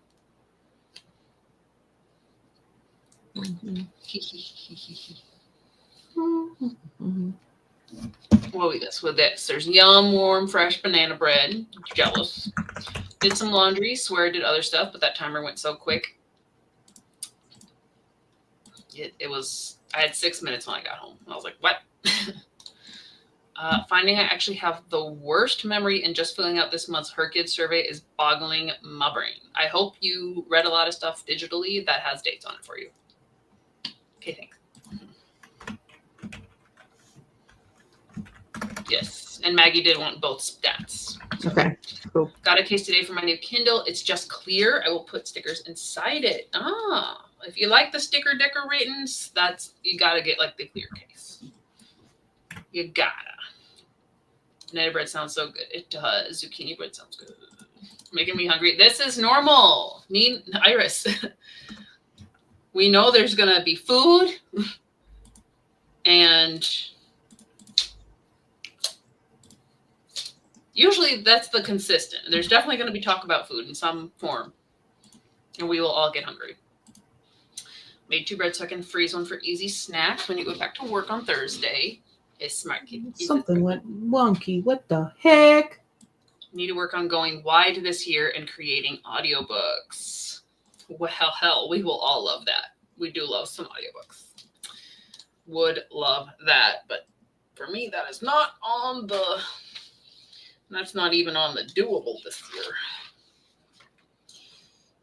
What we got with this? There's yum, warm, fresh banana bread. Jealous. Did some laundry. Swear I did other stuff, but that timer went so quick. It was. I had 6 minutes when I got home. I was like, what? Finding I actually have the worst memory in just filling out this month's HerKids survey is boggling my brain. I hope you read a lot of stuff digitally that has dates on it for you. Okay, thanks. Yes, and Maggie did want both stats. Okay, cool. Got a case today for my new Kindle. It's just clear. I will put stickers inside it. If you like the sticker decoratings, you gotta get like the clear case. You gotta. Banana bread sounds so good. It does. Zucchini bread sounds good. Making me hungry. This is normal. Iris. We know there's gonna be food, and usually that's the consistent. There's definitely gonna be talk about food in some form, and we will all get hungry. Made 2 bread so I can freeze one for easy snacks when you go back to work on Thursday. It's smart kid. Something went wonky. What the heck? Need to work on going wide this year and creating audiobooks. Well, hell, we will all love that. We do love some audiobooks. Would love that, but for me, that's not even on the doable this year.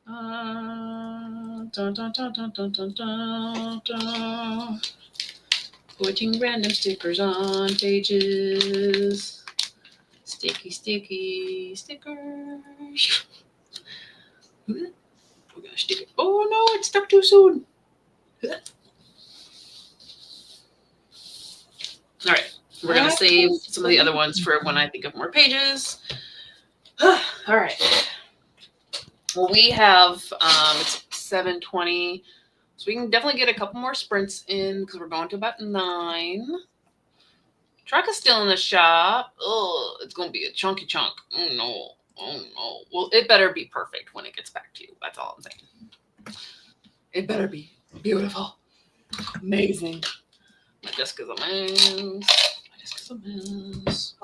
Dun, dun, dun, dun, dun, dun, dun, dun. Putting random stickers on pages. Sticky stickers. We're gonna stick it. Oh no, it stuck too soon. All right, we're gonna save some of the other ones for when I think of more pages. All right. Well, we have it's 7:20. So we can definitely get a couple more sprints in because we're going to about 9. Truck is still in the shop. Oh, it's going to be a chunky chunk. Oh, no. Well, it better be perfect when it gets back to you. That's all I'm saying. It better be beautiful. Amazing. My desk is a mess.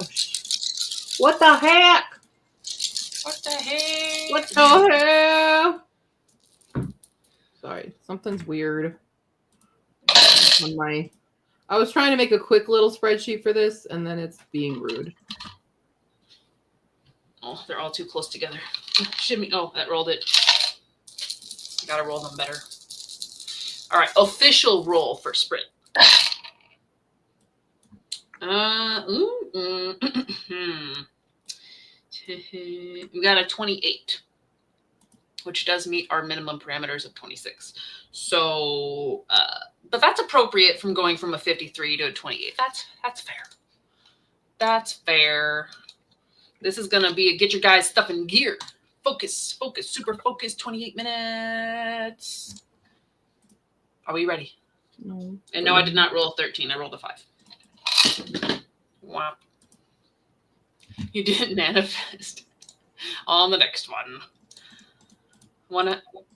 What the heck? What the heck? What the hell? Sorry, something's weird on my I was trying to make a quick little spreadsheet for this, and then it's being rude. Oh, they're all too close together. Shimmy. Oh, that rolled it. Gotta roll them better. All right, official roll for sprint. We got a 28, which does meet our minimum parameters of 26. So, but that's appropriate from going from a 53 to a 28. That's fair. That's fair. This is gonna be a get your guys stuff in gear. Focus, focus, super focus. 28 minutes. Are we ready? No. And no, I did not roll a 13. I rolled a 5. Wow. You didn't manifest. On the next one.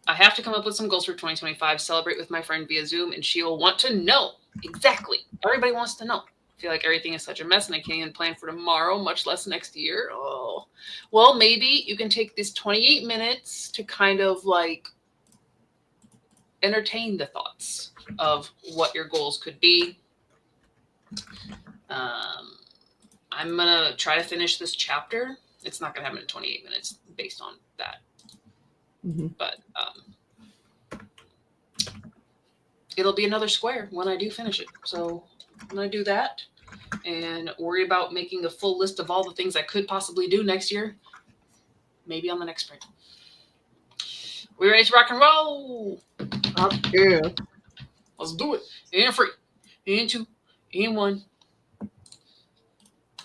I have to come up with some goals for 2025, celebrate with my friend via Zoom, and she'll want to know exactly. Everybody wants to know. I feel like everything is such a mess and I can't even plan for tomorrow, much less next year. Oh, well, maybe you can take this 28 minutes to kind of like entertain the thoughts of what your goals could be. I'm gonna try to finish this chapter. It's not gonna happen in 28 minutes based on that, but it'll be another square when I do finish it. So I'm gonna do that and worry about making a full list of all the things I could possibly do next year. Maybe on the next sprint. We ready to rock and roll? Yeah. Let's do it. And 3, and 2, and 1.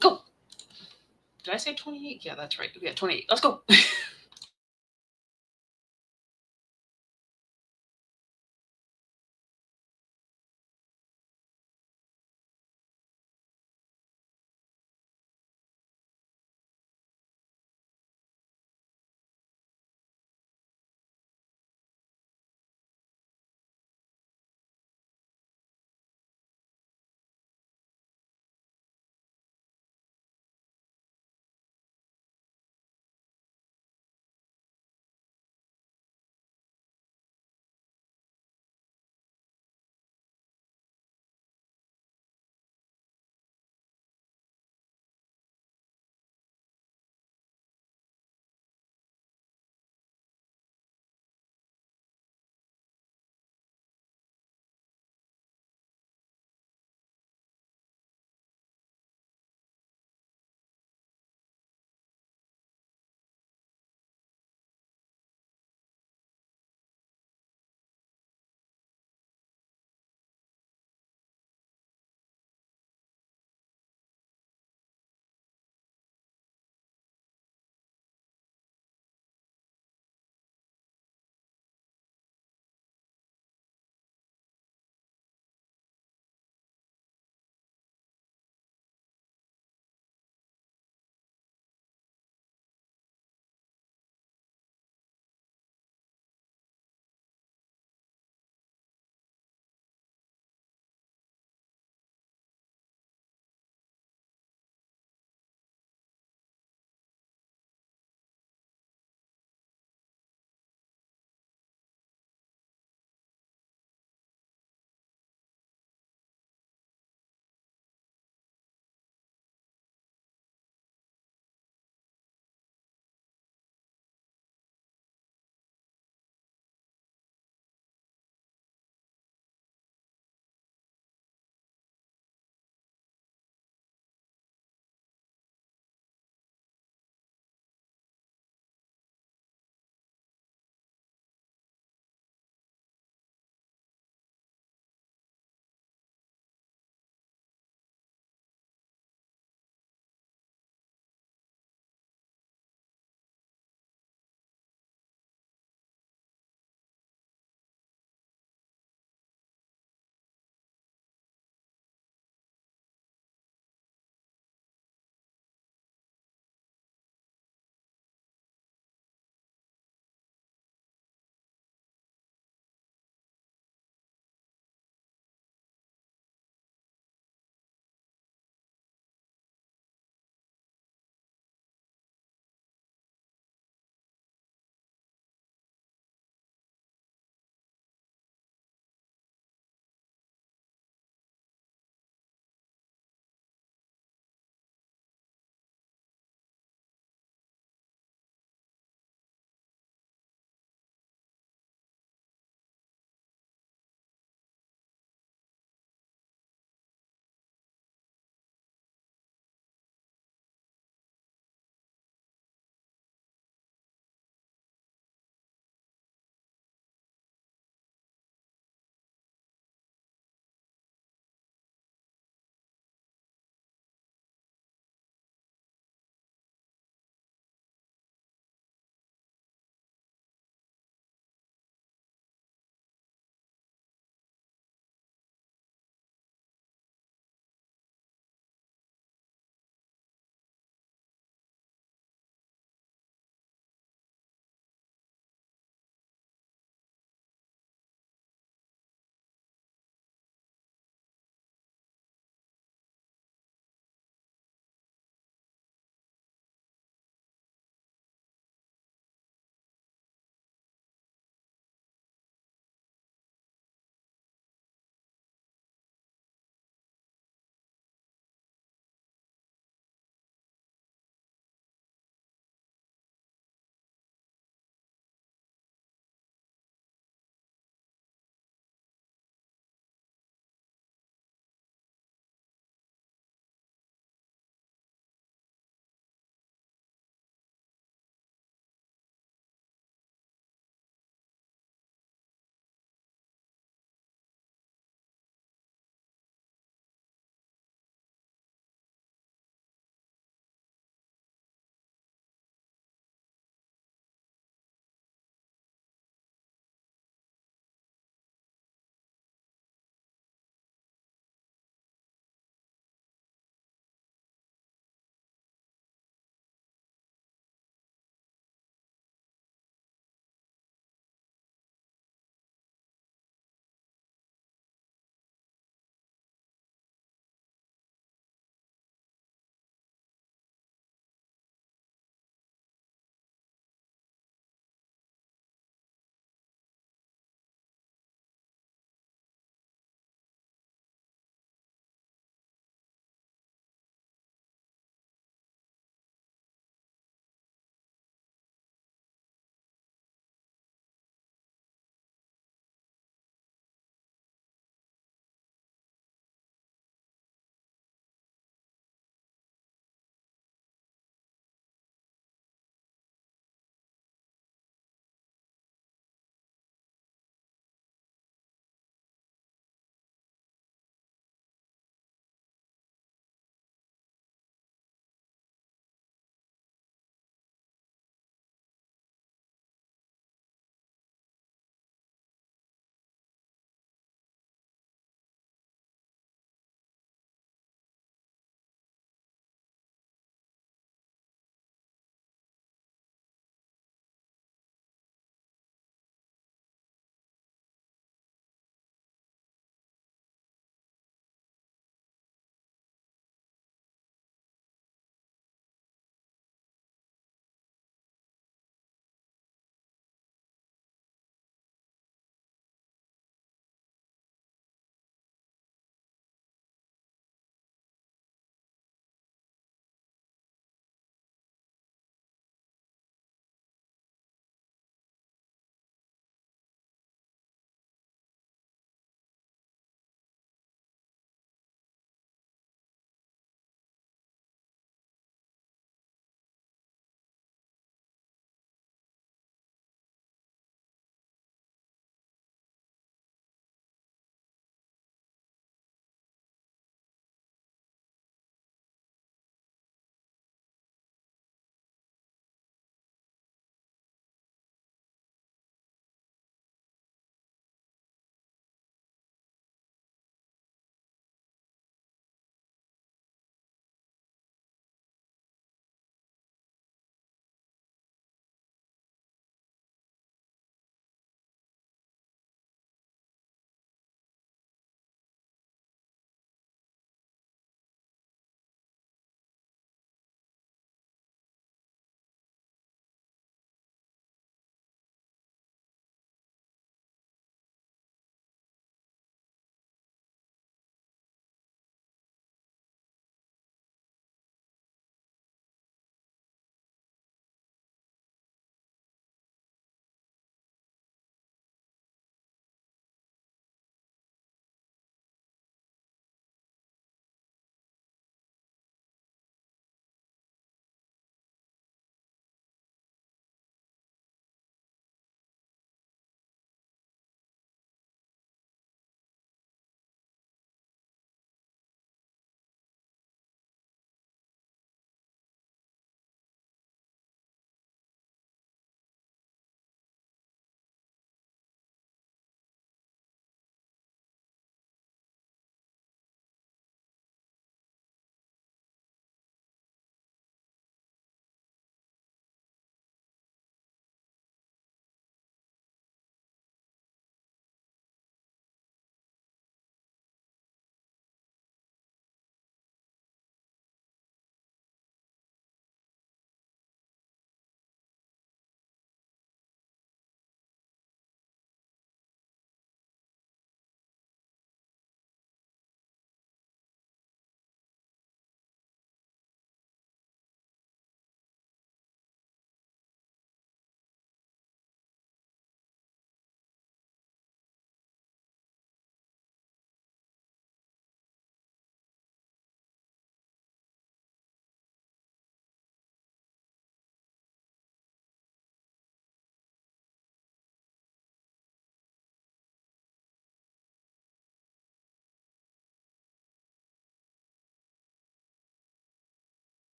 Go. Did I say 28? Yeah, that's right. Yeah, 28. Let's go.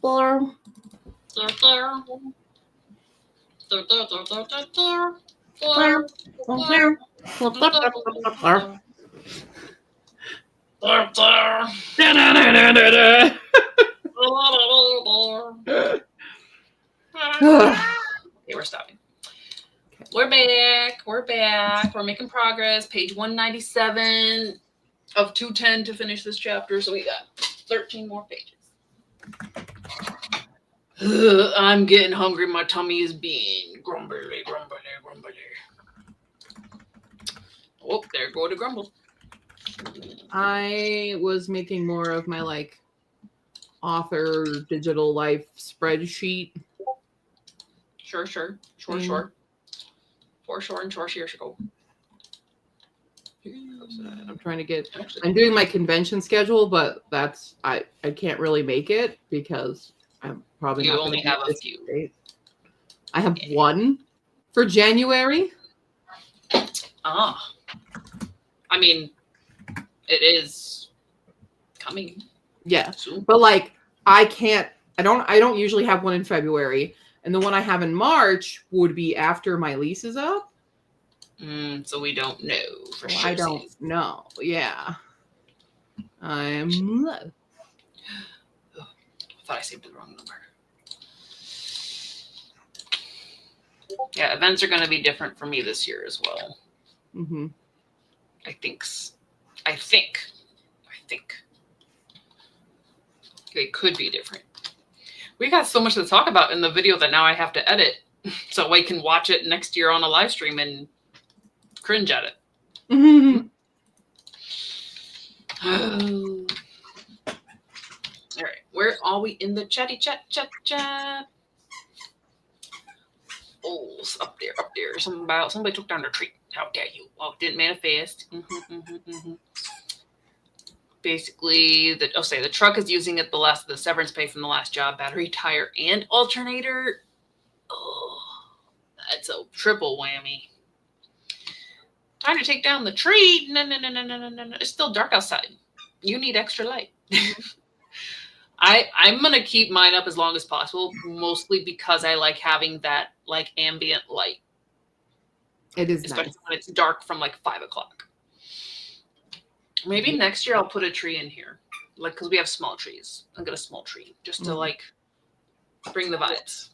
blur. Okay, we're stopping. We're back. We're back. We're making progress. Page 197 of 210 to finish this chapter. So we got 13 more pages. I'm getting hungry. My tummy is being grumbly. Oh, there go the grumble. I was making more of my like author digital life spreadsheet. Sure. For sure and sure. Go. I'm trying to get. I'm doing my convention schedule, but that's I can't really make it because I'm probably You not only gonna have a this few. date. I have one for January. I mean, it is coming. Yeah, soon. but like I can't. I don't usually have one in February, and the one I have in March would be after my lease is up. So we don't know for sure. I don't know. Yeah. I thought I saved the wrong number. Yeah, events are going to be different for me this year as well. Mm-hmm. I think they could be different. We got so much to talk about in the video that now I have to edit so I can watch it next year on a live stream and cringe at it. Mm-hmm. All right, where are we in the chatty chat? Oh, it's up there. Somebody took down their tree. How dare you? Oh, didn't manifest. Basically, the truck is using it the severance pay from the last job, battery, tire, and alternator. Oh, that's a triple whammy. Time to take down the tree. No. It's still dark outside. You need extra light. I'm going to keep mine up as long as possible, mostly because I like having that like ambient light. It is especially nice. when it's dark from like 5 o'clock. Maybe next year I'll put a tree in here, like because we have small trees. I'll get a small tree just to like bring the vibes.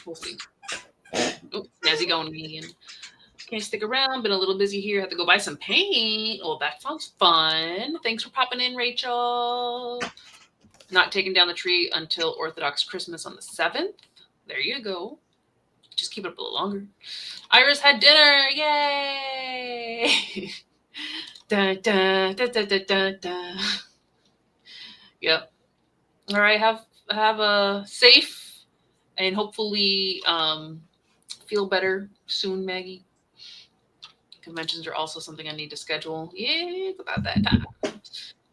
We'll see. Oh, Snazzy going vegan. Can't stick around. Been a little busy here. Have to go buy some paint. Oh, that sounds fun. Thanks for popping in, Rachel. Not taking down the tree until Orthodox Christmas on the 7th. There you go. Just keep it up a little longer. Iris had dinner. Yay! Dun, dun, dun, dun, dun, dun, dun. Yep. All right. Have a safe and hopefully feel better soon, Maggie. Conventions are also something I need to schedule. Yeah, about that time.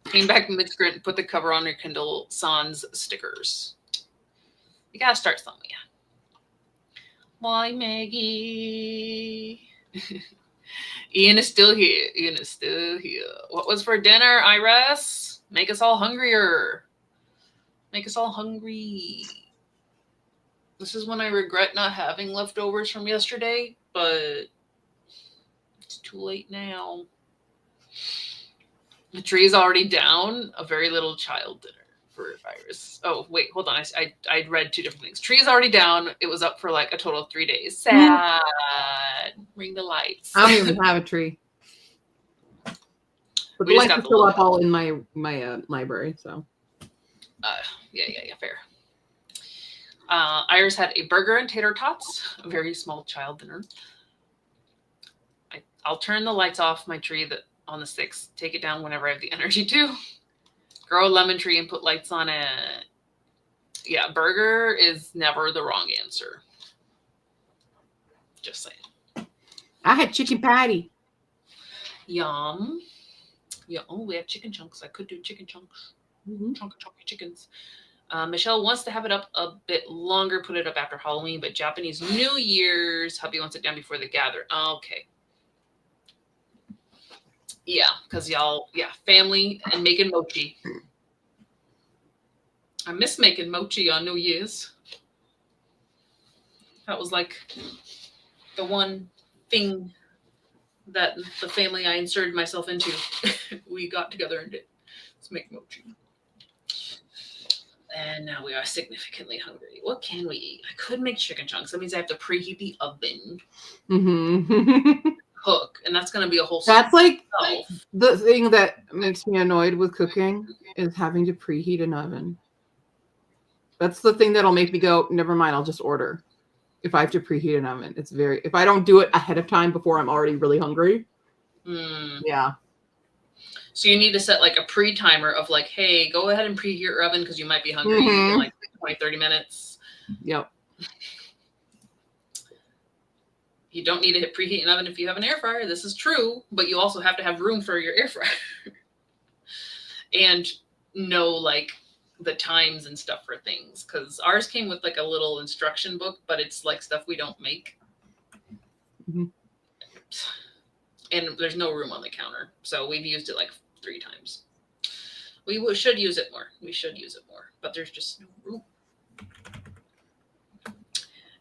Came back mid-sprint and put the cover on your Kindle Sans stickers. You gotta start somewhere. Why, Maggie? Ian is still here. What was for dinner, Iris? Make us all hungrier. Make us all hungry. This is when I regret not having leftovers from yesterday, but it's too late now. The tree is already down. A very little child dinner for Iris. Oh, wait, hold on. I read two different things. Tree is already down. It was up for like a total of 3 days. Sad. Ring the lights. I don't even have a tree. But We the just lights got are the still little up all in my library, so. Yeah, fair. Iris had a burger and tater tots, a very small child dinner. I'll turn the lights off my tree on the 6th. Take it down whenever I have the energy to. Grow a lemon tree and put lights on it. Yeah, burger is never the wrong answer. Just saying. I had chicken patty. Yum. Yeah. Oh, we have chicken chunks. I could do chicken chunks. Chunky chickens. Michelle wants to have it up a bit longer, put it up after Halloween, but Japanese New Year's, hubby wants it down before they gather. Okay. Yeah, because y'all, family and making mochi. I miss making mochi on New Year's. That was like the one thing that the family I inserted myself into, we got together and did. Let's make mochi. And now we are significantly hungry. What can we eat? I could make chicken chunks. That means I have to preheat the oven, Mm-hmm. cook, and that's going to be a whole. That's like self. the thing that makes me annoyed with cooking is having to preheat an oven. That's the thing that'll make me go, never mind, I'll just order. If I have to preheat an oven, if I don't do it ahead of time before I'm already really hungry. Yeah. So you need to set like a pre-timer of like, hey, go ahead and preheat your oven because you might be hungry in like 20, 30 minutes. Yep. You don't need to hit preheat an oven if you have an air fryer. This is true, but you also have to have room for your air fryer. And know like the times and stuff for things, because ours came with like a little instruction book, but it's like stuff we don't make. Mhm. And there's no room on the counter, so we've used it like 3 times. We should use it more. But there's just no room.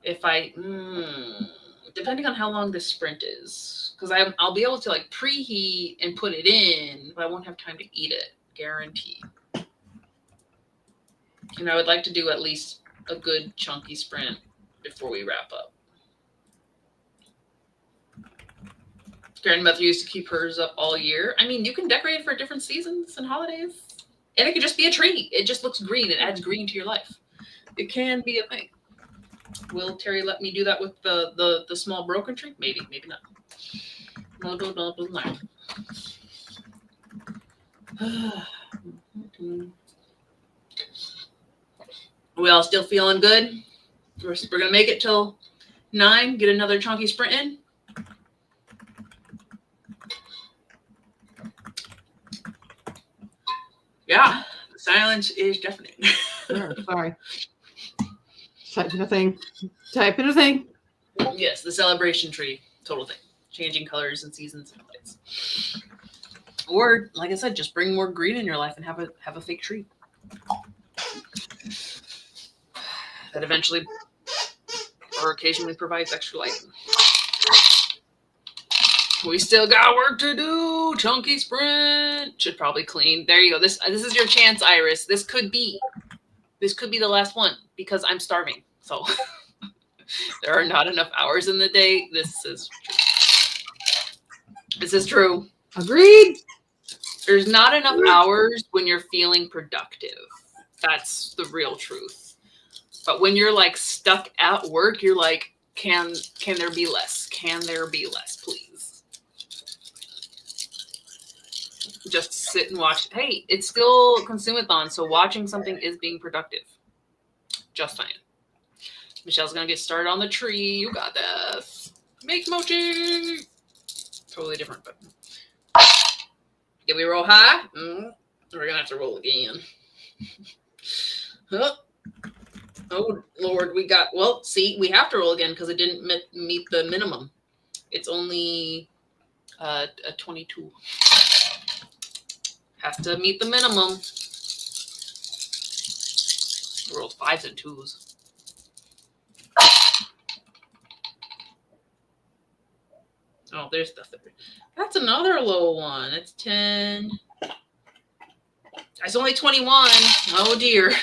If I depending on how long this sprint is, because I'll be able to like preheat and put it in, but I won't have time to eat it, guaranteed. And I would like to do at least a good chunky sprint before we wrap up. Grandmother used to keep hers up all year. I mean, you can decorate it for different seasons and holidays. And it could just be a tree. It just looks green. It adds green to your life. It can be a thing. Will Terry let me do that with the small broken tree? Maybe, maybe not. No. We all still feeling good? We're going to make it till 9, get another chunky sprint in. Yeah, the silence is deafening. Sure, sorry. Typing a thing. Yes, the celebration tree, total thing. Changing colors and seasons and lights. Or, like I said, just bring more green in your life and have a fake tree. That eventually or occasionally provides extra light. We still got work to do. Chunky sprint. Should probably clean. There you go. This is your chance, Iris. This could be the last one because I'm starving. So there are not enough hours in the day. This is true. Agreed. There's not enough hours when you're feeling productive. That's the real truth. But when you're like stuck at work, you're like, can there be less? Can there be less, please? Just sit and watch. Hey, it's still Consumathon, so watching something is being productive. Just saying. Michelle's gonna get started on the tree. You got this. Make mochi. Totally different, but did we roll high? We're gonna have to roll again. Huh. Oh Lord, we have to roll again because it didn't meet the minimum. It's only a 22. Has to meet the minimum. We rolled 5s and 2s. Oh, there's the third. That's another low one. It's 10. It's only 21. Oh dear.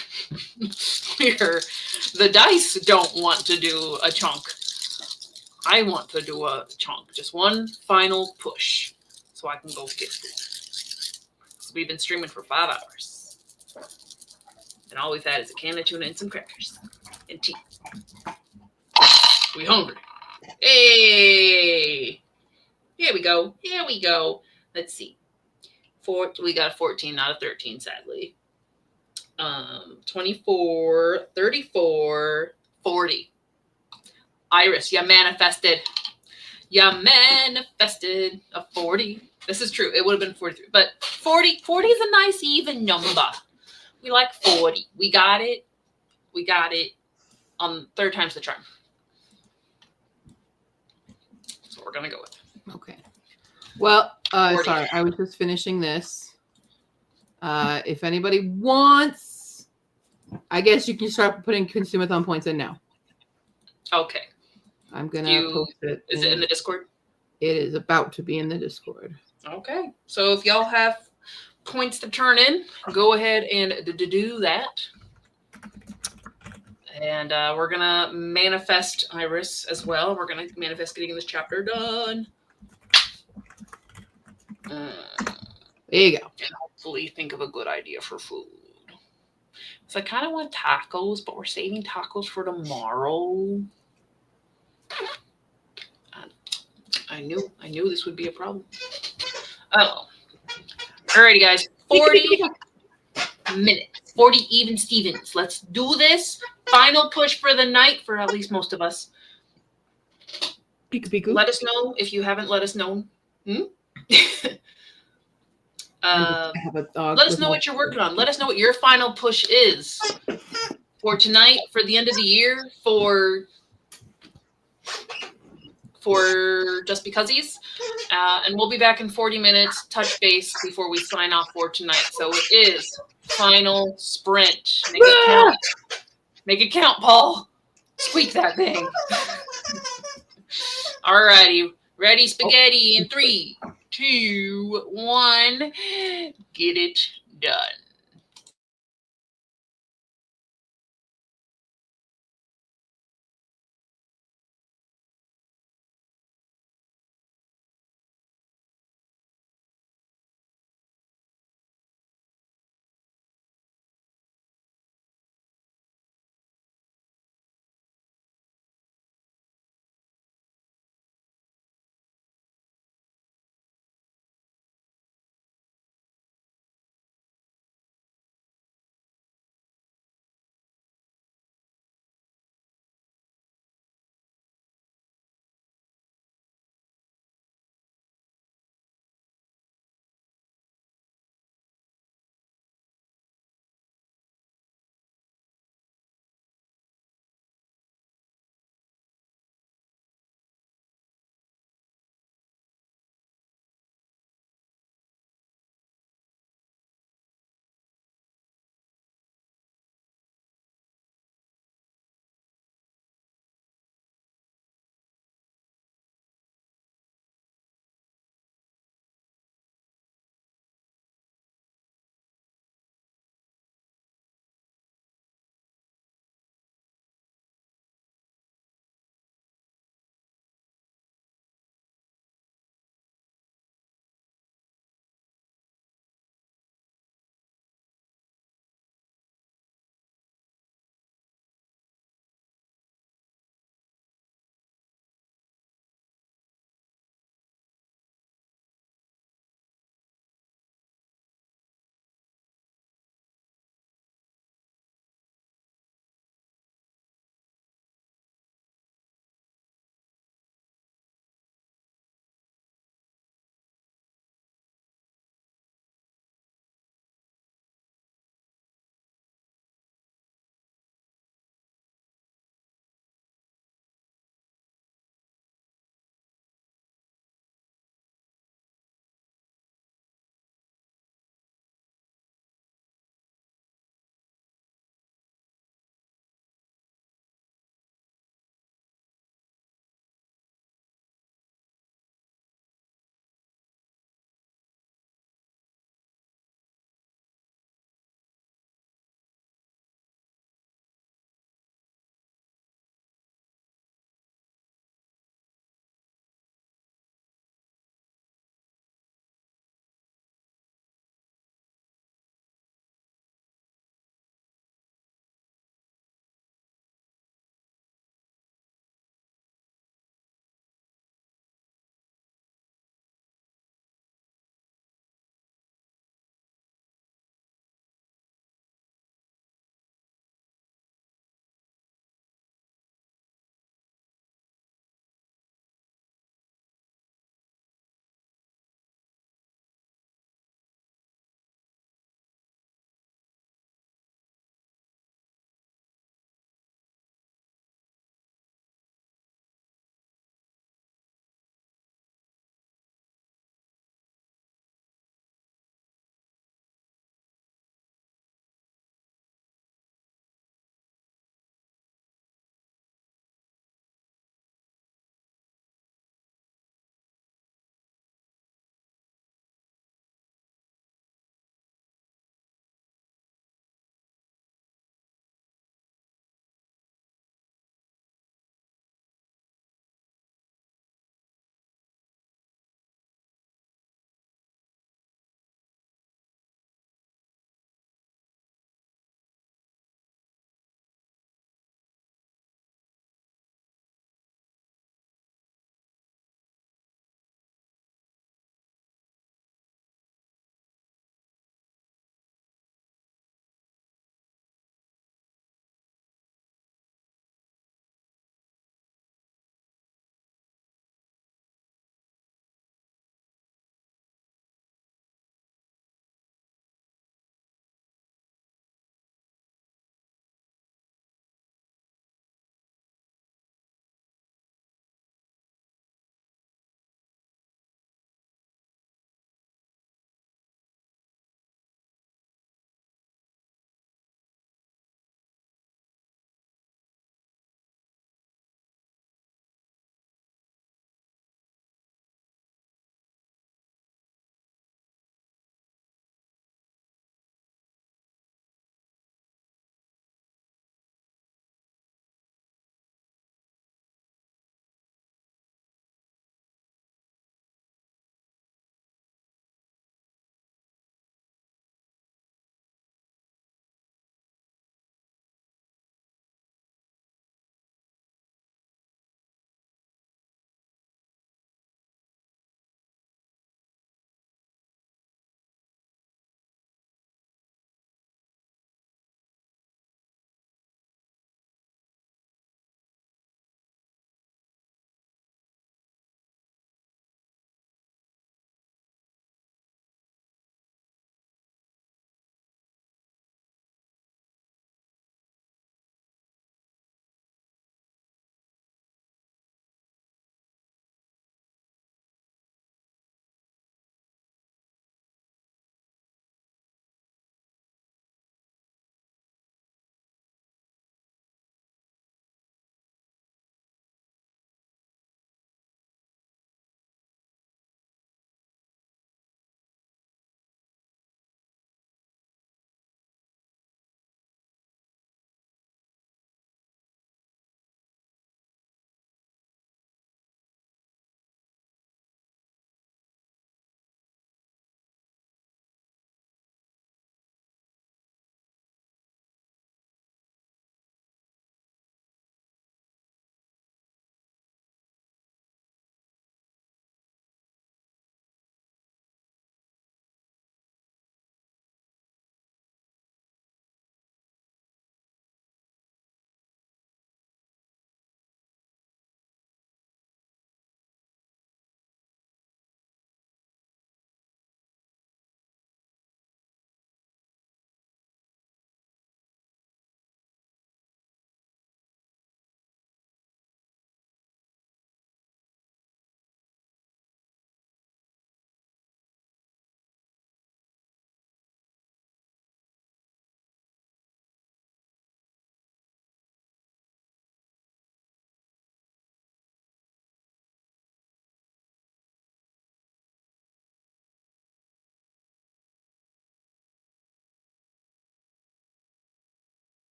The dice don't want to do a chunk. I want to do a chunk. Just one final push so I can go get food. So we've been streaming for 5 hours. And all we've had is a can of tuna and some crackers. And tea. We hungry. Hey! Here we go. Let's see. We got a 14, not a 13, sadly. 24, 34, 40. Iris, you manifested a 40. This is true. It would have been 43, but 40 is a nice even number. We like 40. We got it on 3rd time's the charm. So we're going to go with it. Okay. Well, 40. sorry, I was just finishing this. If anybody wants I guess you can start putting consumathon points in now. Okay. I'm gonna You- post it. Is it in the Discord? It is about to be in the Discord. Okay. So if y'all have points to turn in, go ahead and do that. And we're gonna manifest Iris as well. We're gonna manifest getting this chapter done. There you go. And hopefully think of a good idea for food. So I kind of want tacos, but we're saving tacos for tomorrow. I knew this would be a problem. Oh, alrighty, guys. 40 minutes. 40 even Stevens. Let's do this. Final push for the night for at least most of us. Peekaboo. Let us know if you haven't let us know. I have a dog. Let us with know no- what you're working on. Let us know what your final push is for tonight, for the end of the year, for just because's. And we'll be back in 40 minutes, touch base before we sign off for tonight. So it is final sprint. Make it count. Make it count, Paul. Squeak that thing. Alrighty. Ready, spaghetti in 3, 2, 1. Get it done.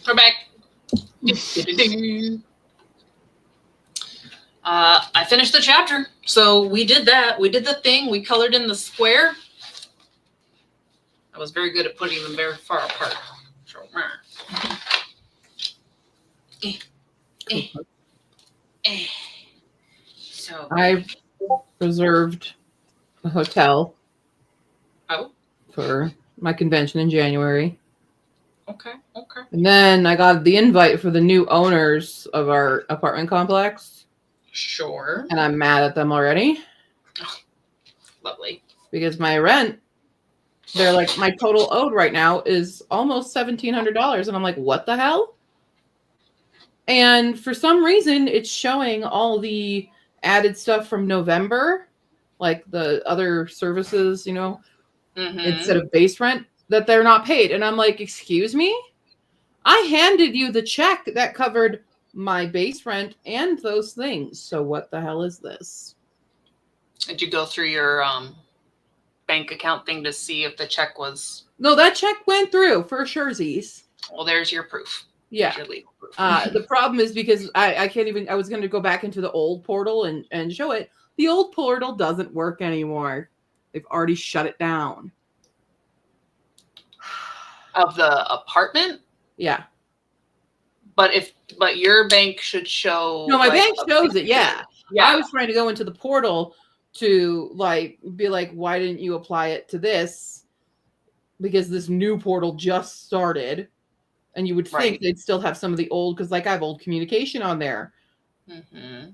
We're back. I finished the chapter. So we did that. We did the thing. We colored in the square. I was very good at putting them very far apart. So I reserved a hotel oh, for my convention in January. okay. And then I got the invite for the new owners of our apartment complex. Sure. And I'm mad at them already Lovely. because my rent, they're like, my total owed right now is almost $1,700. And I'm like, what the hell? And for some reason, it's showing all the added stuff from November, like the other services, Mm-hmm. instead of base rent, that they're not paid. And I'm like, excuse me? I handed you the check that covered my base rent and those things. So what the hell is this? Did you go through your bank account thing to see if the check was? No, that check went through for surezies. Well, there's your proof. Yeah. There's your legal proof. The problem is because I can't even, I was going to go back into the old portal and show it. The old portal doesn't work anymore. They've already shut it down. Of the apartment, Yeah. but your bank should show. No, my like, bank shows it. Yeah. Yeah. I was trying to go into the portal to be like, why didn't you apply it to this? Because this new portal just started. And you would think Right. they'd still have some of the old, because like I have old communication on there. Mm-hmm.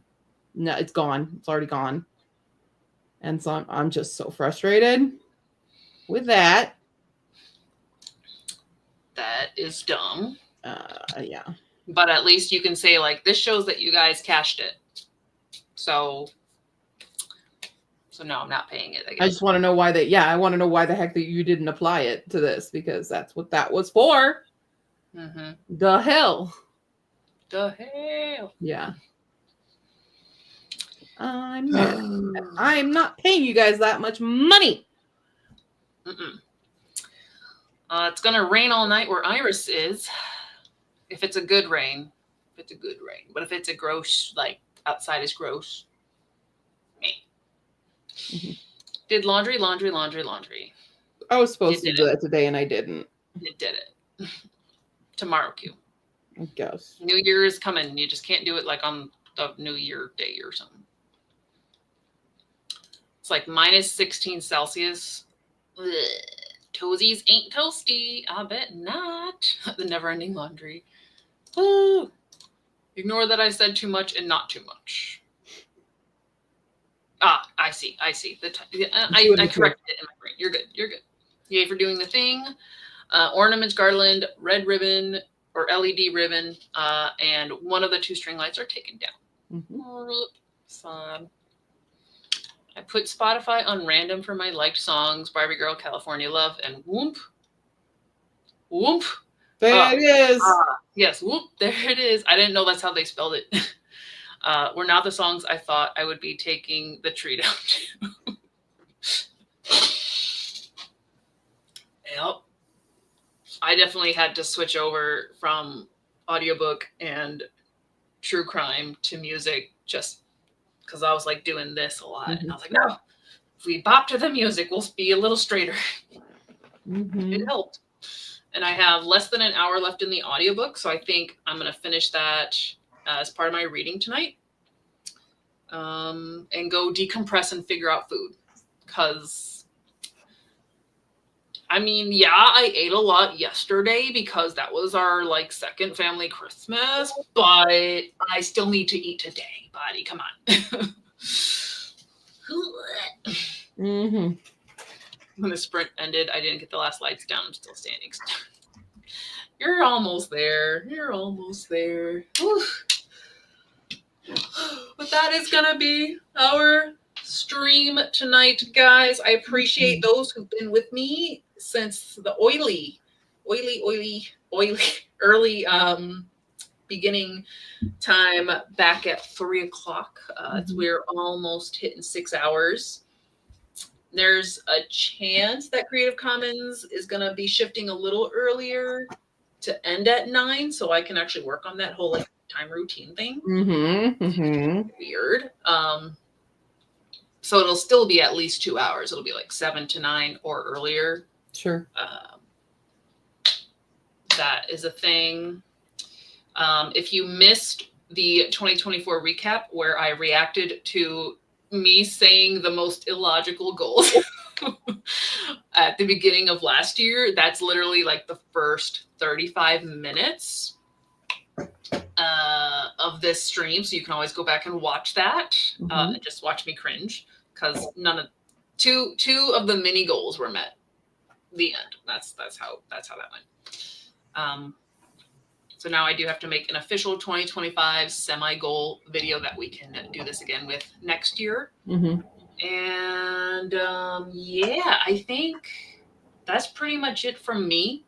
No, it's gone. It's already gone. And so I'm just so frustrated with that. That is dumb. Yeah. But at least you can say, like, this shows that you guys cashed it. So no, I'm not paying it, I I guess. just want to know why I want to know why the heck that you didn't apply it to this, because that's what that was for. Mm-hmm. The hell. The hell? Yeah. I'm not paying you guys that much money. Mm-mm. It's going to rain all night where Iris is. If it's a good rain. But if it's a gross, like, outside is gross. Me. Mhm. Did laundry. I was supposed You to did do that today and I didn't. It did it. Tomorrow, Q. I guess. New Year is coming. You just can't do it like on the New Year day or something. It's like minus 16 Celsius. Ugh. Toesies ain't toasty. I bet not. The never-ending laundry. Woo. Ignore that I said too much and not too much. Ah, I see. I corrected it in my brain. You're good. Yay for doing the thing. Ornaments, garland, red ribbon or LED ribbon, and one of the 2 string lights are taken down. Mhm. Fun. I put Spotify on random for my liked songs, Barbie Girl, California Love, and Whoomp. Whoomp. There it is. Yes, whoop, there it is. I didn't know that's how they spelled it. Were not the songs I thought I would be taking the tree down to. Yep. I definitely had to switch over from audiobook and true crime to music just because I was like doing this a lot. And I was like, no, if we bop to the music, we'll be a little straighter. Mhm. It helped. And I have less than an hour left in the audiobook, so I think I'm going to finish that as part of my reading tonight. And go decompress and figure out food. Because, I mean, yeah, I ate a lot yesterday because that was our, like, second family Christmas, but I still need to eat today, buddy. Come on. Mhm. When the sprint ended, I didn't get the last lights down. I'm still standing. You're almost there. Whew. But that is going to be our stream tonight, guys. I appreciate those who've been with me since the oily, early beginning time back at 3 o'clock. We're almost hitting 6 hours. There's a chance that Creative Commons is going to be shifting a little earlier to end at 9 so I can actually work on that whole like time routine thing. Weird. So it'll still be at least 2 hours. It'll be like 7 to 9 or earlier. Sure. That is a thing. If you missed the 2024 recap where I reacted to me saying the most illogical goals at the beginning of last year, that's literally like the first 35 minutes of this stream. So you can always go back and watch that. And just watch me cringe because two of the mini goals were met. The end. That's how that went. So now I do have to make an official 2025 semi-goal video that we can do this again with next year. And yeah, I think that's pretty much it from me.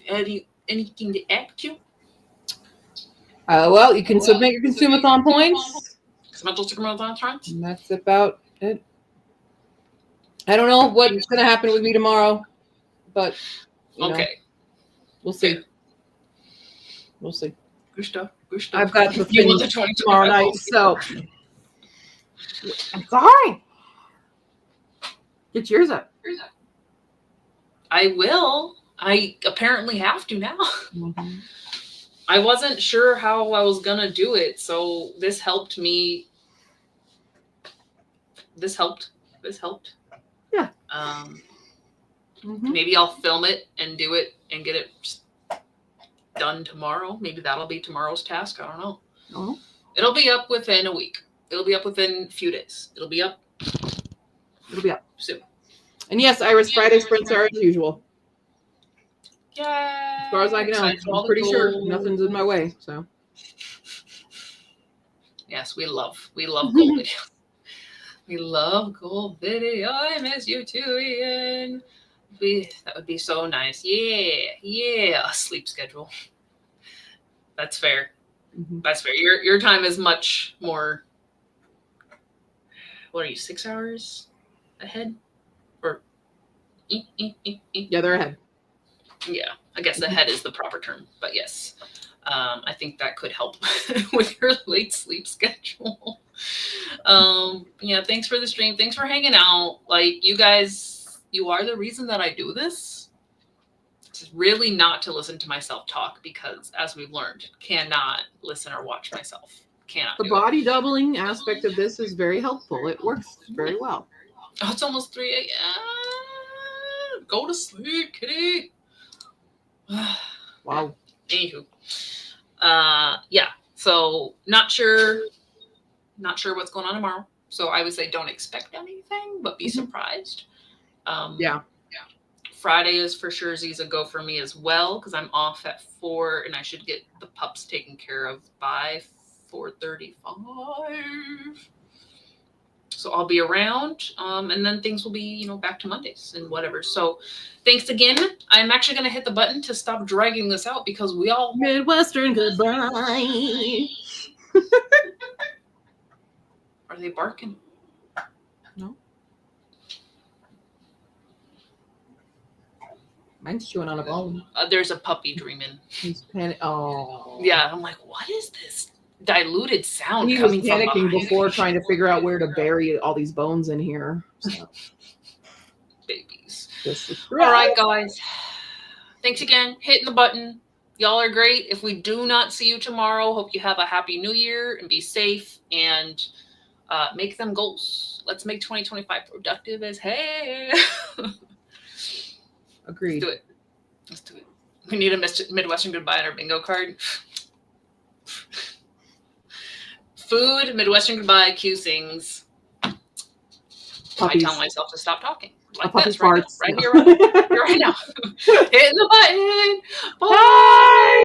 Anything to add to? Well, you can submit your Consumathon points. And that's about it. I don't know what's going to happen with me tomorrow, but you know, Okay. we'll see. We'll see. Good stuff. Good stuff. I've got the You want thing the 2025 tomorrow night, goals? so I'm sorry. Get yours up. I will. I apparently have to now. I wasn't sure how I was gonna do it, so this helped me. This helped. Yeah. Maybe I'll film it and do it and get it done tomorrow. Maybe that'll be tomorrow's task. I don't know. Oh. It'll be up within a week. It'll be up within a few days. It'll be up soon. And yes, Iris, Friday sprints are as usual. Yay! As far as I can know, I'm pretty sure nothing's in my way. So yes, we love gold videos. We love gold video. I miss you too, Ian. That would be so nice. Yeah. A sleep schedule. That's fair. That's fair. Your time is much more. What are you? 6 hours ahead, or? yeah, they're ahead. Yeah, I guess ahead is the proper term. But yes, I think that could help with your late sleep schedule. Yeah. Thanks for the stream. Thanks for hanging out. Like you guys. You are the reason that I do this. It's really not to listen to myself talk because, as we've learned, cannot listen or watch myself. Cannot. The body doubling aspect of this is very helpful. It works very well. Oh, it's almost 3 a.m. Go to sleep, kitty. Wow. Anywho, yeah. So not sure what's going on tomorrow. So I would say don't expect anything, but be surprised. Yeah. Friday is for sure a go for me as well because I'm off at 4 and I should get the pups taken care of by 4:35. So I'll be around, and then things will be, back to Mondays and whatever. So thanks again. I'm actually going to hit the button to stop dragging this out because we all Midwestern goodbye. Are they barking? No. Mine's chewing on a bone. There's a puppy dreaming. He's panic. Oh. Yeah, I'm like, what is this diluted sound He was coming from panicking behind before me? trying to figure out where to bury all these bones in here. So, Babies. this is All right, guys. Thanks again. Hitting the button. Y'all are great. If we do not see you tomorrow, hope you have a happy new year and be safe and make them goals. Let's make 2025 productive as hell. Agreed. Let's do it. We need a Midwestern goodbye on our bingo card. Food, Midwestern goodbye, Q sings. Puppies. I tell myself to stop talking. Like puppy this right farts. now. Right here, right now. Hitting the button. Bye. Bye.